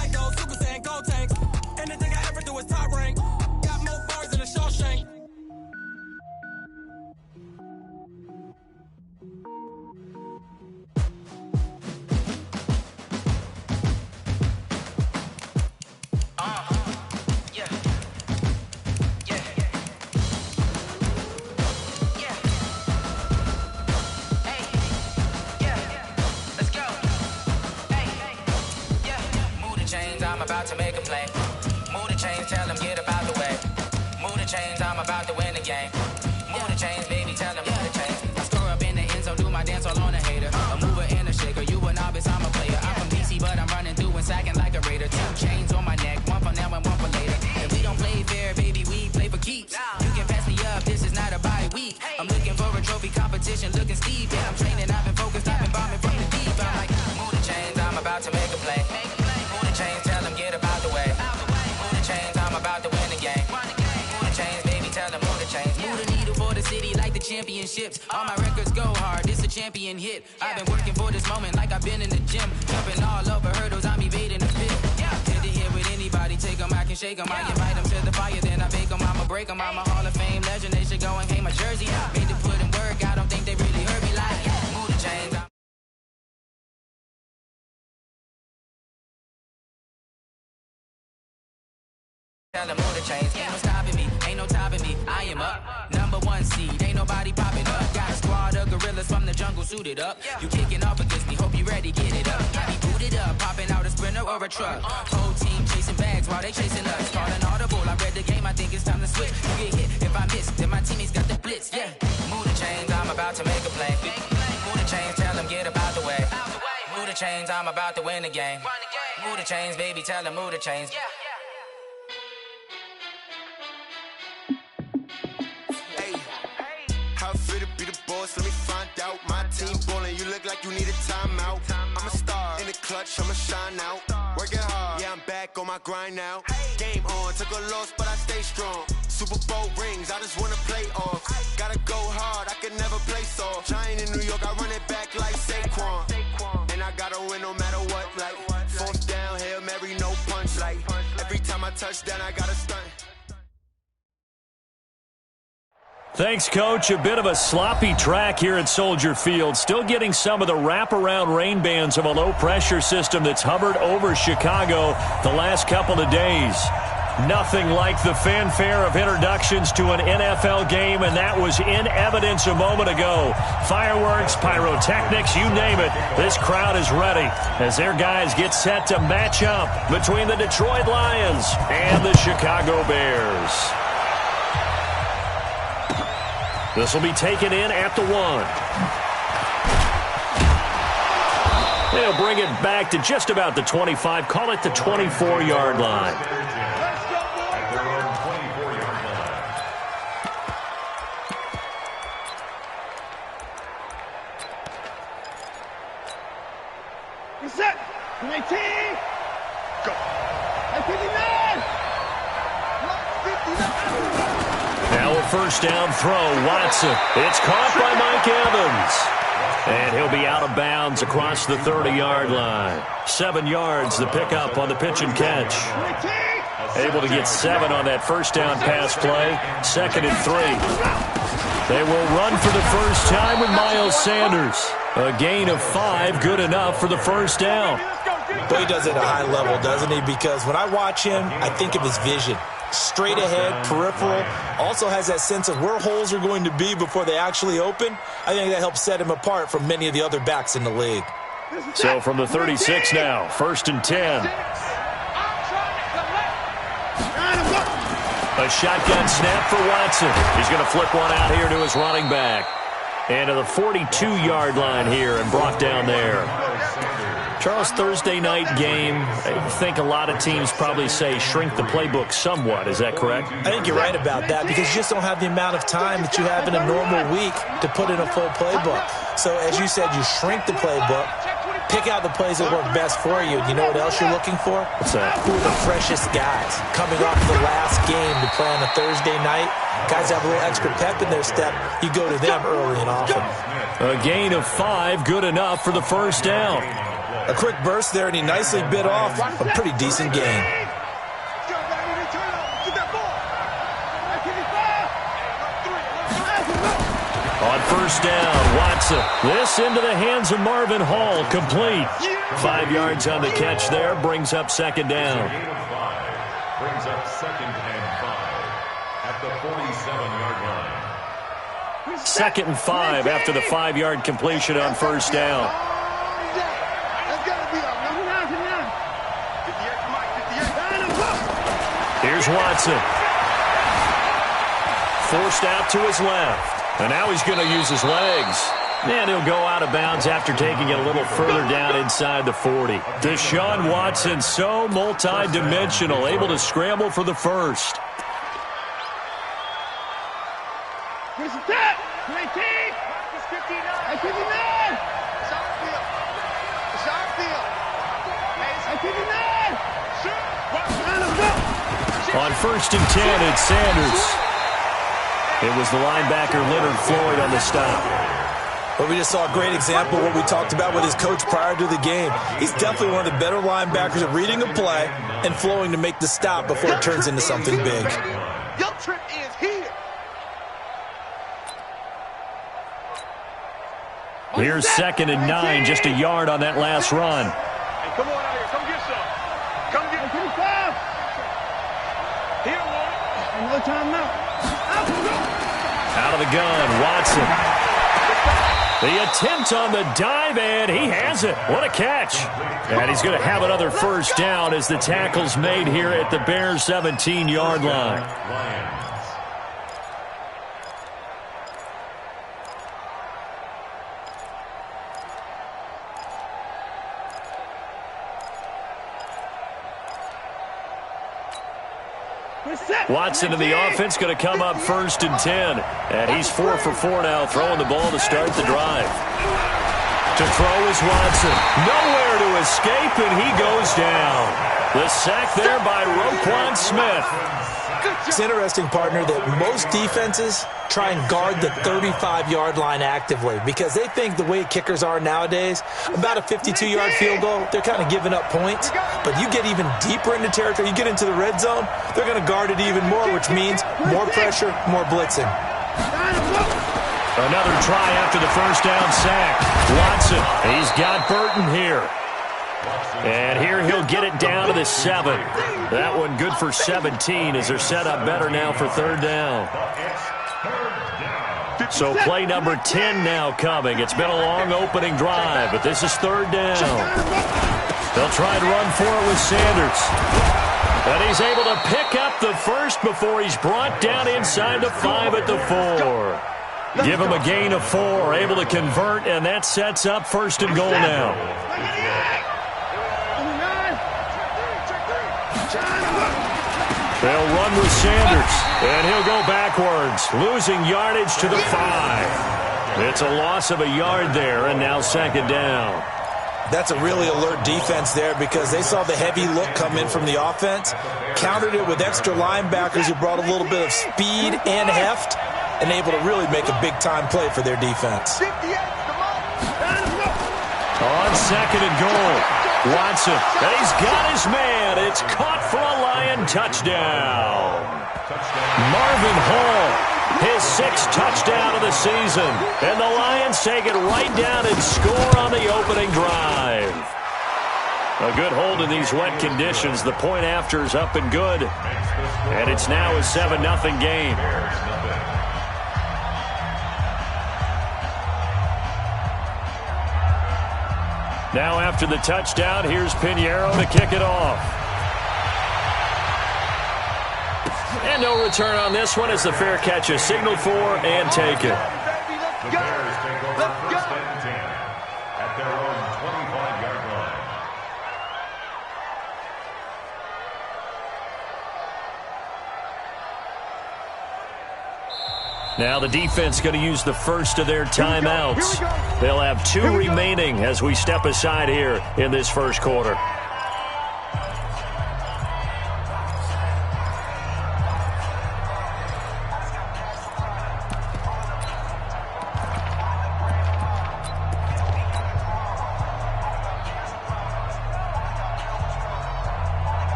I go Super Saiyan, gold tanks. Anything I ever do is top rank. Got more bars than a Shawshank. I'm about to make a play. Move the chains, tell them get about the way. Move the chains, I'm about to win the game. Move the chains, baby, tell them move the chains. I score up in the end zone, do my dance all on a hater. A mover and a shaker, you a novice, I'm a player. I'm from DC, but I'm running through and sacking like a raider. 2 chains on my neck, one for now and one for later. And we don't play fair, baby, we play for keeps. You can pass me up, this is not a bye week. I'm looking for a trophy competition, looking steep. Yeah, I'm training, I've been focused, I've been bombing from the deep. I'm like, move the chains, I'm about to make a play. Move the chains, tell them get about the way. Move the chains, I'm about to win the game. Move the chains, baby, tell them move the chains. Move the needle for the city like the championships. All my records go hard, this a champion hit. I've been working for this moment like I've been in the gym. Jumping all over hurdles, I'm evading the pit. Hit the hit with anybody, take them, I can shake them. I invite them to the fire, then I bake them, I'ma break them. I'm a Hall of Fame legend, they should go and hang my jersey. Made to put in work, I don't think they really heard me like, move the chains. Tell them move the chains, ain't no stopping me, ain't no topping me. I am up, #1 seed, ain't nobody popping up. Got a squad of gorillas from the jungle suited up. You kicking off against me, hope you ready, get it up. I be booted up, popping out a Sprinter or a truck. Whole team chasing bags while they chasing us. Calling audible, I read the game, I think it's time to switch. You get hit, if I miss, then my teammates got the blitz, yeah. Move the chains, I'm about to make a play. Move the chains, tell them get about the way. Move the chains, I'm about to win the game. Move the chains, baby, tell them move the chains. Let me find out. My team ballin', you look like you need a timeout. I'm a star in the clutch, I'ma shine out. Working hard, yeah, I'm back on my grind now. Game on, took a loss, but I stay strong. Super Bowl rings, I just wanna play off. Gotta go hard, I can never play soft. Giant in New York, I run it back like Saquon. And I gotta win no matter what, like 4th down, Hail Mary, no punch. Like every time I touch down, I gotta stunt. Thanks, Coach. A bit of a sloppy track here at Soldier Field. Still getting some of the wraparound rain bands of a low-pressure system that's hovered over Chicago the last couple of days. Nothing like the fanfare of introductions to an NFL game, and that was in evidence a moment ago. Fireworks, pyrotechnics, you name it. This crowd is ready as their guys get set to match up between the Detroit Lions and the Chicago Bears. This will be taken in at the 1. They'll bring it back to just about the 25. Call it the 24-yard line. Get set. 19. Go. 59. 59. Now a first down throw. Watson. It's caught by Mike Evans. And he'll be out of bounds across the 30-yard line. 7 yards, the pickup on the pitch and catch. Able to get 7 on that first down pass play. 2nd and 3. They will run for the first time with Miles Sanders. A gain of 5, good enough for the first down. But he does it at a high level, doesn't he? Because when I watch him, I think of his vision. Straight ahead, peripheral, also has that sense of where holes are going to be before they actually open. I think that helps set him apart from many of the other backs in the league. So from the 36 now, 1st and 10. A shotgun snap for Watson. He's going to flip one out here to his running back. And to the 42-yard line here and brought down there. Charles, Thursday night game, I think a lot of teams probably say shrink the playbook somewhat. Is that correct? I think you're right about that because you just don't have the amount of time that you have in a normal week to put in a full playbook. So as you said, you shrink the playbook, pick out the plays that work best for you. You know what else you're looking for? What's that? Who are the freshest guys coming off the last game to play on a Thursday night? Guys have a little extra pep in their step. You go to them early and often. A gain of 5, good enough for the first down. A quick burst there, and he nicely bit off a pretty decent gain. On first down, Watson. This into the hands of Marvin Hall, complete. 5 yards on the catch there, brings up 2nd down. Brings up 2nd and 5 at the 47-yard line. 2nd and 5 after the 5-yard completion on first down. Here's Watson. Forced out to his left. And now he's going to use his legs. And he'll go out of bounds after taking it a little further down inside the 40. Deshaun Watson, so multi-dimensional, able to scramble for the first. Here's the tap. 19. 59. On 1st and 10, it's Sanders. It was the linebacker Leonard Floyd on the stop. Well, we just saw a great example of what we talked about with his coach prior to the game. He's definitely one of the better linebackers at reading a play and flowing to make the stop before it turns into something big. Your trip is here. Here's 2nd and 9, just a yard on that last run. Hey, come on out here. Come get some. Come get some. Here, one. Another timeout. Out of the gun, Watson. The attempt on the dive, and he has it. What a catch. And he's going to have another first down as the tackle's made here at the Bears' 17-yard line. Watson in the offense going to come up 1st and 10. And he's 4 for 4 now, throwing the ball to start the drive. To throw is Watson. Nowhere to escape, and he goes down. The sack there by Roquan Smith. It's interesting, partner, that most defenses try and guard the 35-yard line actively because they think the way kickers are nowadays, about a 52-yard field goal, they're kind of giving up points. But you get even deeper into territory, you get into the red zone, they're going to guard it even more, which means more pressure, more blitzing. Another try after the first down sack. Watson, he's got Burton here. And here he'll get it down to the 7. That one good for 17 as they're set up better now for 3rd down. So play number 10 now coming. It's been a long opening drive, but this is 3rd down. They'll try and run for it with Sanders. And he's able to pick up the first before he's brought down inside the 5 at the 4. Give him a gain of 4, able to convert, and that sets up 1st and goal now. They'll run with Sanders, and he'll go backwards, losing yardage to the 5. It's a loss of a yard there, and now 2nd down. That's a really alert defense there because they saw the heavy look come in from the offense, countered it with extra linebackers who brought a little bit of speed and heft, and able to really make a big-time play for their defense. On second and goal, Watson, and he's got his man. It's caught for a Lion touchdown. Marvin Hall, his 6th touchdown of the season. And the Lions take it right down and score on the opening drive. A good hold in these wet conditions. The point after is up and good. And it's now a 7-0 game. Now after the touchdown, here's Pinheiro to kick it off. And no return on this one as the fair catch is signaled for and taken. The Bears take over first and 10 at their own 25-yard line. Now the defense going to use the first of their timeouts. They'll have 2 remaining as we step aside here in this first quarter.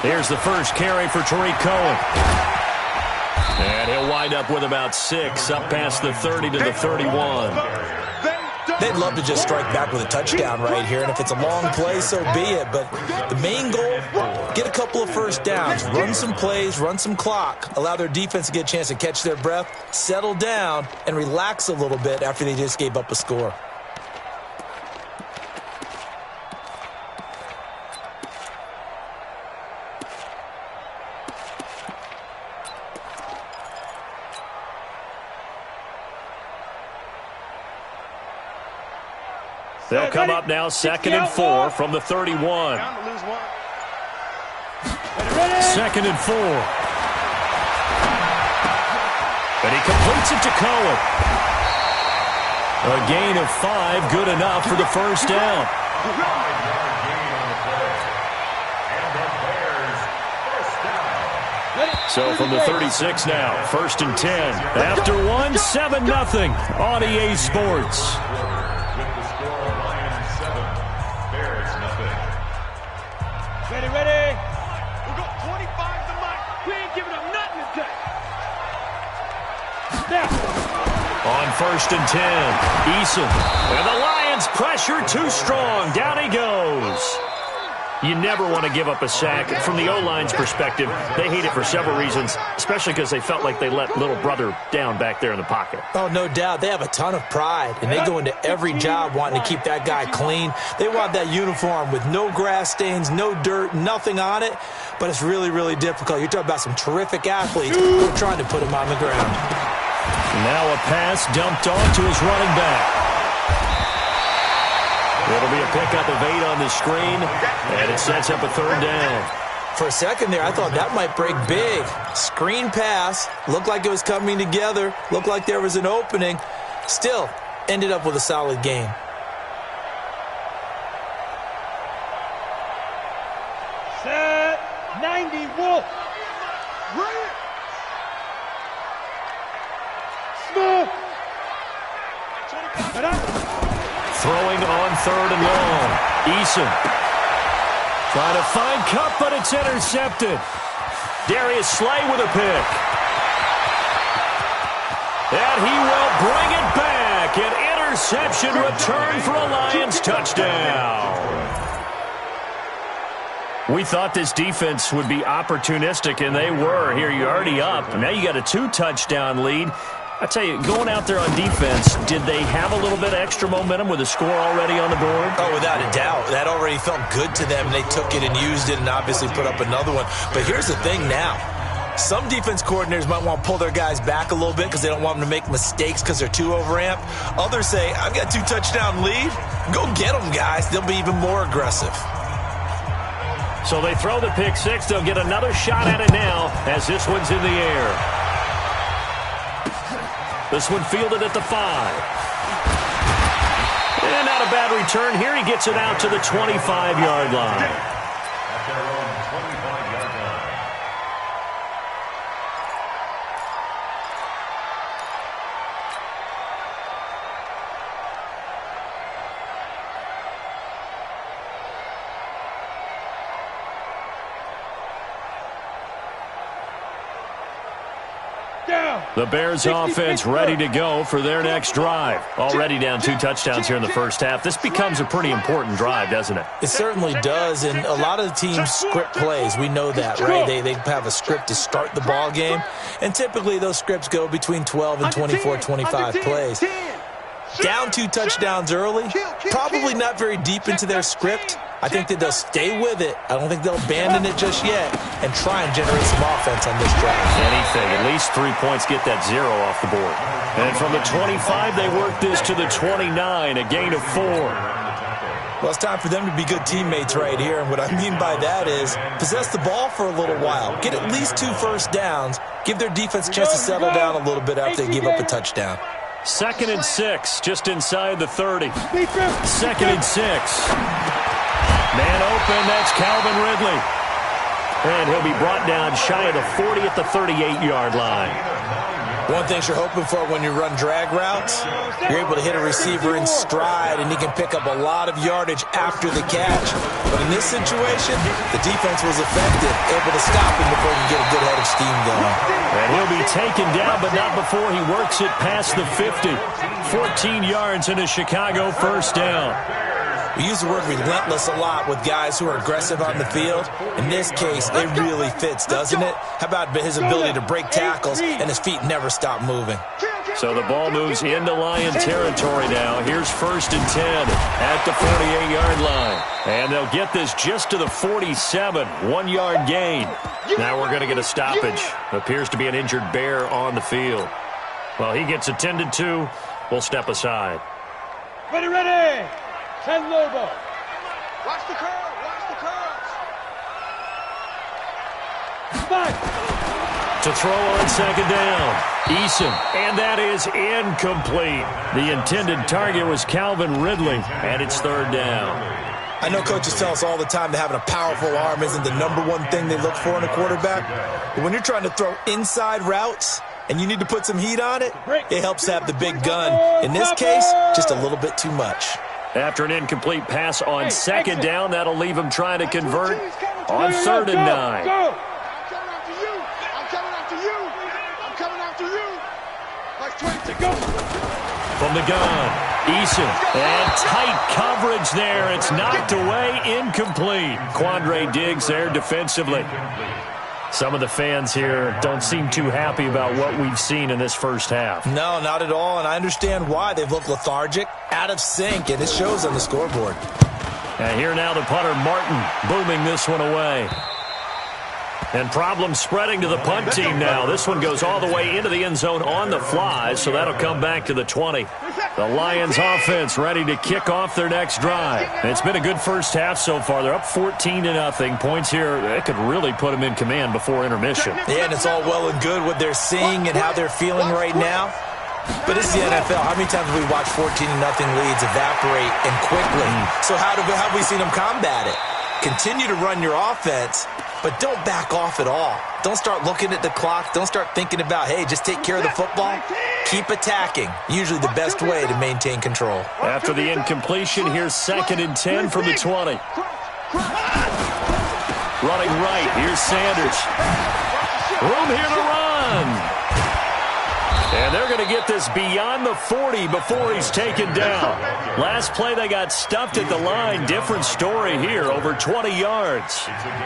Here's the first carry for Tariq Cohen. And he'll wind up with about 6 up past the 30 to the 31. They'd love to just strike back with a touchdown right here, and if it's a long play, so be it. But the main goal, get a couple of first downs, run some plays, run some clock, allow their defense to get a chance to catch their breath, settle down, and relax a little bit after they just gave up a score. They'll come up now 2nd and 4 from the 31. 2nd and 4. And he completes it to Cohen. A gain of 5, good enough for the first down. So from the 36 now, 1st and 10. After 1, 7-0 on EA Sports. Ready? We'll go 25 to Mike. We ain't giving up nothing today. On 1st and 10, Eason. And the Lions pressure too strong. Down he goes. You never want to give up a sack. From the O-line's perspective, they hate it for several reasons, especially because they felt like they let little brother down back there in the pocket. Oh, no doubt. They have a ton of pride, and they go into every job wanting to keep that guy clean. They want that uniform with no grass stains, no dirt, nothing on it, but it's really, really difficult. You're talking about some terrific athletes who are trying to put him on the ground. Now a pass dumped off to his running back. It'll be a pickup of 8 on the screen, and it sets up a 3rd down. For a second there, I thought that might break big. Screen pass, looked like it was coming together, looked like there was an opening. Still, ended up with a solid game. Set 90 Wolf. Smooth. Throwing on 3rd and long. Eason trying to find Cup, but it's intercepted. Darius Slay with a pick. And he will bring it back. An interception return for a Lions touchdown. We thought this defense would be opportunistic, and they were. Here you're already up. Now you got a 2-touchdown lead. I tell you, going out there on defense, did they have a little bit of extra momentum with a score already on the board? Oh, without a doubt. That already felt good to them. They took it and used it and obviously put up another one. But here's the thing now. Some defense coordinators might want to pull their guys back a little bit because they don't want them to make mistakes because they're too overamped. Others say, I've got 2-touchdown lead. Go get them, guys. They'll be even more aggressive. So they throw the pick six. They'll get another shot at it now as this one's in the air. This one fielded at the 5. And not a bad return here. He gets it out to the 25-yard line. At their own 25-yard line. The Bears offense ready to go for their next drive. Already down 2 touchdowns here in the first half. This becomes a pretty important drive, doesn't it? It certainly does, and a lot of the teams script plays. We know that, right? They have a script to start the ball game, and typically those scripts go between 12 and 24, 25 plays. Down 2 touchdowns early, probably not very deep into their script. I think that they'll stay with it. I don't think they'll abandon it just yet and try and generate some offense on this drive. Anything. At least 3 points get that 0 off the board. And from the 25, they work this to the 29, a gain of 4. Well, it's time for them to be good teammates right here. And what I mean by that is possess the ball for a little while. Get at least 2 first downs. Give their defense a chance to settle down a little bit after they give up a touchdown. 2nd and 6, just inside the 30. 2nd and 6. Man open, that's Calvin Ridley. And he'll be brought down shy of the 40 at the 38-yard line. One thing you're hoping for when you run drag routes, you're able to hit a receiver in stride, and he can pick up a lot of yardage after the catch. But in this situation, the defense was effective, able to stop him before he can get a good head of steam going. And he'll be taken down, but not before he works it past the 50. 14 yards and a Chicago first down. We use the word relentless a lot with guys who are aggressive on the field. In this case, it really fits, doesn't it? How about his ability to break tackles and his feet never stop moving? So the ball moves into Lion territory now. Here's 1st and 10 at the 48-yard line. And they'll get this just to the 47, 1-yard gain. Now we're going to get a stoppage. Appears to be an injured Bear on the field. Well, he gets attended to. We'll step aside. Ready! 10 Lobo. Watch the curve. To throw on 2nd down. Eason, and that is incomplete. The intended target was Calvin Ridley, and it's 3rd down. I know coaches tell us all the time that having a powerful arm isn't the #1 thing they look for in a quarterback. But when you're trying to throw inside routes and you need to put some heat on it, it helps to have the big gun. In this case, just a little bit too much. After an incomplete pass on 2nd down, that'll leave him trying to convert on 3rd and 9. I'm coming after you. Like 20 to go. From the gun, Eason, and tight coverage there. It's knocked away, incomplete. Quandre Diggs there defensively. Some of the fans here don't seem too happy about what we've seen in this first half. No, not at all, and I understand why. They've looked lethargic, out of sync, and it shows on the scoreboard. And here now the punter, Martin, booming this one away. And problems spreading to the punt team now. This one goes all the way into the end zone on the fly, so that'll come back to the 20. The Lions offense ready to kick off their next drive. And it's been a good first half so far. They're up 14-0. Points here, that could really put them in command before intermission. Yeah, and it's all well and good what they're seeing and how they're feeling right now. But it's the NFL. How many times have we watched 14-0 leads evaporate and quickly? So how have we seen them combat it? Continue to run your offense, but don't back off at all. Don't start looking at the clock. Don't start thinking about, hey, just take care of the football. Keep attacking. Usually the best way to maintain control. After the incompletion, here's 2nd and 10 from the 20. Running right, here's Sanders. Room here to run. And they're going to get this beyond the 40 before he's taken down. Last play, they got stuffed at the line. Different story here, over 20 yards.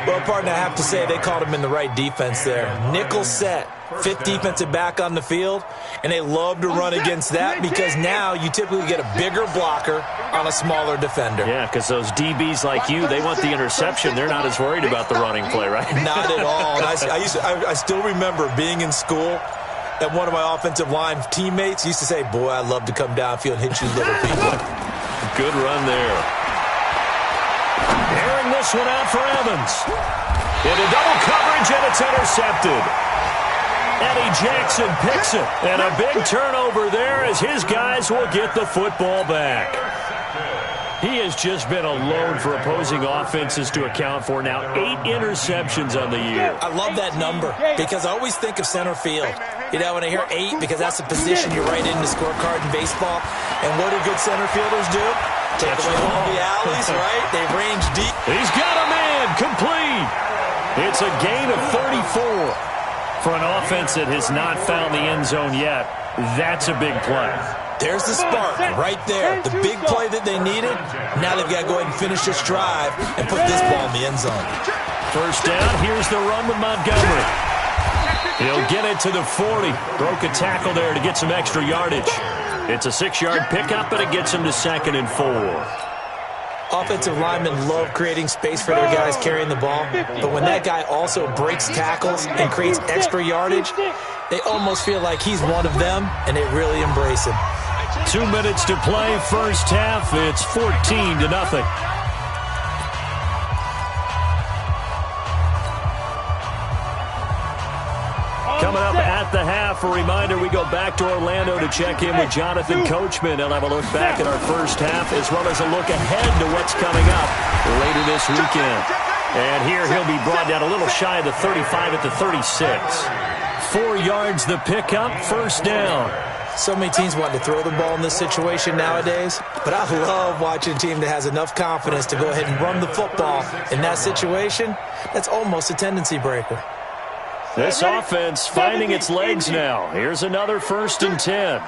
Well, partner, I have to say they caught him in the right defense there. Nickel set, fifth defensive back on the field, and they love to run against that because now you typically get a bigger blocker on a smaller defender. Yeah, because those DBs like you, they want the interception. They're not as worried about the running play, right? Not at all. And I still remember being in school, and one of my offensive line teammates used to say, boy, I'd love to come downfield and hit you little people. Good run there. Airing this one out for Evans. Into double coverage, and it's intercepted. Eddie Jackson picks it. And a big turnover there as his guys will get the football back. He has just been alone for opposing offenses to account for now 8 interceptions on the year. I love that number because I always think of center field. You know, when I hear 8, because that's the position you write in the scorecard in baseball. And what do good center fielders do? Take away all the alleys, right? They range deep. He's got a man complete. It's a gain of 34. For an offense that has not found the end zone yet, that's a big play. There's the spark right there. The big play that they needed. Now they've got to go ahead and finish this drive and put this ball in the end zone. First down, here's the run with Montgomery. He'll get it to the 40. Broke a tackle there to get some extra yardage. It's a 6-yard pickup, but it gets him to 2nd and 4. Offensive linemen love creating space for their guys carrying the ball, but when that guy also breaks tackles and creates extra yardage, they almost feel like he's one of them, and they really embrace him. 2 minutes to play, first half. It's 14-0. Coming up at the half, a reminder, we go back to Orlando to check in with Jonathan Coachman. He'll have a look back at our first half as well as a look ahead to what's coming up later this weekend. And here he'll be brought down a little shy of the 35 at the 36. 4 yards the pickup, first down. So many teams want to throw the ball in this situation nowadays, but I love watching a team that has enough confidence to go ahead and run the football. In that situation, that's almost a tendency breaker. This offense finding its legs now. Here's another 1st and 10.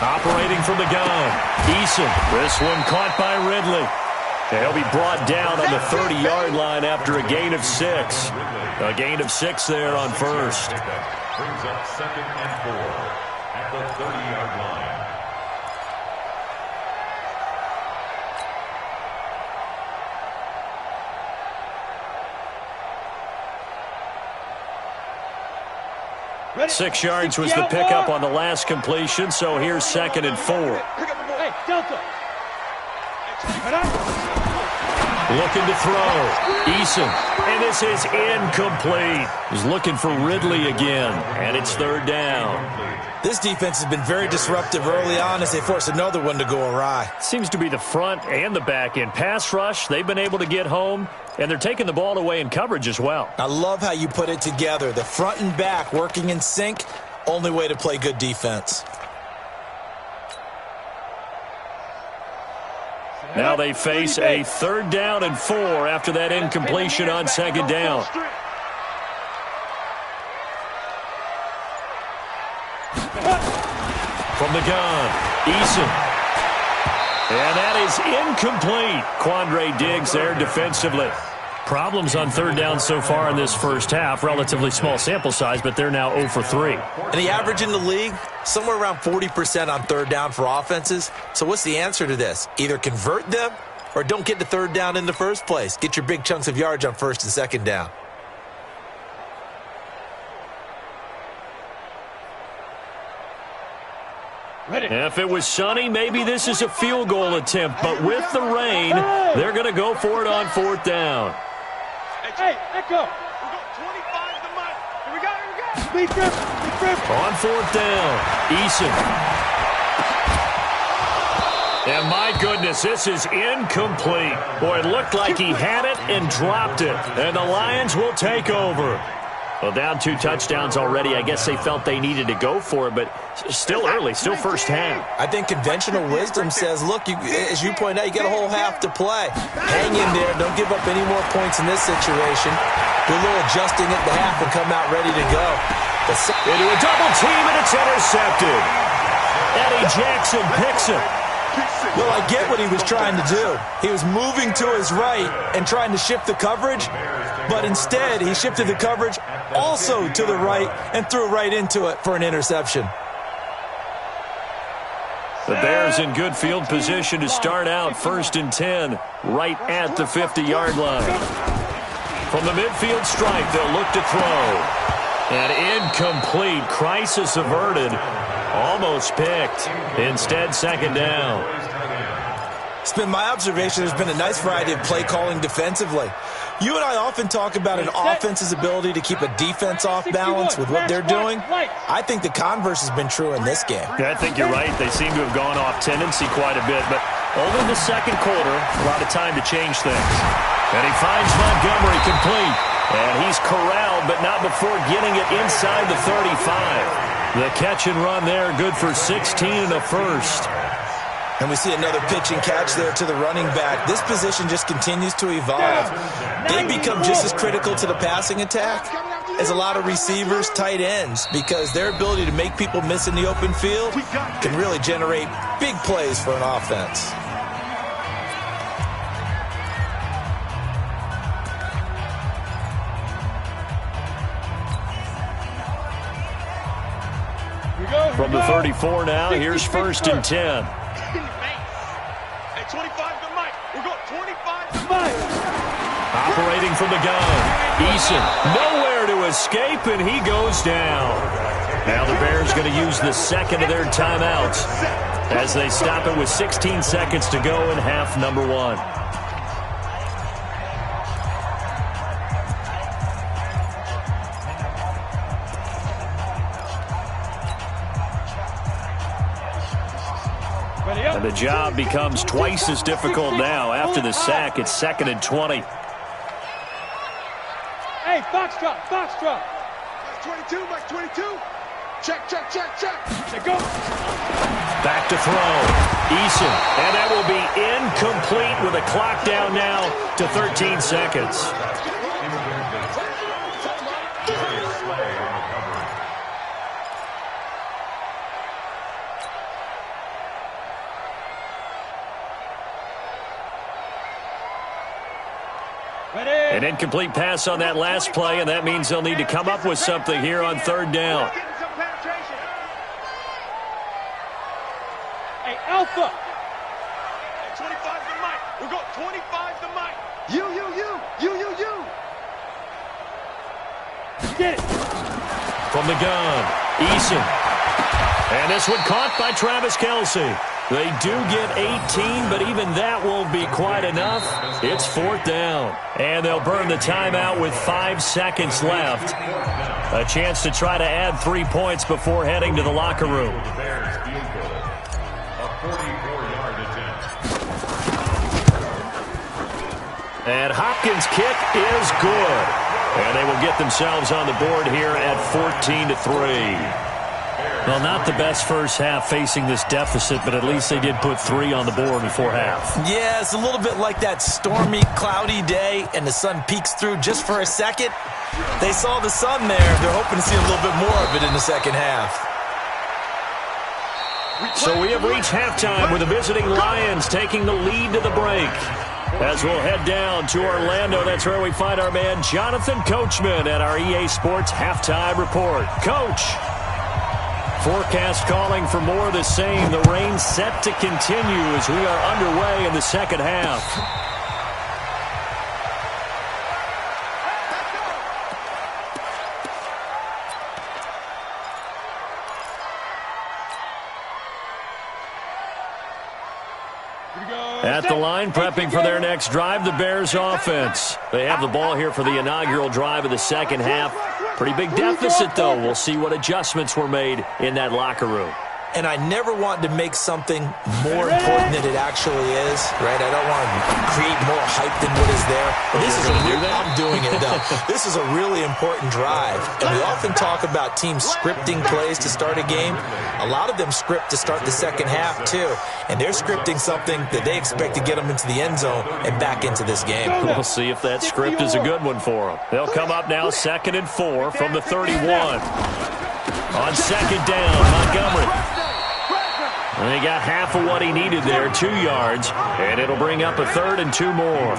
Operating from the gun. Eason. This one caught by Ridley. He'll be brought down on the 30-yard line after a gain of 6. A gain of 6 there on first. Brings up 2nd and 4 at the 30-yard line. Ready? 6 yards was the pickup on the last completion, so here's 2nd and 4. Hey, Delta. Looking to throw. Eason. And this is incomplete. He's looking for Ridley again, and it's 3rd down. This defense has been very disruptive early on as they force another one to go awry. Seems to be the front and the back end. Pass rush, they've been able to get home, and they're taking the ball away in coverage as well. I love how you put it together. The front and back working in sync, only way to play good defense. Now they face a 3rd down and 4 after that incompletion on 2nd down. From the gun, Eason. And that is incomplete. Quandre Diggs there defensively. Problems on 3rd down so far in this first half. Relatively small sample size, but they're now 0 for 3. And the average in the league, somewhere around 40% on 3rd down for offenses. So what's the answer to this? Either convert them or don't get to 3rd down in the first place. Get your big chunks of yards on 1st and 2nd down. Ready. If it was sunny, maybe this is a field goal attempt. But with the rain, they're going to go for it on 4th down. Hey, Echo. We got 25 to Mike. Here we go, Speed grip. On 4th down, Eason. And my goodness, this is incomplete. Boy, it looked like he had it and dropped it. And the Lions will take over. Well, down 2 touchdowns already. I guess they felt they needed to go for it, but still early, still first half. I think conventional wisdom says, look, as you point out, you got a whole half to play. Hang in there. Don't give up any more points in this situation. Do a little adjusting at the half and come out ready to go. Into a double team, and it's intercepted. Eddie Jackson picks it. Well, I get what he was trying to do. He was moving to his right and trying to shift the coverage, but instead he shifted the coverage also to the right and threw right into it for an interception. The Bears in good field position to start out 1st and 10, right at the 50-yard line. From the midfield stripe, they'll look to throw. And incomplete. Crisis averted. Almost picked. Instead, 2nd down. It's been my observation there's been a nice variety of play calling defensively. You and I often talk about an offense's ability to keep a defense off balance with what they're doing. I think the converse has been true in this game. Yeah, I think you're right. They seem to have gone off tendency quite a bit, but only in the 2nd quarter, a lot of time to change things. And he finds Montgomery complete. And he's corralled, but not before getting it inside the 35. The catch and run there, good for 16 and a first. And we see another pitch and catch there to the running back. This position just continues to evolve. They become just as critical to the passing attack as a lot of receivers, tight ends, because their ability to make people miss in the open field can really generate big plays for an offense. From the 34 now, here's 1st and 10. Hey, 25 to Mike. We're going 25 to Mike. Operating from the gun. Eason nowhere to escape, and he goes down. Now the Bears going to use the 2nd of their timeouts as they stop it with 16 seconds to go in half number 1. And the job becomes twice as difficult now. After the sack, it's 2nd and 20. Hey, Foxtrot, Foxtrot. Mike 22, Mike 22. Check, check, check, check. They go. Back to throw. Eason. And that will be incomplete with a clock down now to 13 seconds. An incomplete pass on that last play, and that means they'll need to come up with something here on 3rd down. Hey, Alpha. Hey, 25 to Mike. We're going 25 to Mike. You. Get it. From the gun, Eason. And this one caught by Travis Kelce. They do get 18, but even that won't be quite enough. It's 4th down. And they'll burn the timeout with 5 seconds left. A chance to try to add 3 points before heading to the locker room. And Hopkins' kick is good. And they will get themselves on the board here at 14-3. Well, not the best first half facing this deficit, but at least they did put 3 on the board before half. Yeah, it's a little bit like that stormy, cloudy day, and the sun peeks through just for a second. They saw the sun there. They're hoping to see a little bit more of it in the 2nd half. So we have reached halftime with the visiting Lions taking the lead to the break. As we'll head down to Orlando, that's where we find our man Jonathan Coachman at our EA Sports Halftime Report. Coach. Forecast calling for more of the same. The rain set to continue as we are underway in the 2nd half. At the line, prepping for their next drive, the Bears offense. They have the ball here for the inaugural drive of the 2nd half. Pretty big deficit, though. We'll see what adjustments were made in that locker room. And I never want to make something more important than it actually is, right? I don't want to create more hype than what is there. But this is I'm doing it, though. This is a really important drive, and we often talk about teams scripting plays to start a game. A lot of them script to start the second half, too, and they're scripting something that they expect to get them into the end zone and back into this game. We'll see if that script is a good one for them. They'll come up now 2nd and 4 from the 31. On 2nd down, Montgomery. And he got half of what he needed there, 2 yards, and it'll bring up a 3rd and 2 more.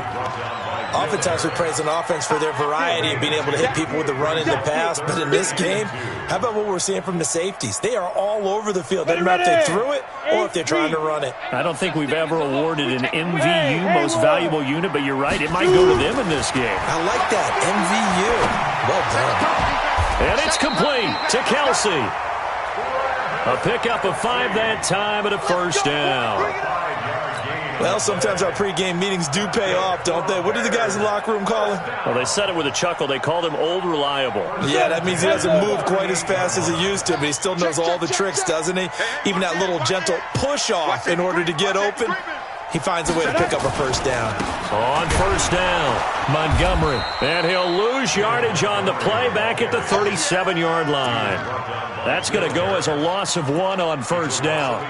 Oftentimes we praise an offense for their variety of being able to hit people with the run and the pass, but in this game, how about what we're seeing from the safeties? They are all over the field. Doesn't matter if they threw it or if they're trying to run it. I don't think we've ever awarded an MVU, most valuable unit, but you're right, it might go to them in this game. I like that, MVU. Well done. And it's complete to Kelsey. A pickup of 5 that time and a 1st down. Well, sometimes our pregame meetings do pay off, don't they? What do the guys in the locker room call him? Well, they said it with a chuckle. They called him Old Reliable. Yeah, that means he doesn't move quite as fast as he used to, but he still knows all the tricks, doesn't he? Even that little gentle push-off in order to get open. He finds a way to pick up a 1st down. On 1st down, Montgomery. And he'll lose yardage on the play back at the 37-yard line. That's going to go as a loss of 1 on 1st down.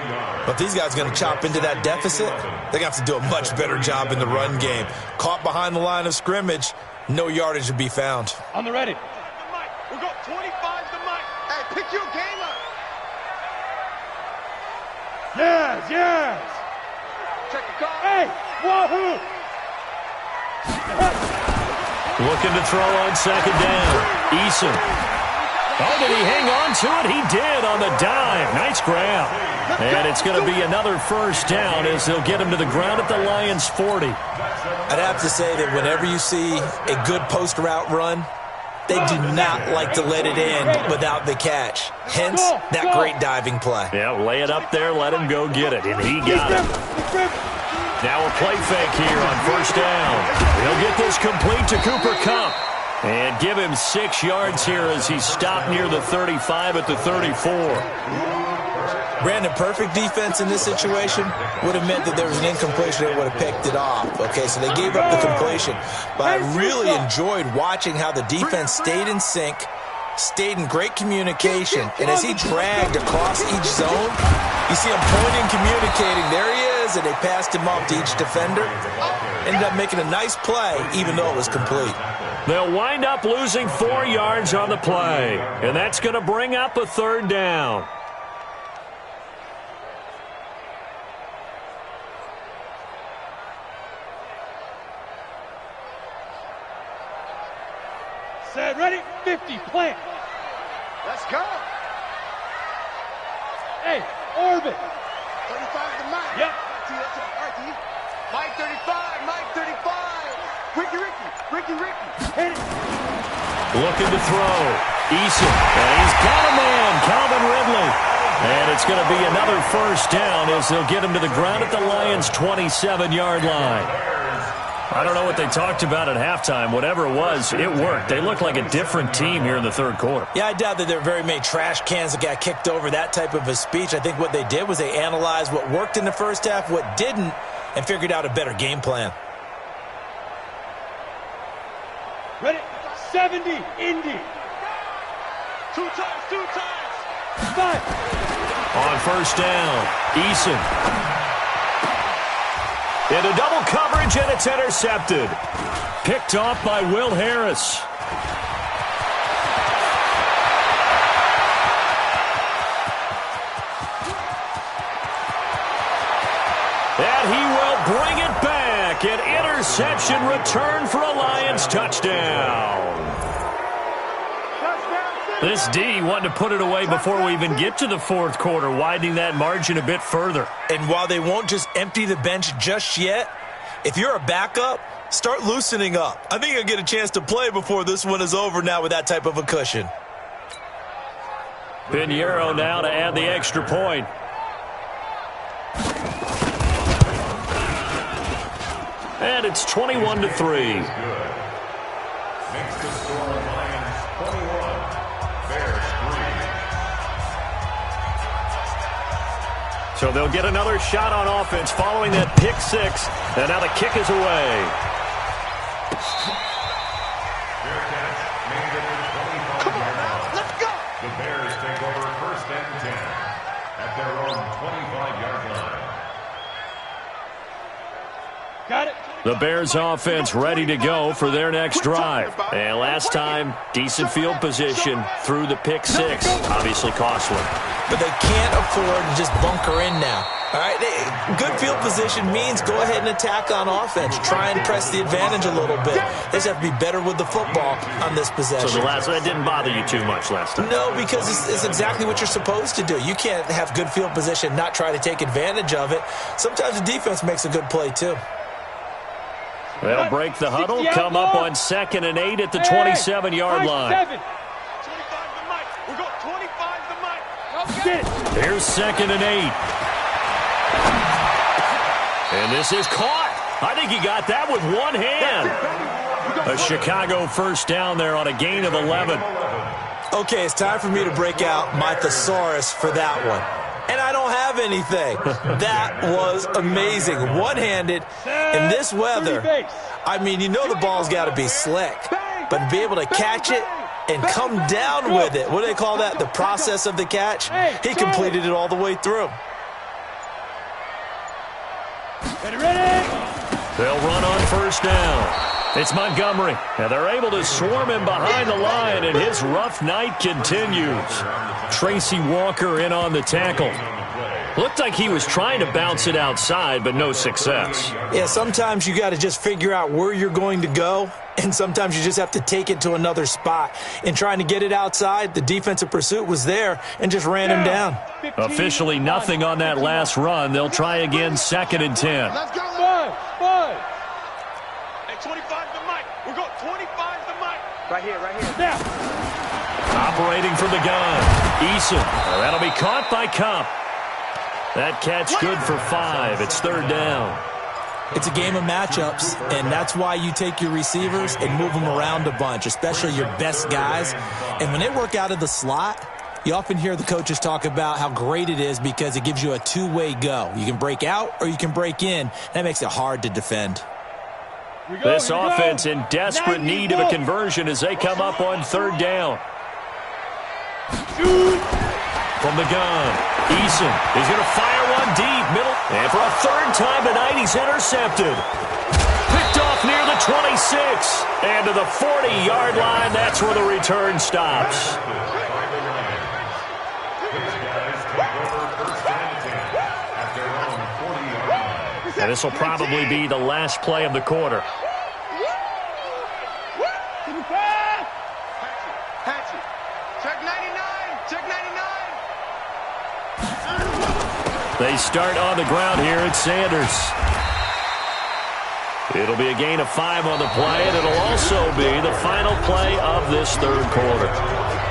But these guys are going to chop into that deficit. They're going to have to do a much better job in the run game. Caught behind the line of scrimmage, no yardage to be found. On the ready. We'll go 25 to Mike. Hey, pick your game up. Yes. Check the car. Hey, wahoo! Looking to throw on 2nd down. Eason. Oh, did he hang on to it? He did on the dive. Nice grab. And it's going to be another 1st down as they'll get him to the ground at the Lions' 40. I'd have to say that whenever you see a good post route run, they do not like to let it end without the catch. Hence, that great diving play. Yeah, lay it up there, let him go get it, and he got it. Now a play fake here on 1st down. He'll get this complete to Cooper Kupp. And give him 6 yards here as he stopped near the 35 at the 34. Brandon, perfect defense in this situation would have meant that there was an incompletion. They would have picked it off. Okay, so they gave up the completion. But I really enjoyed watching how the defense stayed in sync, stayed in great communication. And as he dragged across each zone, you see him pointing, communicating. There he is, and they passed him off to each defender. Ended up making a nice play, even though it was complete. They'll wind up losing 4 yards on the play. And that's going to bring up a 3rd down. Set, ready, 50, plant. Let's go. Hey, orbit. 35 to Mike. Yep. Mike 35, Mike 35. Ricky. Hit it. Looking to throw. Eason. And he's got a man, Calvin Ridley. And it's going to be another 1st down as they'll get him to the ground at the Lions' 27-yard line. I don't know what they talked about at halftime. Whatever it was, it worked. They look like a different team here in the 3rd quarter. Yeah, I doubt that there are very many trash cans that got kicked over, that type of a speech. I think what they did was they analyzed what worked in the 1st half, what didn't, and figured out a better game plan. Ready, 70, Indy. 2 times. 5. On 1st down, Eason. Into double coverage, and it's intercepted. Picked off by Will Harris. And he will bring it back. An interception return for a Lions touchdown. This D wanted to put it away before we even get to the 4th quarter, widening that margin a bit further. And while they won't just empty the bench just yet, if you're a backup, start loosening up. I think you'll get a chance to play before this one is over now with that type of a cushion. Pinheiro now to add the extra point. And it's 21-3. Makes the score Lions 21, Bears 3. So they'll get another shot on offense following that pick 6. And now the kick is away. Come on now, let's go. The Bears take over 1st and 10 at their own 25-yard line. Got it. The Bears offense ready to go for their next drive. And last time, decent field position through the pick six. Obviously costly. But they can't afford to just bunker in now. All right, good field position means go ahead and attack on offense. Try and press the advantage a little bit. They just have to be better with the football on this possession. So the last one, that didn't bother you too much last time? No, because it's exactly what you're supposed to do. You can't have good field position, not try to take advantage of it. Sometimes the defense makes a good play, too. They'll break the huddle, come up on 2nd and 8 at the 27-yard line. 25 the mic. We're going 25 the mic. Okay. Here's 2nd and 8. And this is caught. I think he got that with one hand. A Chicago first down there on a gain of 11. Okay, it's time for me to break out my thesaurus for that one. And I don't have anything. That was amazing. One-handed in this weather. I mean, you know the ball's got to be slick. But to be able to catch it and come down with it, what do they call that? The process of the catch? He completed it all the way through. Ready? They'll run on first down. It's Montgomery. And they're able to swarm him behind the line, and his rough night continues. Tracy Walker in on the tackle. Looked like he was trying to bounce it outside, but no success. Yeah, sometimes you got to just figure out where you're going to go, and sometimes you just have to take it to another spot. In trying to get it outside, the defensive pursuit was there and just ran him down. Officially nothing on that last run. They'll try again 2nd and 10. Let's go. 5. Hey, 25 the mic. We're going 25 the mic. Right here. Now. Operating from the gun. Eason. That'll be caught by Cup. That catch good for 5. It's 3rd down. It's a game of matchups, and that's why you take your receivers and move them around a bunch, especially your best guys. And when they work out of the slot, you often hear the coaches talk about how great it is because it gives you a two-way go. You can break out or you can break in. That makes it hard to defend. This offense in desperate need of a conversion as they come up on 3rd down. From the gun, Eason is going to fire one deep, middle. And for a 3rd time tonight, he's intercepted. Picked off near the 26. And to the 40-yard line, that's where the return stops. And this will probably be the last play of the quarter. They start on the ground here at Sanders. It'll be a gain of 5 on the play, and it'll also be the final play of this 3rd quarter.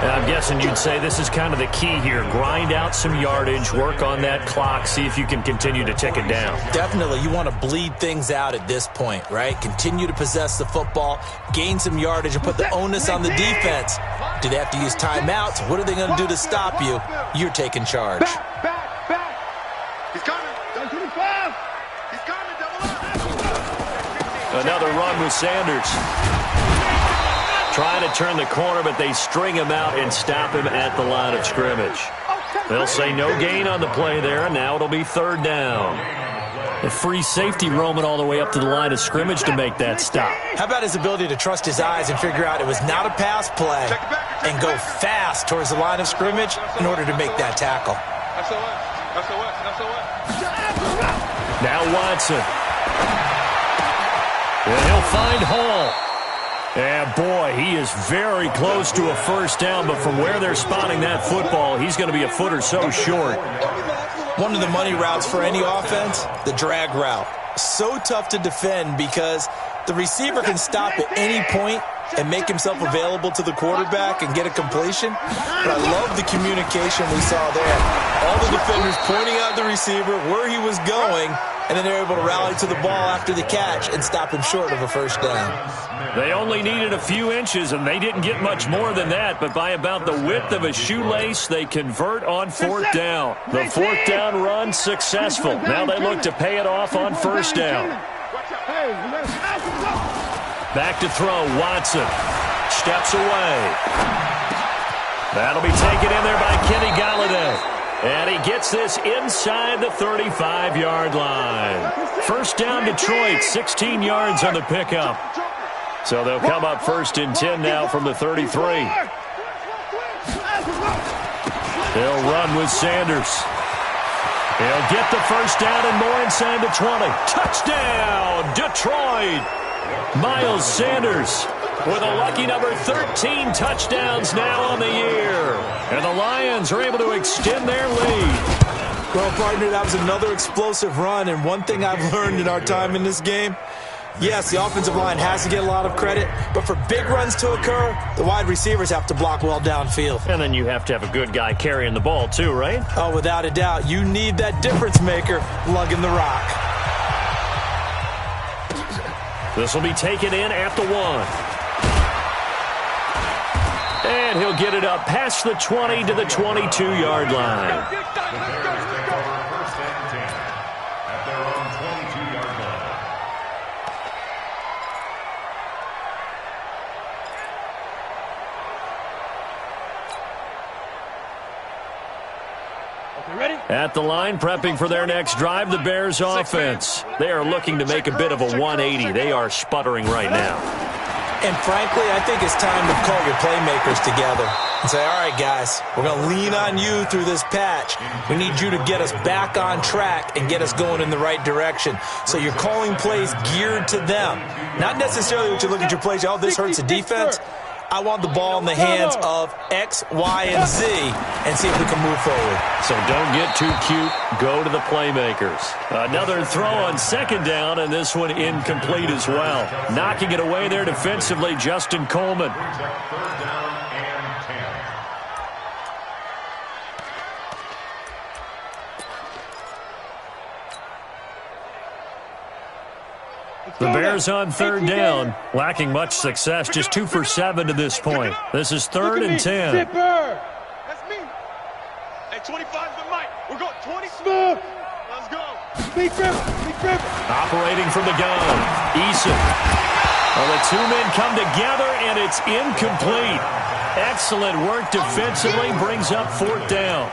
And I'm guessing you'd say this is kind of the key here. Grind out some yardage, work on that clock, see if you can continue to tick it down. Definitely. You want to bleed things out at this point, right? Continue to possess the football, gain some yardage, and put the onus on the defense. Do they have to use timeouts? What are they going to do to stop you? You're taking charge. Back. He's coming. 25. He's coming. Double up. Another run with Sanders. Trying to turn the corner, but they string him out and stop him at the line of scrimmage. They'll say no gain on the play there, and now it'll be 3rd down. A free safety roaming all the way up to the line of scrimmage to make that stop. How about his ability to trust his eyes and figure out it was not a pass play and go fast towards the line of scrimmage in order to make that tackle. Now Watson. And he'll find Hall. And boy, he is very close to a first down, but from where they're spotting that football, he's going to be a foot or so short. One of the money routes for any offense, the drag route. So tough to defend because the receiver can stop at any point and make himself available to the quarterback and get a completion. But I love the communication we saw there. All the defenders pointing out the receiver, where he was going, and then they're able to rally to the ball after the catch and stop him short of a first down. They only needed a few inches, and they didn't get much more than that, but by about the width of a shoelace, they convert on 4th down. The 4th down run successful. Now they look to pay it off on first down. Back to throw, Watson. steps away. That'll be taken in there by Kenny Galladay. And he gets this inside the 35-yard line. First down, Detroit, 16 yards on the pickup. So they'll come up 1st and 10 now from the 33. They'll run with Sanders. He'll get the first down and more inside the 20. Touchdown, Detroit. Miles Sanders with a lucky number 13 touchdowns now on the year. And the Lions are able to extend their lead. Well, partner, that was another explosive run. And one thing I've learned in our time in this game, yes, the offensive line has to get a lot of credit, but for big runs to occur, the wide receivers have to block well downfield. And then you have to have a good guy carrying the ball too, right? Oh, without a doubt. You need that difference maker lugging the rock. This will be taken in at the 1. And he'll get it up past the 20 to the 22-yard line. The Bears take over 1st and 10 at their own 22-yard line. At the line, prepping for their next drive, the Bears offense. They are looking to make a bit of a 180. They are sputtering right now. And frankly, I think it's time to call your playmakers together and say, all right, guys, we're going to lean on you through this patch. We need you to get us back on track and get us going in the right direction. So you're calling plays geared to them. Not necessarily what you look at your plays, oh, this hurts the defense. I want the ball in the hands of X, Y, and Z and see if we can move forward. So don't get too cute. Go to the playmakers. Another throw on 2nd down, and this one incomplete as well. Knocking it away there defensively, Justin Coleman. 3rd down and 10. The Bears on 3rd down, lacking much success, just 2 for 7 to this point. This is 3rd and 10. Zipper. That's me. Hey, 25 for Mike. We're going 20. Smooth. Let's go. Big grip. Operating from the gun, Eason. Well, the 2 men come together, and it's incomplete. Excellent work defensively, brings up 4th down.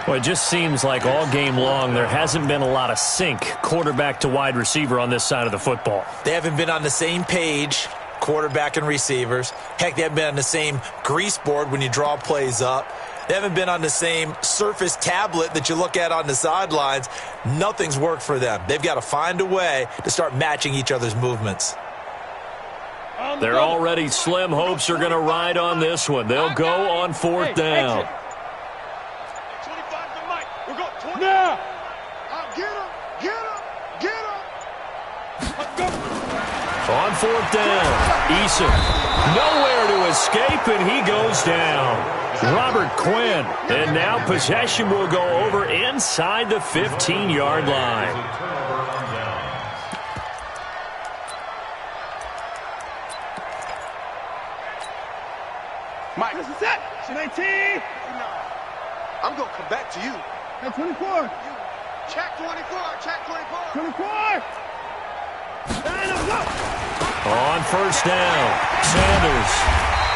Well, it just seems like all game long there hasn't been a lot of sync quarterback to wide receiver on this side of the football. They haven't been on the same page, quarterback and receivers. Heck, they haven't been on the same grease board when you draw plays up. They haven't been on the same Surface tablet that you look at on the sidelines. Nothing's worked for them. They've got to find a way to start matching each other's movements. They're already slim hopes are going to ride on this one. They'll go on 4th down. Now! Get him! Let's go! On 4th down, Eason. Nowhere to escape, and he goes down. Robert Quinn. And now possession will go over inside the 15-yard line. Mike, this is it. 19. I'm going to come back to you. At 24. Check 24. 24. And I'm go. On 1st down, Sanders.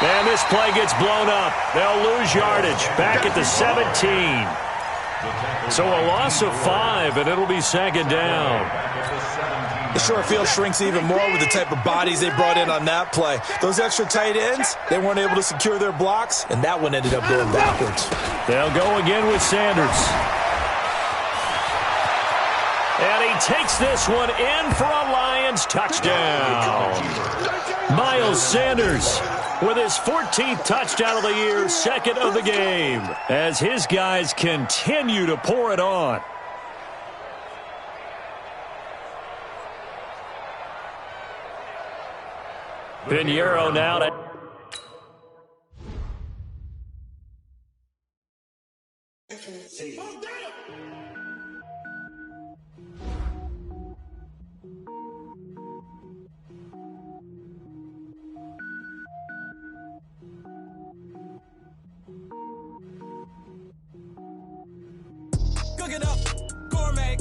And this play gets blown up. They'll lose yardage. Back at the 17. So a loss of 5, and it'll be 2nd down. The short field shrinks even more with the type of bodies they brought in on that play. Those extra tight ends, they weren't able to secure their blocks, and that one ended up going backwards. They'll go again with Sanders. And he takes this one in for a Lions touchdown. Miles Sanders with his 14th touchdown of the year, 2nd of the game, as his guys continue to pour it on. Pinheiro now to... Cook it up, gourmet.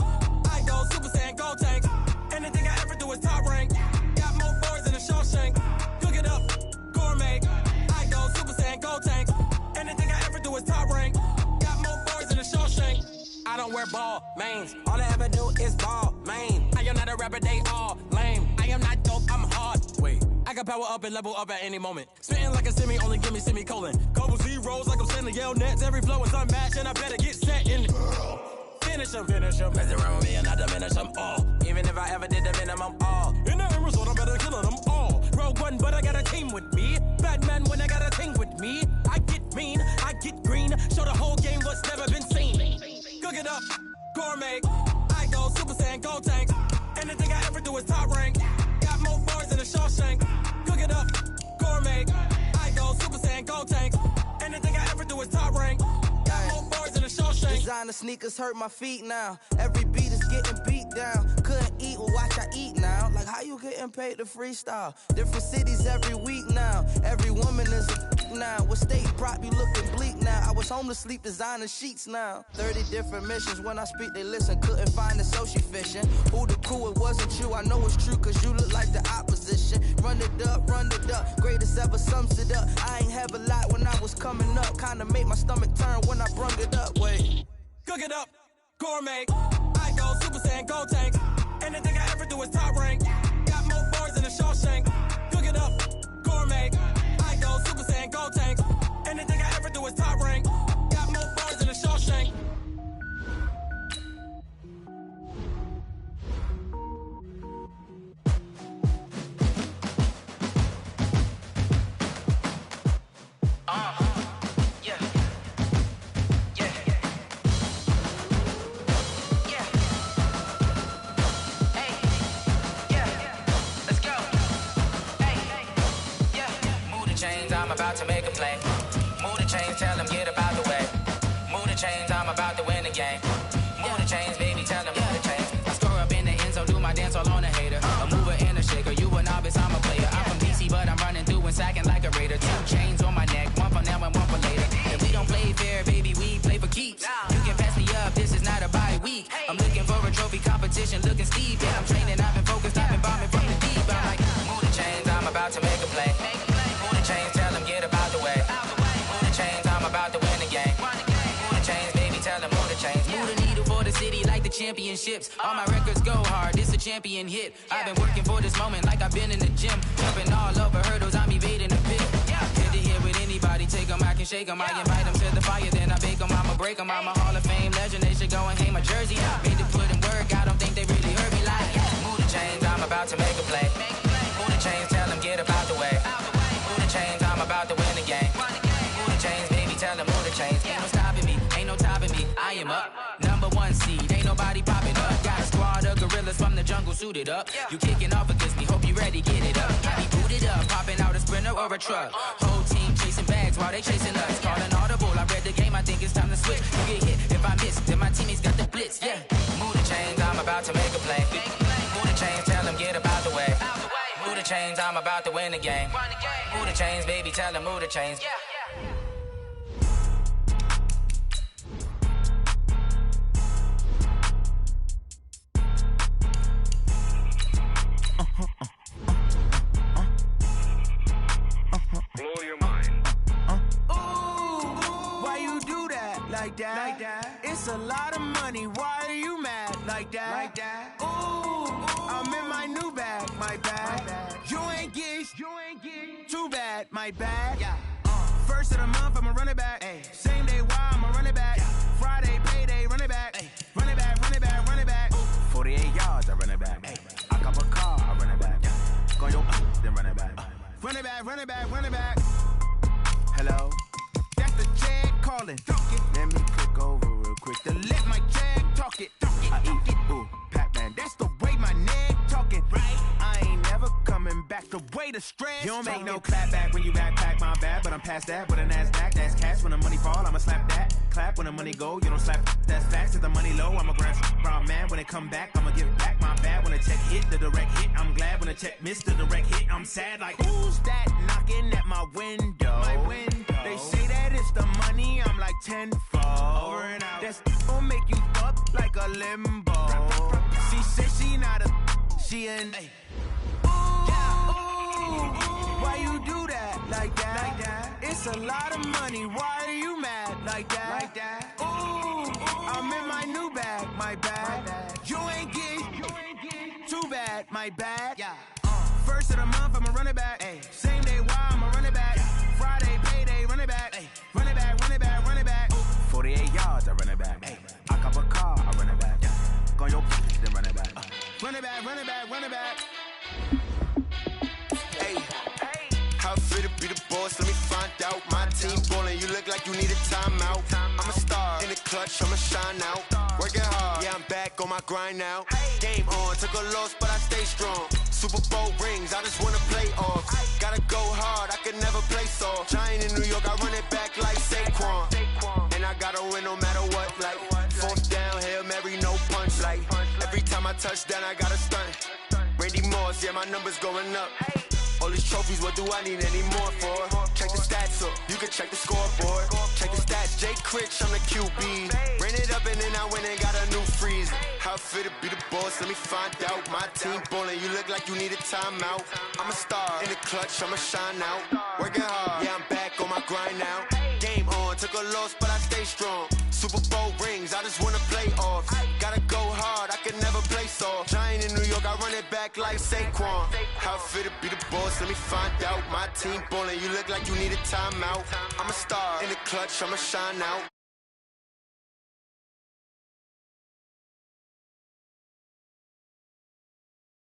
I go Super Saiyan, gold tank. Anything I ever do is top rank. Got more boys than a Shawshank. Cook it up, gourmet. wear ball mains. All I ever do is ball, man. I am not a rapper, they all lame. I am not dope, I'm hard. Wait, I can power up and level up at any moment. Spitting like a semi, only give me semicolon. Couple zeros like I'm sending yell nets. Every flow is unmatched, and I better get set in. Finish them. Mess around with me and I diminish them all. Even if I ever did the minimum, all. In the end result, I'm better killing them all. Rogue One, but I got a team with me. Batman when I got a team with me. I get mean, I get green. Show the whole game what's never been seen. Cook it up, gourmet. I go Super Saiyan, gold tank. Anything I ever do is top rank. Got more bars than a Shawshank. Cook it up, gourmet. I go Super Saiyan, gold tank. Anything I ever do is top rank. Got more bars than a Shawshank. Designer sneakers hurt my feet now. Every beat is getting beat down. Couldn't eat, well watch I eat now. Like how you getting paid to freestyle? Different cities every week now. Every woman is a now. What state prop you looking bleak now? I was home to sleep designing sheets now. 30 different missions. When I speak they listen. Couldn't find it so she fishing. Who the crew? It wasn't you. I know it's true cause you look like the opposition. Run it up. Greatest ever sums it up. I ain't have a lot when I was coming up. Kinda made my stomach turn when I brung it up. Wait. Cook it up, gourmet. I go Super Saiyan, gold tank. Anything I ever do is top rank. Got more bars than a Shawshank. Cook it up, gourmet. I go Super Saiyan, gold tank. Anything I ever do is top rank. Got more bars than a Shawshank. I'm about to make a play. Move the chains, tell them get about the way. Move the chains, I'm about to win the game. Move the chains, baby, tell them move the chains. I score up in the end zone, do my dance all on a hater. A mover and a shaker, you a novice, I'm a player. I'm from DC, but I'm running through and sacking like a raider. 2 chains on my neck, one for now and one for later. And we don't play fair, baby, we play for keeps. You can pass me up, this is not a bye week. I'm looking for a trophy competition, looking steep. And I'm training, I've been focused, I've been bombing from the deep. I'm like, move the chains, I'm about to make a play. Move the chains, tell them get about the way. Move the chains, I'm about to win the game. Move the chains, baby, tell them move the chains. Move the needle for the city like the championships. All my records go hard, this a champion hit. I've been working for this moment like I've been in the gym. Jumping all over hurdles, I'm evading the pit. Hit to hit with anybody, take them, I can shake them. I invite them to the fire, then I bake them, I'ma break them. I'm a Hall of Fame legend, they should go and hang my jersey. Made to put in work, I don't think they really heard me like. Move the chains, I'm about to make a play. Move the chains, tell them get about the way. Move the chains, I'm about to win the game. Move the chains, baby, tell them move the chains. Ain't no stopping me, ain't no topping me. I am up, #1 seed, ain't nobody popping up. Got a squad of gorillas from the jungle suited up. You kicking off against me, hope you ready, get it up. I be booted up, popping out a Sprinter or a truck. Whole team chasing bags while they chasing us. Calling audible, I read the game, I think it's time to switch. You get hit if I miss, then my teammates got the blitz, yeah. Move the chains, I'm about to make a play. Move the chains, tell them get about the way. Move the chains, I'm about to win the game. Move the chains, baby, tell them move the chains. Blow your mind. Why you do that like that? It's a lot of money. Why are you mad like that? Ooh, I'm in my new bag, my bad. You ain't get too bad, my bad. First of the month, I'ma run it back. Same day, why I'ma run it back. Friday, payday, run it back. Run it back, run it back, run it back. 48 yards, I run it back. I cop a car, I run it back. Go yo, then run it back. Run it back, run it back, run it back. Hello? That's the check calling. Let me click over real quick to let my check talk it. I eat it, ooh, Pac-Man. That's the way my neck talking. Right? I ain't never coming back the way the stress. You don't make no clap back when you backpack, my bad. But I'm past that with a NASDAQ. That's cash when the money fall, I'ma slap that. Clap when the money go, you don't slap. That's facts. If the money low, I'ma grab brown man. When it come back, I'ma give back my bad. When the check hit, the direct hit. I'm glad when the check missed the direct hit. I'm sad like, who's that knocking at my window? My window. They say that it's the money, I'm like tenfold. Over and out. That's gon' make you up like a limbo. She said she not a, she an. Why you do that like that? It's a lot of money. Why are you mad like that? Ooh, I'm in my new bag. my bag. Yeah. First of the month, I'ma run it back. Ay. Same day, why I'ma run it back. Yeah. Friday, payday, run it back. Ay. Run it back, run it back, run it back. 48 yards, I run it back. Ay. I cop a car, I run it back. Yeah. Go on your then run it back. Run it back, run it back, run it back. Hey, how fit to be the boss? Let me find out. My team ballin', you look like you need a timeout. I'm a star in the clutch, I'ma shine out. Working hard, yeah, I'm back on my grind now. Game on, took a loss, but I stay strong. Super Bowl rings, I just wanna play off. Gotta go hard, I can never play soft. Giant in New York, I run it back like Saquon. And I gotta win no matter what, like fourth down, Hail Mary, no punch. Like every time I touch down, I gotta stunt. Randy Moss, yeah, my numbers going up. All these trophies, what do I need any more for? Check the stats up, you can check the scoreboard. Check the stats, Jay Critch, I'm the QB. Ran it up and then I went and got a new freeze. How fit to be the boss, let me find out. My team ballin', you look like you need a timeout. I'm a star in the clutch, I'ma shine out. Working hard, yeah, I'm back on my grind now. Game on, took a loss, but I stay strong. Super Bowl rings, I just wanna play off. Gotta go hard, I can never play soft. Giant in New York, I run it back like Saquon. How fit to be the boss, let me find out. My team ballin', you look like you need a timeout. I'm a star in the clutch, I'ma shine out.